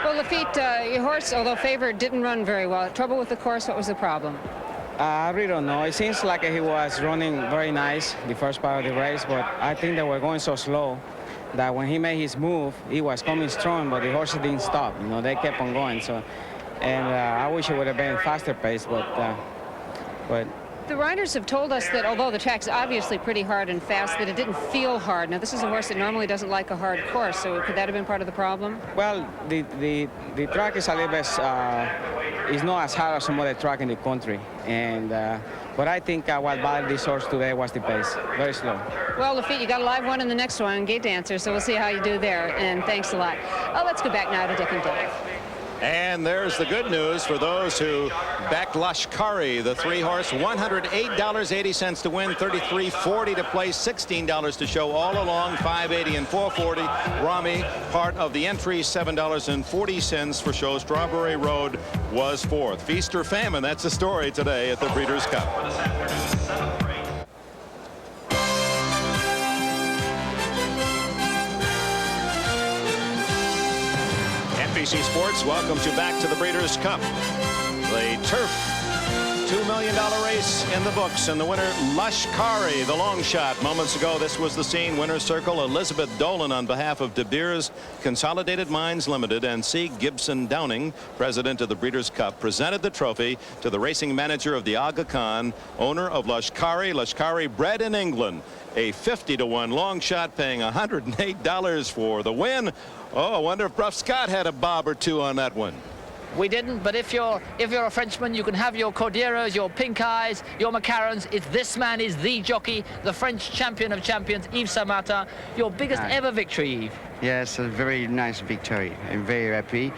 Well, Lafitte, your horse, although favored, didn't run very well. Trouble with the course, what was the problem? I really don't know. It seems like he was running very nice the first part of the race, but I think they were going so slow that when he made his move, he was coming strong, but the horses didn't stop. You know, they kept on going. So, and I wish it would have been faster pace, but. The riders have told us that although the track's obviously pretty hard and fast, that it didn't feel hard. Now, this is a horse that normally doesn't like a hard course, so could that have been part of the problem? Well, the track is a little bit, it's not as hard as some other track in the country. And but I think what bothered this horse today was the pace, very slow. Well, Lafitte, you got a live one in the next one, Gate Dancer, so we'll see how you do there, and thanks a lot. Let's go back now to Dick and Dave. And there's the good news for those who backed Lashkari, the 3-horse, $108.80 to win, $33.40 to play, $16 to show all along, $5.80 and $4.40. Rami, part of the entry, $7.40 for show. Strawberry Road was fourth. Feast or famine, that's the story today at the Breeders' Cup. NBC Sports welcomes you back to the Breeders' Cup. The turf $2 million race in the books, and the winner, Lashkari, the long shot. Moments ago, this was the scene. Winner's circle, Elizabeth Dolan on behalf of De Beers Consolidated Mines Limited, and C. Gibson Downing, president of the Breeders' Cup, presented the trophy to the racing manager of the Aga Khan, owner of Lashkari. Lashkari bred in England. A 50-to-1 long shot, paying $108 for the win. Oh, I wonder if Bruff Scott had a bob or two on that one. We didn't, but if you're a Frenchman, you can have your Corderos, your Pincayes, your Macarons. This man is the jockey, the French champion of champions, Yves Samata. Your biggest ever victory, Yves. Yes, a very nice victory. I'm very happy.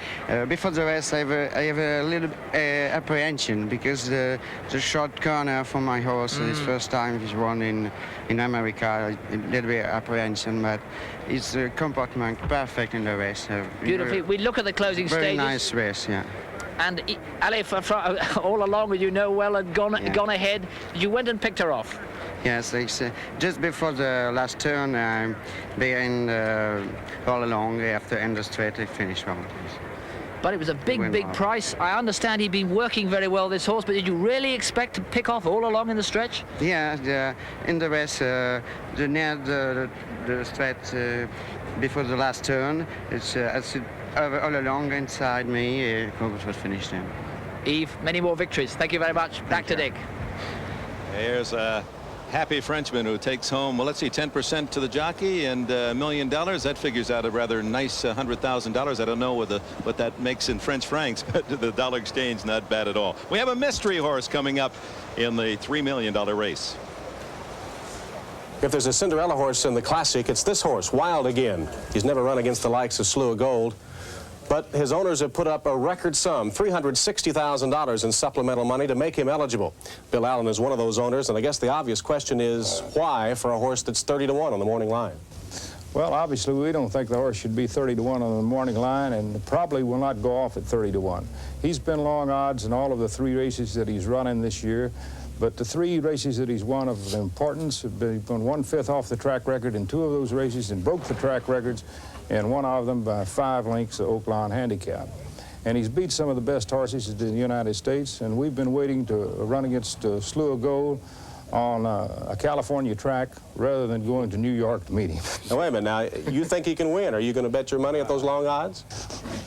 Before the race, I have a little apprehension because the short corner for my horse is first time he's run in America. A little bit apprehension, but his comportment perfect in the race. Beautifully. We look at the closing stages. Very nice race, yeah. And Ali, all along, you know well, had gone ahead. You went and picked her off. Yes, just before the last turn, behind all along after end the straight, I finished wrong. But it was a big price. I understand he'd been working very well, this horse, but did you really expect to pick off all along in the stretch? Yeah, in the race, near the straight before the last turn, it's all along inside me, Congress was finished then. Yves, many more victories. Thank you very much. Back to Dick. Here's a happy Frenchman who takes home, well, let's see, 10% to the jockey and $1 million. That figures out a rather nice $100,000. I don't know what that makes in French francs, but the dollar exchange, not bad at all. We have a mystery horse coming up in the $3 million race. If there's a Cinderella horse in the Classic, it's this horse, Wild Again. He's never run against the likes of Slew of Gold, but his owners have put up a record sum, $360,000 in supplemental money to make him eligible. Bill Allen is one of those owners, and I guess the obvious question is why for a horse that's 30-1 on the morning line? Well, obviously, we don't think the horse should be 30-1 on the morning line, and probably will not go off at 30-1. He's been long odds in all of the 3 races that he's running this year, but the 3 races that he's won of importance have been 1/5 off the track record in 2 of those races and broke the track records, and 1 of them by 5 lengths of Oaklawn handicap. And he's beat some of the best horses in the United States, and we've been waiting to run against Slew of Gold on a California track rather than going to New York to meet him. Now, wait a minute. Now, you think he can win? Are you going to bet your money at those long odds?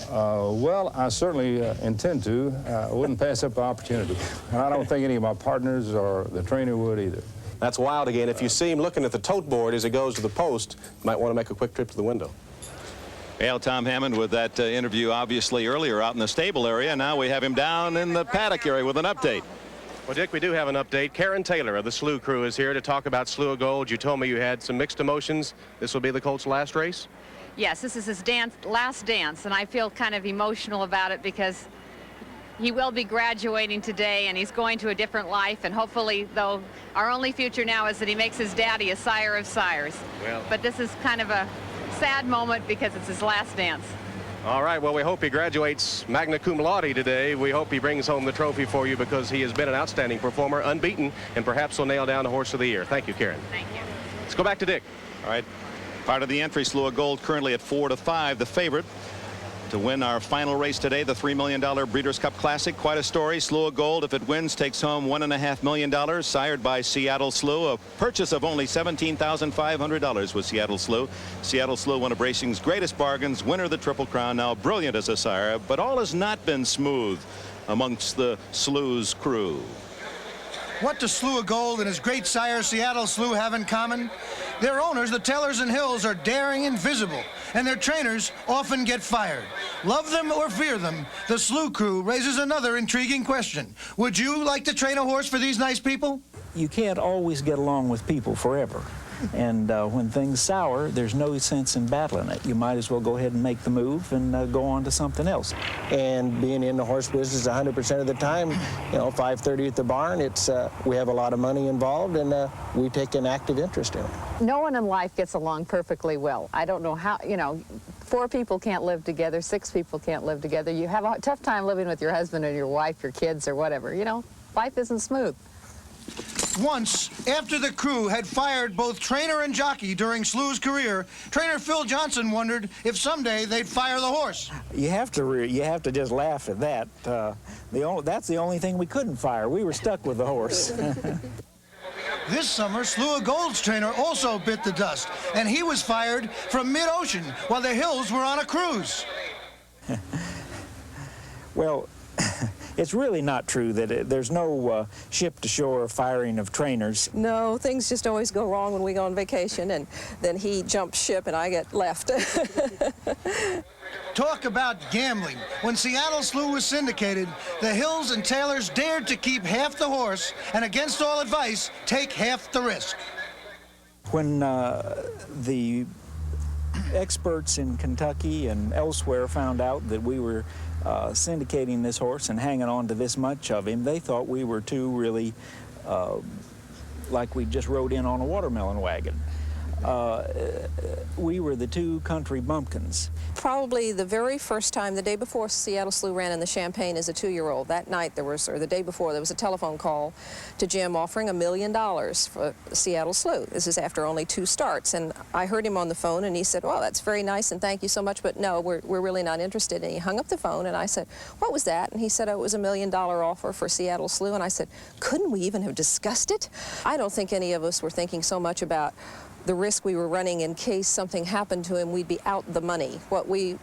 Well, I certainly intend to. I wouldn't pass up the opportunity. And I don't think any of my partners or the trainer would either. That's Wild Again. If you see him looking at the tote board as he goes to the post, you might want to make a quick trip to the window. Well, Tom Hammond with that interview obviously earlier out in the stable area. Now we have him down in the paddock area with an update. Well, Dick, we do have an update. Karen Taylor of the Slew crew is here to talk about Slew of Gold. You told me you had some mixed emotions. This will be the colt's last race? Yes, this is his last dance, and I feel kind of emotional about it because he will be graduating today, and he's going to a different life, and hopefully, though, our only future now is that he makes his daddy a sire of sires. Well, but this is kind of a sad moment because it's his last dance. All right, well, we hope he graduates magna cum laude today. We hope he brings home the trophy for you because he has been an outstanding performer, unbeaten, and perhaps will nail down the horse of the year. Thank you, Karen. Thank you. Let's go back to Dick. All right, part of the entry, Slew of Gold currently at 4-5, the favorite to win our final race today, the $3 million Breeders' Cup Classic. Quite a story. Slew of Gold, if it wins, takes home $1.5 million, sired by Seattle Slew. A purchase of only $17,500 with Seattle Slew. Seattle Slew, one of racing's greatest bargains, winner of the Triple Crown, now brilliant as a sire, but all has not been smooth amongst the Slew's crew. What do Slew of Gold and his great sire Seattle Slew have in common? Their owners, the Tellers and Hills, are daring and visible, and their trainers often get fired. Love them or fear them, the Slew crew raises another intriguing question. Would you like to train a horse for these nice people? You can't always get along with people forever. And when things sour, there's no sense in battling it. You might as well go ahead and make the move and go on to something else. And being in the horse business 100% of the time, you know, 5:30 at the barn, it's we have a lot of money involved, and we take an active interest in it. No one in life gets along perfectly well. I don't know how, you know, 4 people can't live together, 6 people can't live together. You have a tough time living with your husband or your wife, your kids, or whatever. You know, life isn't smooth. Once, after the crew had fired both trainer and jockey during Slew's career, trainer Phil Johnson wondered if someday they'd fire the horse. You have to just laugh at that. That's the only thing we couldn't fire. We were stuck with the horse. This summer, Slew of Gold's trainer also bit the dust, and he was fired from mid-ocean while the Hills were on a cruise. Well, it's really not true that there's no ship-to-shore firing of trainers. No, things just always go wrong when we go on vacation, and then he jumps ship and I get left. Talk about gambling. When Seattle Slew was syndicated, the Hills and Taylors dared to keep half the horse and, against all advice, take half the risk. When the experts in Kentucky and elsewhere found out that we were syndicating this horse and hanging on to this much of him, they thought we were two really like we just rode in on a watermelon wagon. We were the 2 country bumpkins. Probably the very first time, the day before Seattle Slew ran in the Champaign as a 2-year-old, that night there was, or the day before, there was a telephone call to Jim offering $1 million for Seattle Slew. This is after only 2 starts, and I heard him on the phone, and he said, well, that's very nice, and thank you so much, but no, we're really not interested. And he hung up the phone, and I said, what was that? And he said, oh, it was $1 million offer for Seattle Slew. And I said, couldn't we even have discussed it? I don't think any of us were thinking so much about the risk we were running in case something happened to him, we'd be out the money. We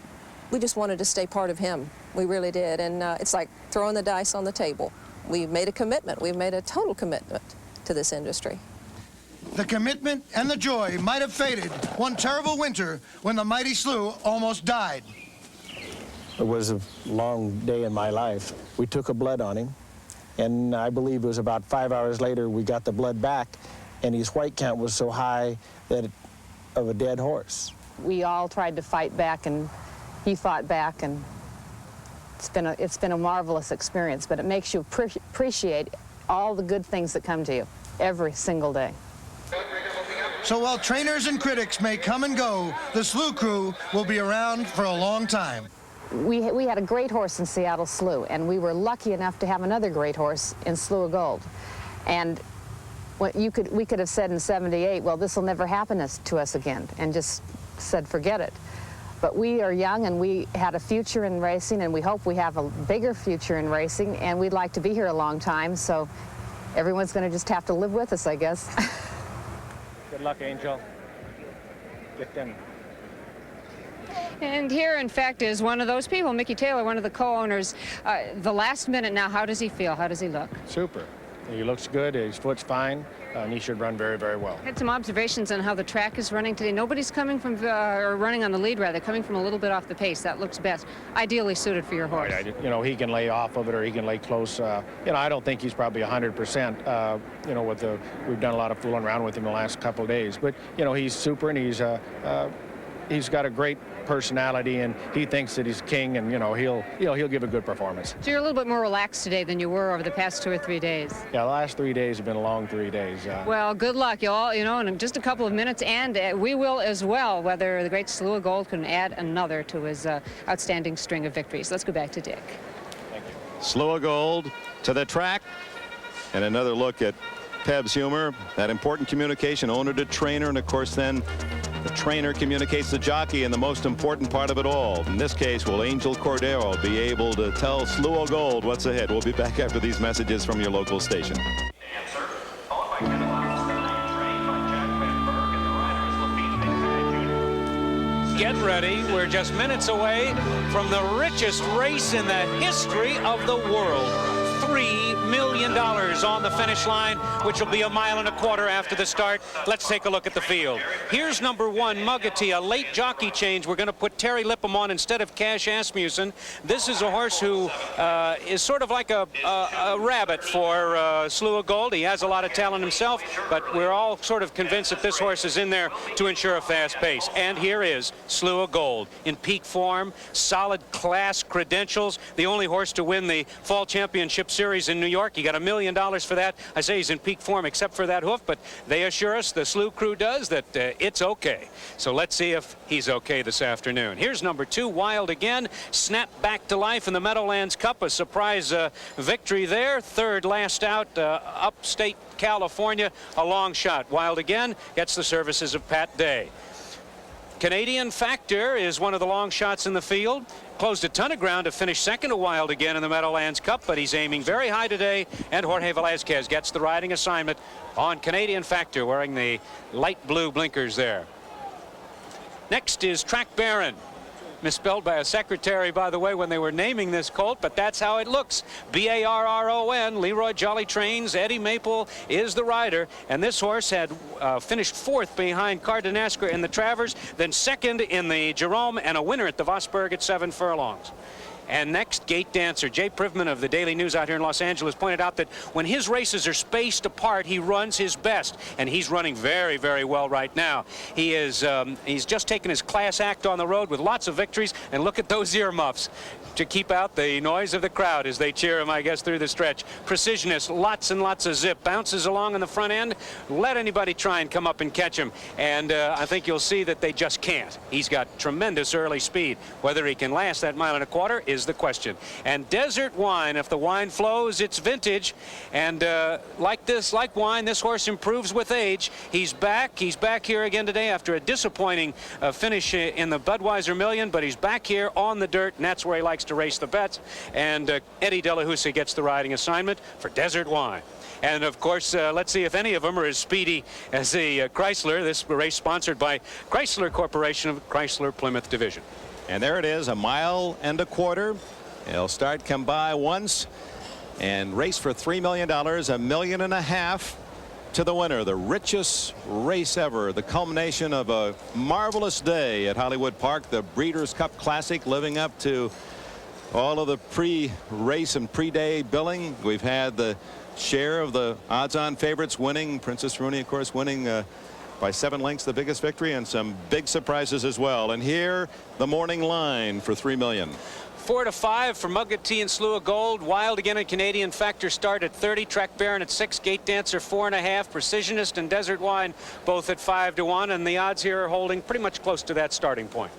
just wanted to stay part of him. We really did. And it's like throwing the dice on the table. We made a commitment. We've made a total commitment to this industry. The commitment and the joy might have faded one terrible winter when the mighty Slew almost died. It was a long day in my life. We took a blood on him, and I believe it was about 5 hours later we got the blood back, and his white count was so high that of a dead horse. We all tried to fight back, and he fought back, and it's been a marvelous experience, but it makes you appreciate all the good things that come to you every single day. So while trainers and critics may come and go, the Slough crew will be around for a long time. We had a great horse in Seattle Slough, and we were lucky enough to have another great horse in Slough Gold. And we could have said in '78, well, this will never happen to us again, and just said, forget it. But we are young, and we had a future in racing, and we hope we have a bigger future in racing, and we'd like to be here a long time, so everyone's going to just have to live with us, I guess. Good luck, Angel. Get them. And here, in fact, is one of those people, Mickey Taylor, one of the co-owners. The last minute now, how does he feel? How does he look? Super. He looks good. His foot's fine, and he should run very, very well. Had some observations on how the track is running today. Nobody's coming from, or running on the lead, rather, coming from a little bit off the pace. That looks best. Ideally suited for your horse. You know, he can lay off of it, or he can lay close. You know, I don't think he's probably 100%. You know, we've done a lot of fooling around with him the last couple of days. But, you know, he's super, and he's got a great personality, and he thinks that he's king, and, you know, he'll give a good performance. So you're a little bit more relaxed today than you were over the past 2 or 3 days. Yeah, the last 3 days have been a long 3 days. Well, good luck, y'all. You know, in just a couple of minutes, and we will as well, whether the great Slough Gold can add another to his outstanding string of victories. Let's go back to Dick. Thank you. Slough Gold to the track, and another look at Peb's humor, that important communication, owner to trainer, and of course then the trainer communicates the jockey, and the most important part of it all. In this case, will Angel Cordero be able to tell Slough Gold what's ahead? We'll be back after these messages from your local station. Get ready. We're just minutes away from the richest race in the history of the world. $3 million on the finish line, which will be 1.25 miles after the start. Let's take a look at the field. Here's number 1, Mugati, a late jockey change. We're going to put Terry Lippem on instead of Cash Asmussen. This is a horse who is sort of like a rabbit for Slough Gold. He has a lot of talent himself, but we're all sort of convinced that this horse is in there to ensure a fast pace. And here is Slough Gold in peak form, solid class credentials, the only horse to win the Fall Championship Series in New York. He got $1 million for that. I say he's in peak form except for that hoof, but they assure us, the Slough crew does, that it's okay. So let's see if he's okay this afternoon. Here's number 2, Wild Again, snapped back to life in the Meadowlands Cup, a surprise victory there. Third last out, upstate California, a long shot. Wild Again gets the services of Pat Day. Canadian Factor is one of the long shots in the field. Closed a ton of ground to finish second to Wild Again in the Meadowlands Cup, but he's aiming very high today, and Jorge Velazquez gets the riding assignment on Canadian Factor, wearing the light blue blinkers there. Next is Track Baron. Misspelled by a secretary, by the way, when they were naming this colt, but that's how it looks. B-A-R-R-O-N. Leroy Jolly trains. Eddie Maple is the rider, and this horse had finished 4th behind Cardenasker in the Travers, then 2nd in the Jerome, and a winner at the Vosburg at 7 furlongs. And next, Gate Dancer. Jay Privman of the Daily News out here in Los Angeles pointed out that when his races are spaced apart, he runs his best, and he's running very, very well right now. He is he's just taken his class act on the road with lots of victories, and look at those earmuffs to keep out the noise of the crowd as they cheer him, I guess, through the stretch. Precisionist, lots and lots of zip, bounces along in the front end. Let anybody try and come up and catch him, and I think you'll see that they just can't. He's got tremendous early speed. Whether he can last that 1.25 miles is the question. And Desert Wine, if the wine flows, it's vintage, and like wine, this horse improves with age. He's back here again today after a disappointing finish in the Budweiser Million, but he's back here on the dirt, and that's where he likes to race the bets. And Eddie De La Houssaye gets the riding assignment for Desert Wine. And of course, let's see if any of them are as speedy as the Chrysler. This race sponsored by Chrysler Corporation of Chrysler Plymouth Division. And there it is, 1.25 miles. He'll start, come by once, and race for $3 million, $1.5 million to the winner. The richest race ever, the culmination of a marvelous day at Hollywood Park, the Breeders' Cup Classic, living up to all of the pre-race and pre-day billing. We've had the share of the odds-on favorites winning. Princess Rooney, of course, winning by 7 lengths, the biggest victory, and some big surprises as well. And here, the morning line for $3 million. 4-5 for Muggety and Slew of Gold. Wild again at Canadian Factor start at 30. Track Baron at 6. Gate Dancer 4.5. Precisionist and Desert Wine both at 5-1. And the odds here are holding pretty much close to that starting point.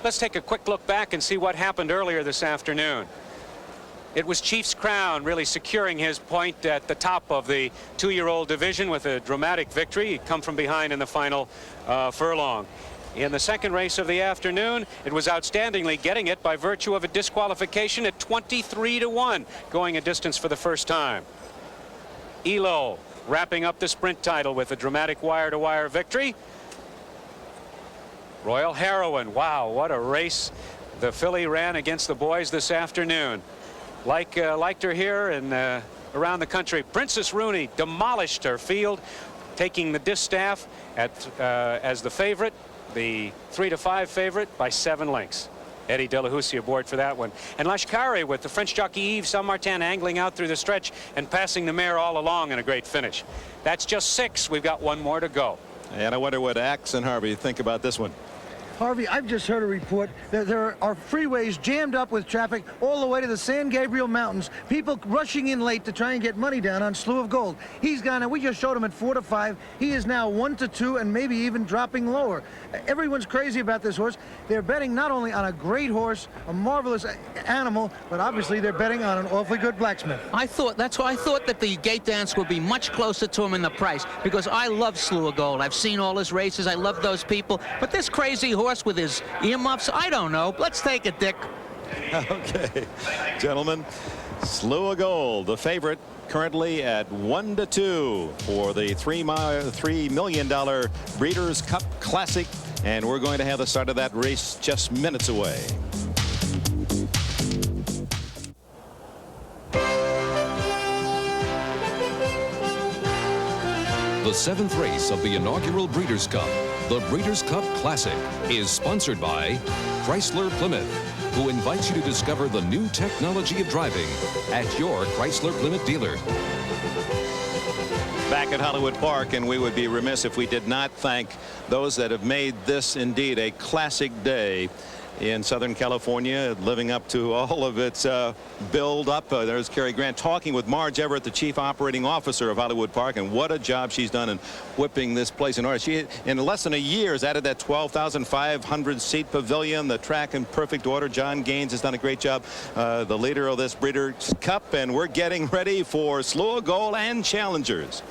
Let's take a quick look back and see what happened earlier this afternoon. It was Chief's Crown really securing his point at the top of the 2-year-old division with a dramatic victory. He'd come from behind in the final furlong. In the second race of the afternoon, it was outstandingly getting it by virtue of a disqualification at 23-1, going a distance for the first time. Elo wrapping up the sprint title with a dramatic wire-to-wire victory. Royal Heroine, wow, what a race the filly ran against the boys this afternoon. Liked her here and around the country. Princess Rooney demolished her field, taking the distaff as the favorite. The 3-5 favorite by 7 lengths. Eddie Delahousie aboard for that one. And Lashkari with the French jockey Yves Saint-Martin angling out through the stretch and passing the mare all along in a great finish. That's just 6. We've got 1 more to go. And I wonder what Axe and Harvey think about this one. Harvey, I've just heard a report that there are freeways jammed up with traffic all the way to the San Gabriel Mountains. People rushing in late to try and get money down on Slew of Gold. He's gone, and we just showed him at 4-5. He is now 1-2 and maybe even dropping lower. Everyone's crazy about this horse. They're betting not only on a great horse, a marvelous animal, but obviously they're betting on an awfully good blacksmith. That's why I thought that the Gate Dance would be much closer to him in the price, because I love Slew of Gold. I've seen all his races. I love those people. But this crazy horse with his earmuffs, I don't know. Let's take it, Dick. Okay, gentlemen, Slew of Gold, the favorite, currently at 1-2 for the $3 million Breeders' Cup Classic, and we're going to have the start of that race just minutes away. The 7th race of the inaugural Breeders' Cup, the Breeders' Cup Classic, is sponsored by Chrysler Plymouth, who invites you to discover the new technology of driving at your Chrysler Plymouth dealer. Back at Hollywood Park, and we would be remiss if we did not thank those that have made this indeed a classic day in Southern California, living up to all of its build-up. There's Cary Grant talking with Marge Everett, the chief operating officer of Hollywood Park, and what a job she's done in whipping this place in order. She, in less than a year, has added that 12,500-seat pavilion, the track in perfect order. John Gaines has done a great job, the leader of this Breeders' Cup, and we're getting ready for Slew of Gold and Challengers.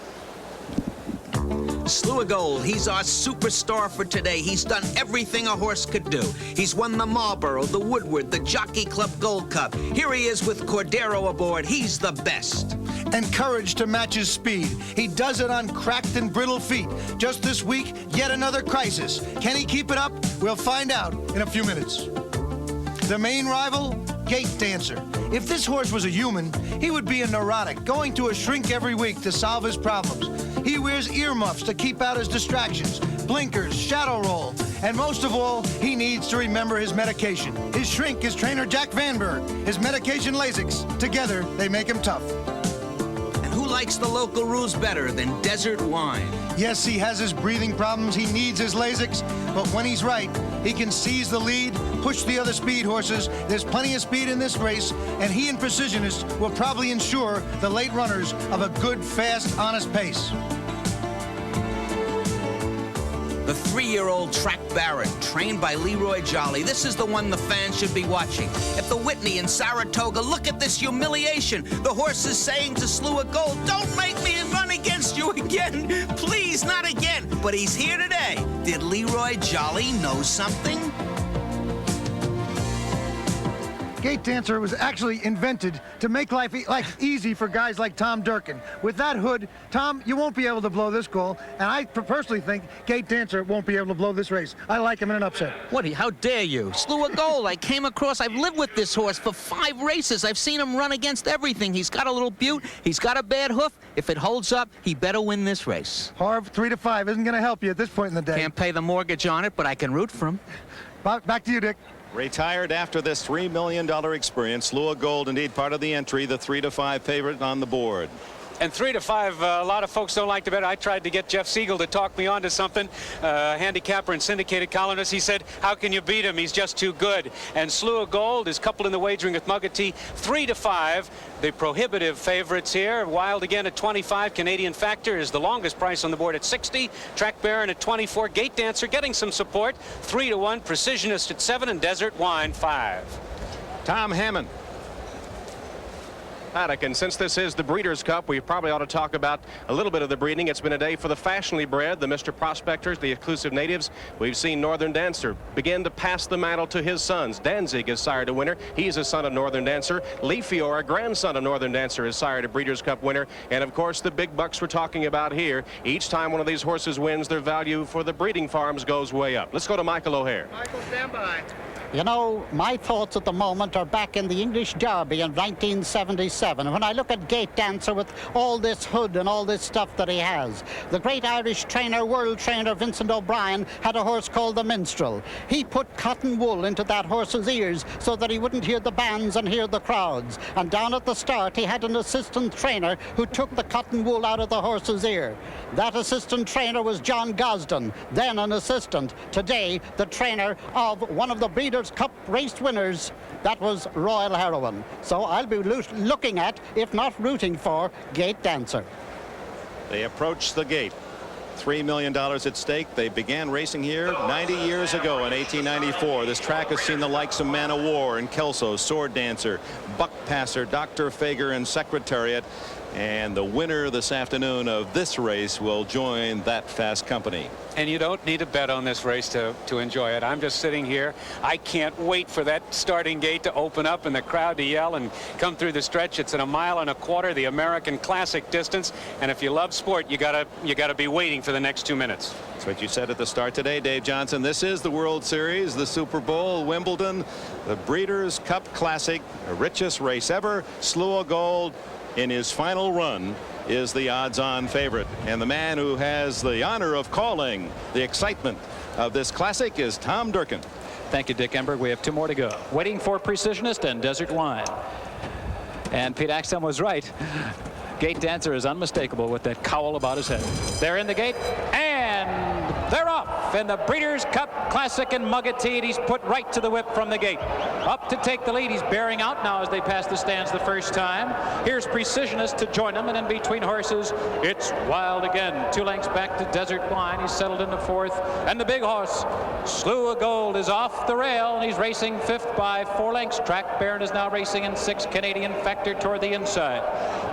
Slew of Gold, he's our superstar for today. He's done everything a horse could do. He's won the Marlboro, the Woodward, the Jockey Club Gold Cup. Here he is with Cordero aboard. He's the best. And courage to match his speed. He does it on cracked and brittle feet. Just this week, yet another crisis. Can he keep it up? We'll find out in a few minutes. The main rival, Gate Dancer. If this horse was a human, he would be a neurotic, going to a shrink every week to solve his problems. He wears earmuffs to keep out his distractions, blinkers, shadow roll, and most of all, he needs to remember his medication. His shrink is trainer Jack Vanberg. His medication Lasix. Together, they make him tough. And who likes the local rules better than Desert Wine? Yes, he has his breathing problems. He needs his Lasix, but when he's right, he can seize the lead, push the other speed horses. There's plenty of speed in this race, and he and Precisionist will probably ensure the late runners of a good, fast, honest pace. The 3-year-old Track Baron, trained by Leroy Jolly. This is the one the fans should be watching. At the Whitney in Saratoga, look at this humiliation. The horse is saying to Slew of Gold, don't make me run against you again. Please, not again. But he's here today. Did Leroy Jolly know something? Gate Dancer was actually invented to make life easy for guys like Tom Durkin. With that hood, Tom, you won't be able to blow this goal, and I personally think Gate Dancer won't be able to blow this race. I like him in an upset. What? How dare you? Slew of Gold, I came across, I've lived with this horse for 5 races. I've seen him run against everything. He's got a little butte. He's got a bad hoof. If it holds up, he better win this race. Harv, 3-5 isn't going to help you at this point in the day. Can't pay the mortgage on it, but I can root for him. Back to you, Dick. Retired after this $3 million experience. Lua Gold, indeed, part of the entry, the 3-5 favorite on the board. And 3-5, a lot of folks don't like to bet. I tried to get Jeff Siegel to talk me onto something. Handicapper and syndicated columnist. He said, how can you beat him? He's just too good. And Slua Gold is coupled in the wagering with Muggety. 3-5, the prohibitive favorites here. Wild again at 25. Canadian Factor is the longest price on the board at 60. Track Baron at 24. Gate Dancer getting some support. 3-1. Precisionist at 7. And Desert Wine 5. Tom Hammond. Paddock, and since this is the Breeders' Cup, we probably ought to talk about a little bit of the breeding. It's been a day for the fashionably bred, the Mr. Prospectors, the exclusive natives. We've seen Northern Dancer begin to pass the mantle to his sons. Danzig is sired a winner. He's a son of Northern Dancer. Leafior, a grandson of Northern Dancer, is sired a Breeders' Cup winner. And of course, the big bucks we're talking about here. Each time one of these horses wins, their value for the breeding farms goes way up. Let's go to Michael O'Hare. Michael, stand by. You know, my thoughts at the moment are back in the English Derby in 1977. When I look at Gate Dancer with all this hood and all this stuff that he has. The great Irish trainer, world trainer Vincent O'Brien had a horse called the Minstrel. He put cotton wool into that horse's ears so that he wouldn't hear the bands and hear the crowds. And down at the start, he had an assistant trainer who took the cotton wool out of the horse's ear. That assistant trainer was John Gosden, then an assistant. Today, the trainer of one of the Breeders' Cup race winners, that was Royal Heroine. So I'll be looking at, if not rooting for, Gate Dancer. They approach the gate. $3 million at stake. They began racing here 90 years ago in 1894. This track has seen the likes of Man of War and Kelso, Sword Dancer, Buck Passer, Dr. Fager, and Secretariat. And the winner this afternoon of this race will join that fast company. And you don't need to bet on this race to enjoy it. I'm just sitting here. I can't wait for that starting gate to open up and the crowd to yell and come through the stretch. It's at 1.25 miles, the American Classic distance. And if you love sport, you gotta be waiting for the next 2 minutes. That's what you said at the start today, Dave Johnson. This is the World Series, the Super Bowl, Wimbledon, the Breeders' Cup Classic, the richest race ever. Slua Gold, in his final run, is the odds-on favorite. And the man who has the honor of calling the excitement of this classic is Tom Durkin. Thank you, Dick Enberg. We have 2 more to go. Waiting for Precisionist and Desert Wine. And Pete Axtell was right. Gate Dancer is unmistakable with that cowl about his head. They're in the gate, and they're off in the Breeders' Cup Classic in Muggety. He's put right to the whip from the gate. Up to take the lead. He's bearing out now as they pass the stands the first time. Here's Precisionist to join them, and in between horses, it's Wild again. 2 lengths back to Desert Wine. He's settled into 4th. And the big horse, Slua Gold, is off the rail, and he's racing 5th by 4 lengths. Track Baron is now racing in 6th. Canadian Factor toward the inside.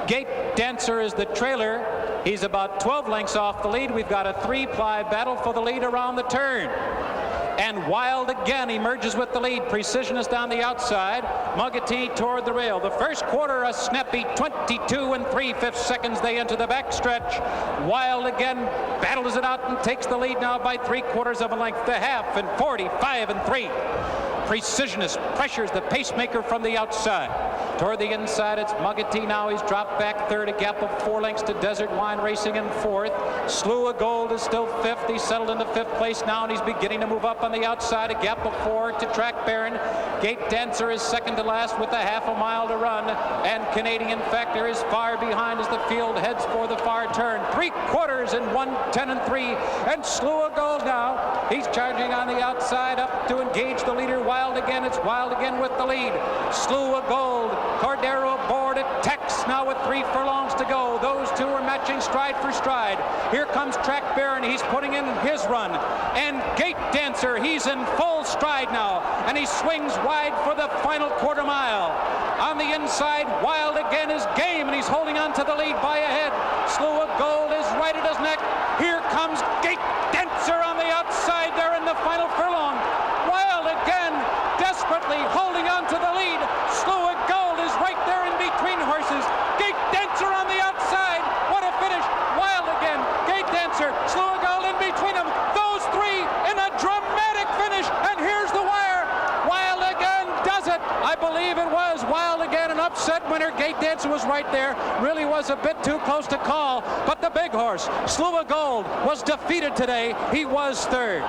Gate Dancer is the trailer. He's about 12 lengths off the lead. We've got a 3-ply battle for the lead around the turn. And Wild again emerges with the lead. Precisionist on the outside. Muggety toward the rail. The first quarter, a snappy 22 3/5 seconds. They enter the backstretch. Wild again battles it out and takes the lead now by 3/4 of a length to half and 45 3. Precisionist pressures the pacemaker from the outside. Toward the inside, it's Muggety now. He's dropped back 3rd, a gap of 4 lengths to Desert Wine racing in 4th. Slua Gold is still 5th. He's settled into 5th place now, and he's beginning to move up on the outside. A gap of 4 to Track Baron. Gate Dancer is 2nd to last with a 1/2 mile to run, and Canadian Factor is far behind as the field heads for the far turn. 3/4 in 1:10 3, and Slua Gold now. He's charging on the outside up to engage the leader. Wild again. It's Wild again with the lead. Slua Gold. Cordero aboard at Tex now with 3 furlongs to go. Those two are matching stride for stride. Here comes Track Baron. He's putting in his run. And Gate Dancer, he's in full stride now. And he swings wide for the final 1/4 mile. On the inside, Wild again is game, and he's holding on to the lead by a head. Slua Gold is right at his neck. Here comes Gate Dancer on the outside there in the final furlong. Wild again, desperately holding on to the lead. Slua Gold is right there in between horses. Gate Dancer on the outside. What a finish. Wild again. Gate Dancer. Slua Gold in between them. Those 3 in a dramatic finish. And here's the wire. Wild again does it. I believe it was Wild again, an upset winner. Gate Dancer was right there. Really was a bit too close to call. But the big horse, Slua Gold, was defeated today. He was 3rd.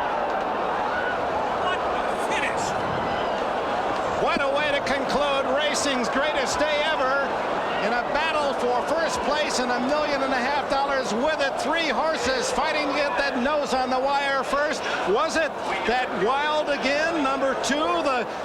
What a way to conclude racing's greatest day ever in a battle for first place and $1.5 million with it. 3 horses fighting to get that nose on the wire first. Was it that Wild Again, number 2,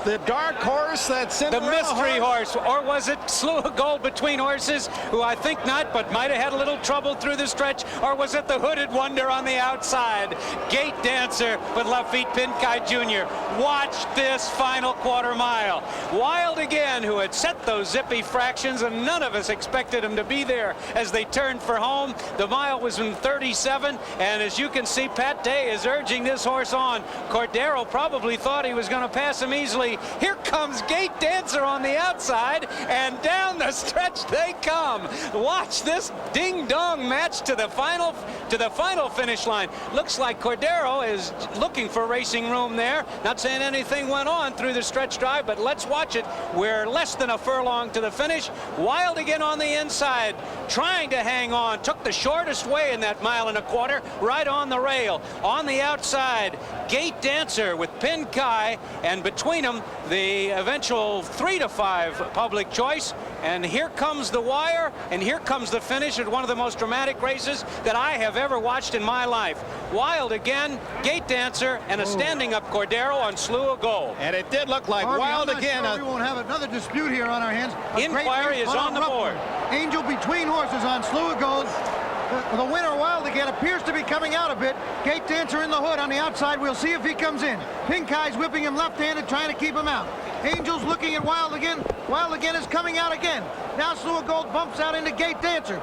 the dark horse, that Cinderella the mystery horse, or was it Slew of Gold between horses, who I think not, but might have had a little trouble through the stretch, or was it the Hooded Wonder on the outside? Gate Dancer with Lafitte Pincay Jr. Watch this final quarter mile. Wild Again, who had set those zippy fractions, and none of us expected him to be there as they turned for home. The mile was in 37, and as you can see, Pat Day is urging this horse on. Cordero probably thought he was going to pass him easily. Here comes Gate Dancer on the outside, and down the stretch they come. Watch this ding-dong match to the final finish line. Looks like Cordero is looking for racing room there. Not saying anything went on through the stretch drive, but let's watch it. We're less than a furlong to the finish. Wild Again on the inside, trying to hang on. Took the shortest way in that 1.25 miles, right on the rail. On the outside, Gate Dancer with Pincay, and between them, the eventual 3 to 5 Public Choice. And here comes the wire, and here comes the finish at one of the most dramatic races that I have ever watched in my life. Wild Again, Gate Dancer, and a standing-up Cordero on Slew of Gold. And it did look like Wild Again. Sure we won't have another dispute here on our hands. Inquiry is on the board. Angel between horses on Slew of Gold. The winner, Wild Again, appears to be coming out a bit. Gate Dancer in the hood on the outside. We'll see if he comes in. Pincay's whipping him left-handed, trying to keep him out. Angel's looking at Wild Again. Wild Again is coming out again. Now Slew of Gold bumps out into Gate Dancer.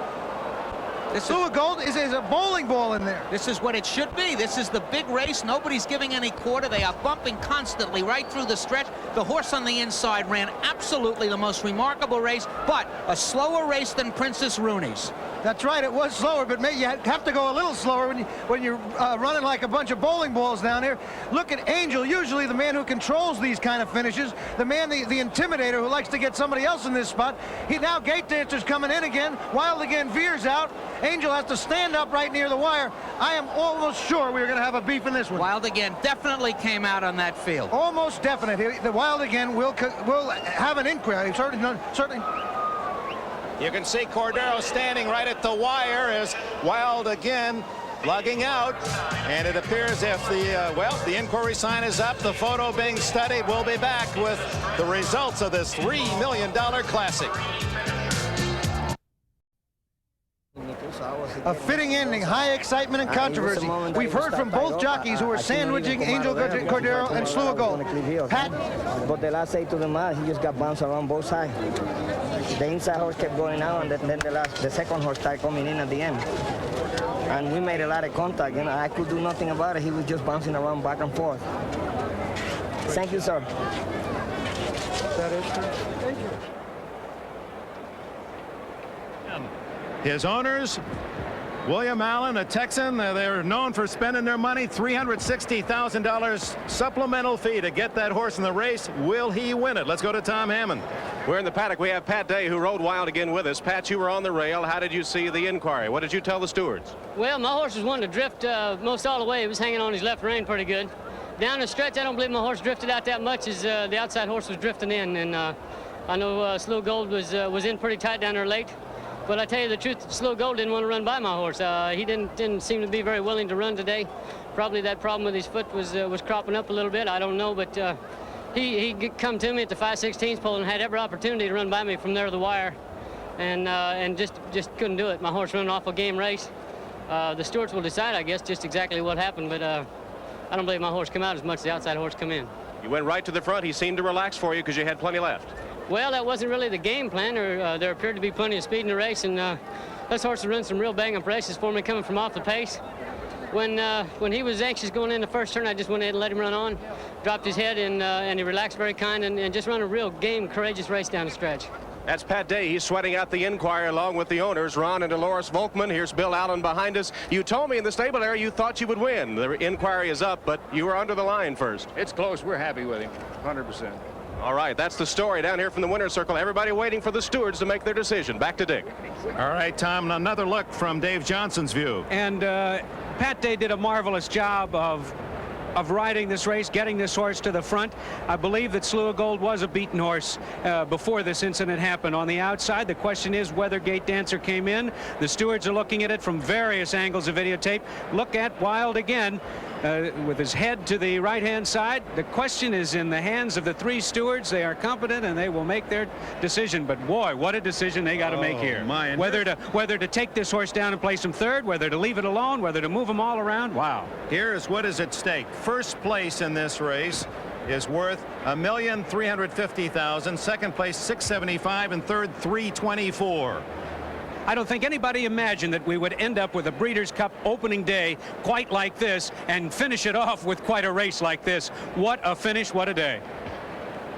Slew of Gold is a bowling ball in there. This is what it should be. This is the big race. Nobody's giving any quarter. They are bumping constantly right through the stretch. The horse on the inside ran absolutely the most remarkable race, but a slower race than Princess Rooney's. That's right, it was slower, but you have to go a little slower when you're running like a bunch of bowling balls down here. Look at Angel, usually the man who controls these kind of finishes, the man, the intimidator who likes to get somebody else in this spot. Now Gate Dancer's coming in again. Wild Again veers out. Angel has to stand up right near the wire. I am almost sure we're going to have a beef in this one. Wild Again definitely came out on that field. Almost definite. The Wild Again will have an inquiry. Certainly. You can see Cordero standing right at the wire as Wild Again lugging out, and it appears if the inquiry sign is up, the photo being studied. We'll be back with the results of this $3 million classic. A fitting ending, high excitement and controversy. We've heard from both jockeys who are sandwiching Angel Cordero and Slew of Gold. Pat? But the last 8 to the mile, he just got bounced around both sides. The inside horse kept going out, and then the second horse started coming in at the end. And we made a lot of contact, and I could do nothing about it. He was just bouncing around back and forth. Thank you, sir. That is true. Thank you. His owners, William Allen, a Texan, they're known for spending their money, $360,000 supplemental fee to get that horse in the race. Will he win it? Let's go to Tom Hammond. We're in the paddock. We have Pat Day, who rode Wild Again with us. Pat, you were on the rail. How did you see the inquiry? What did you tell the stewards? Well, my horse was wanting to drift most all the way. He was hanging on his left rein pretty good. Down the stretch, I don't believe my horse drifted out that much as the outside horse was drifting in. And I know Slew Gold was in pretty tight down there late. But I tell you the truth, Slew Gold didn't want to run by my horse. He didn't seem to be very willing to run today. Probably that problem with his foot was cropping up a little bit. I don't know, but he come to me at the 5/16 pole and had every opportunity to run by me from there to the wire, and just couldn't do it. My horse ran an awful game race. The stewards will decide, I guess, just exactly what happened. But I don't believe my horse came out as much as the outside horse come in. You went right to the front. He seemed to relax for you because you had plenty left. Well, that wasn't really the game plan. There appeared to be plenty of speed in the race, and this horse has run some real bang-up races for me coming from off the pace. When he was anxious going in the first turn, I just went ahead and let him run on, dropped his head, and he relaxed very kind and just run a real game, courageous race down the stretch. That's Pat Day. He's sweating out the inquiry along with the owners, Ron and Dolores Volkman. Here's Bill Allen behind us. You told me in the stable area you thought you would win. The inquiry is up, but you were under the line first. It's close. We're happy with him, 100%. All right, that's the story down here from the winner's circle. Everybody waiting for the stewards to make their decision. Back to Dick. All right, Tom, another look from Dave Johnson's view. And Pat Day did a marvelous job of of riding this race, getting this horse to the front. I believe that Slew of Gold was a beaten horse before this incident happened. On the outside, the question is whether Gate Dancer came in. The stewards are looking at it from various angles of videotape. Look at Wild again. With his head to the right-hand side. The question is in the hands of the three stewards. They are competent and they will make their decision. But boy, what a decision they got to make here. Whether to take this horse down and place him third, whether to leave it alone, whether to move him all around. Wow. Here's what is at stake. First place in this race is worth $1,350,000. Second place $675,000 and third $324,000. I don't think anybody imagined that we would end up with a Breeders' Cup opening day quite like this and finish it off with quite a race like this. What a finish, what a day.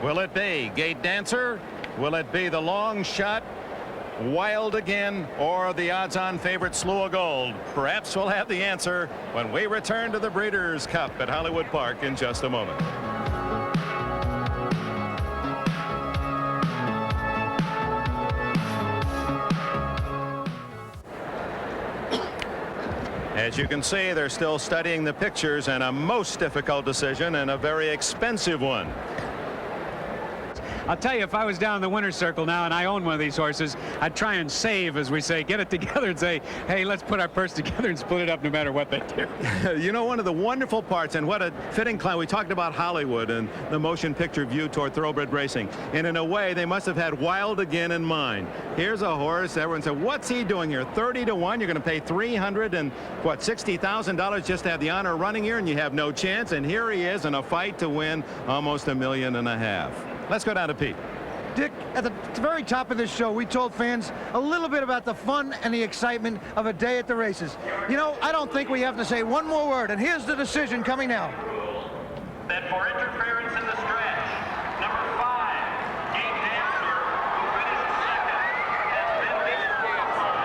Will it be Gate Dancer? Will it be the long shot Wild again, or the odds-on favorite Slew of Gold? Perhaps we'll have the answer when we return to the Breeders' Cup at Hollywood Park in just a moment. As you can see, they're still studying the pictures, and a most difficult decision and a very expensive one. I'll tell you, if I was down in the winner's circle now and I owned one of these horses, I'd try and save, as we say, get it together and say, hey, let's put our purse together and split it up no matter what they do. You know, one of the wonderful parts, and what a fitting clown, we talked about Hollywood and the motion picture view toward thoroughbred racing. And in a way, they must have had Wild again in mind. Here's a horse, everyone said, what's he doing here? 30 to 1, you're going to pay $360,000 just to have the honor of running here, and you have no chance. And here he is in a fight to win almost $1.5 million. Let's go down to Pete. Dick, at the very top of this show, we told fans a little bit about the fun and the excitement of a day at the races. You know, I don't think we have to say one more word, and here's the decision coming now. That for interference in the stretch, number 5, Gate Dancer, who finished second, has been disqualified.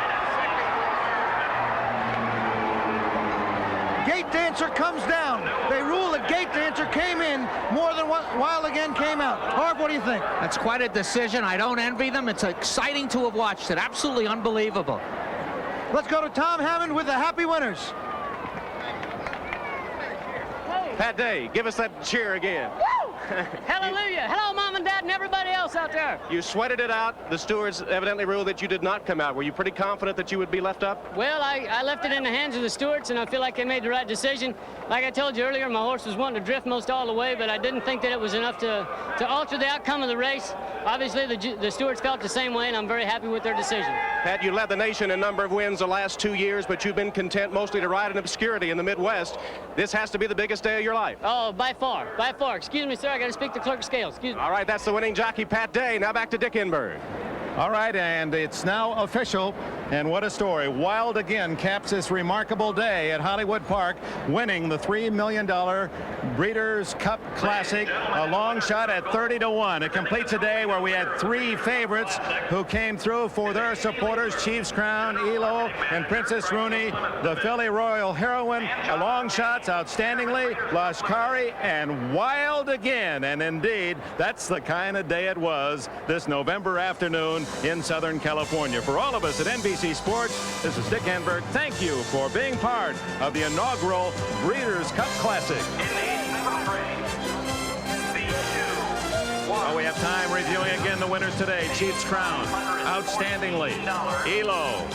Gate Dancer comes down. They rule that Gate Dancer came in more than what Wild again came out. Harv, what do you think? That's quite a decision. I don't envy them. It's exciting to have watched it. Absolutely unbelievable. Let's go to Tom Hammond with the happy winners. Pat Day, give us that cheer again. Woo! Hallelujah. Hello, Mom and Dad and everybody else out there. You sweated it out. The stewards evidently ruled that you did not come out. Were you pretty confident that you would be left up? Well, I left it in the hands of the stewards, and I feel like they made the right decision. Like I told you earlier, my horse was wanting to drift most all the way, but I didn't think that it was enough to alter the outcome of the race. Obviously, the stewards felt the same way, and I'm very happy with their decision. Pat, you led the nation in number of wins the last 2 years, but you've been content mostly to ride in obscurity in the Midwest. This has to be the biggest day of your life. Oh, by far, by far. Excuse me, sir, I got to speak to clerk of scales. Excuse me. All right, that's the winning jockey, Pat Day. Now back to Dick Enberg. All right, and it's now official, and what a story. Wild again caps this remarkable day at Hollywood Park, winning the $3 million Breeders' Cup Classic, a long shot at 30 to 1. It completes a day where we had 3 favorites who came through for their supporters: Chief's Crown, Elo, and Princess Rooney. The filly Royal Heroine, long shots outstandingly, Lashkari, and Wild again. And indeed, that's the kind of day it was this November afternoon in Southern California. For all of us at NBC Sports, this is Dick Enberg. Thank you for being part of the inaugural Breeders' Cup Classic. Well, we have time reviewing again the winners today. Chief's Crown, outstandingly. Elo,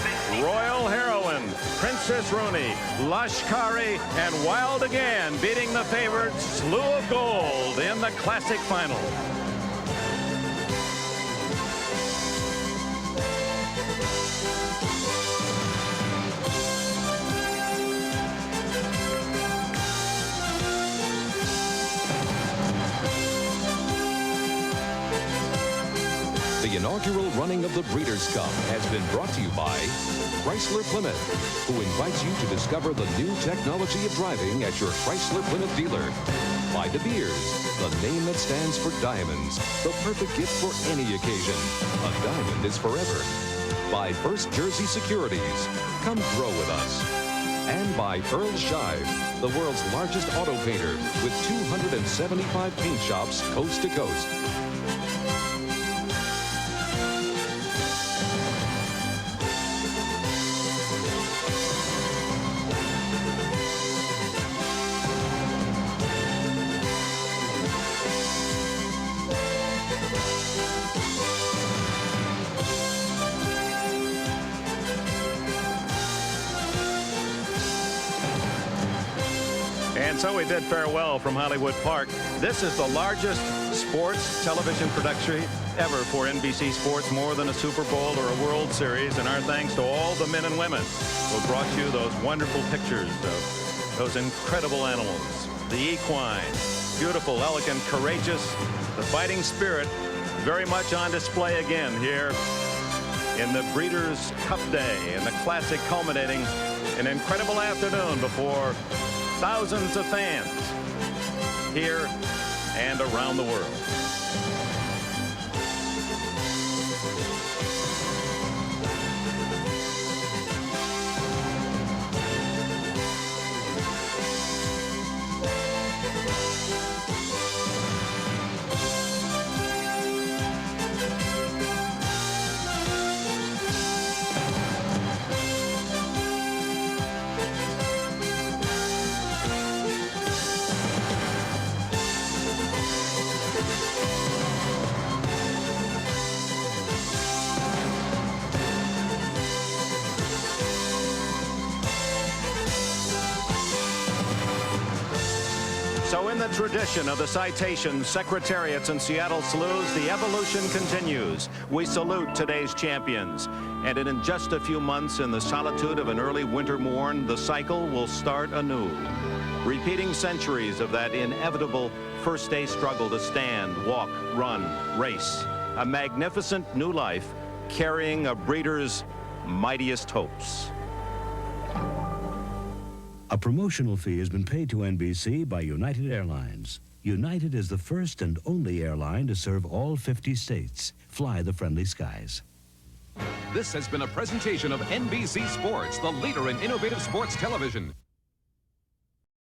Royal Heroine, Princess Rooney, Lashkari, and Wild again, beating the favorites Slew of Gold in the Classic Final. The inaugural running of the Breeders' Cup has been brought to you by Chrysler Plymouth, who invites you to discover the new technology of driving at your Chrysler Plymouth dealer. By De Beers, the name that stands for diamonds, the perfect gift for any occasion. A diamond is forever. By First Jersey Securities, come grow with us. And by Earl Shive, the world's largest auto painter with 275 paint shops coast to coast. And so we did farewell from Hollywood Park. This is the largest sports television production ever for NBC Sports, more than a Super Bowl or a World Series. And our thanks to all the men and women who brought you those wonderful pictures of those incredible animals. The equine, beautiful, elegant, courageous, the fighting spirit, very much on display again here in the Breeders' Cup Day, and the Classic culminating an incredible afternoon before thousands of fans here and around the world. So in the tradition of the citations, secretariats, and Seattle sloughs, the evolution continues. We salute today's champions. And in just a few months, in the solitude of an early winter morn, the cycle will start anew. Repeating centuries of that inevitable first-day struggle to stand, walk, run, race. A magnificent new life carrying a breeder's mightiest hopes. A promotional fee has been paid to NBC by United Airlines. United is the first and only airline to serve all 50 states. Fly the friendly skies. This has been a presentation of NBC Sports, the leader in innovative sports television.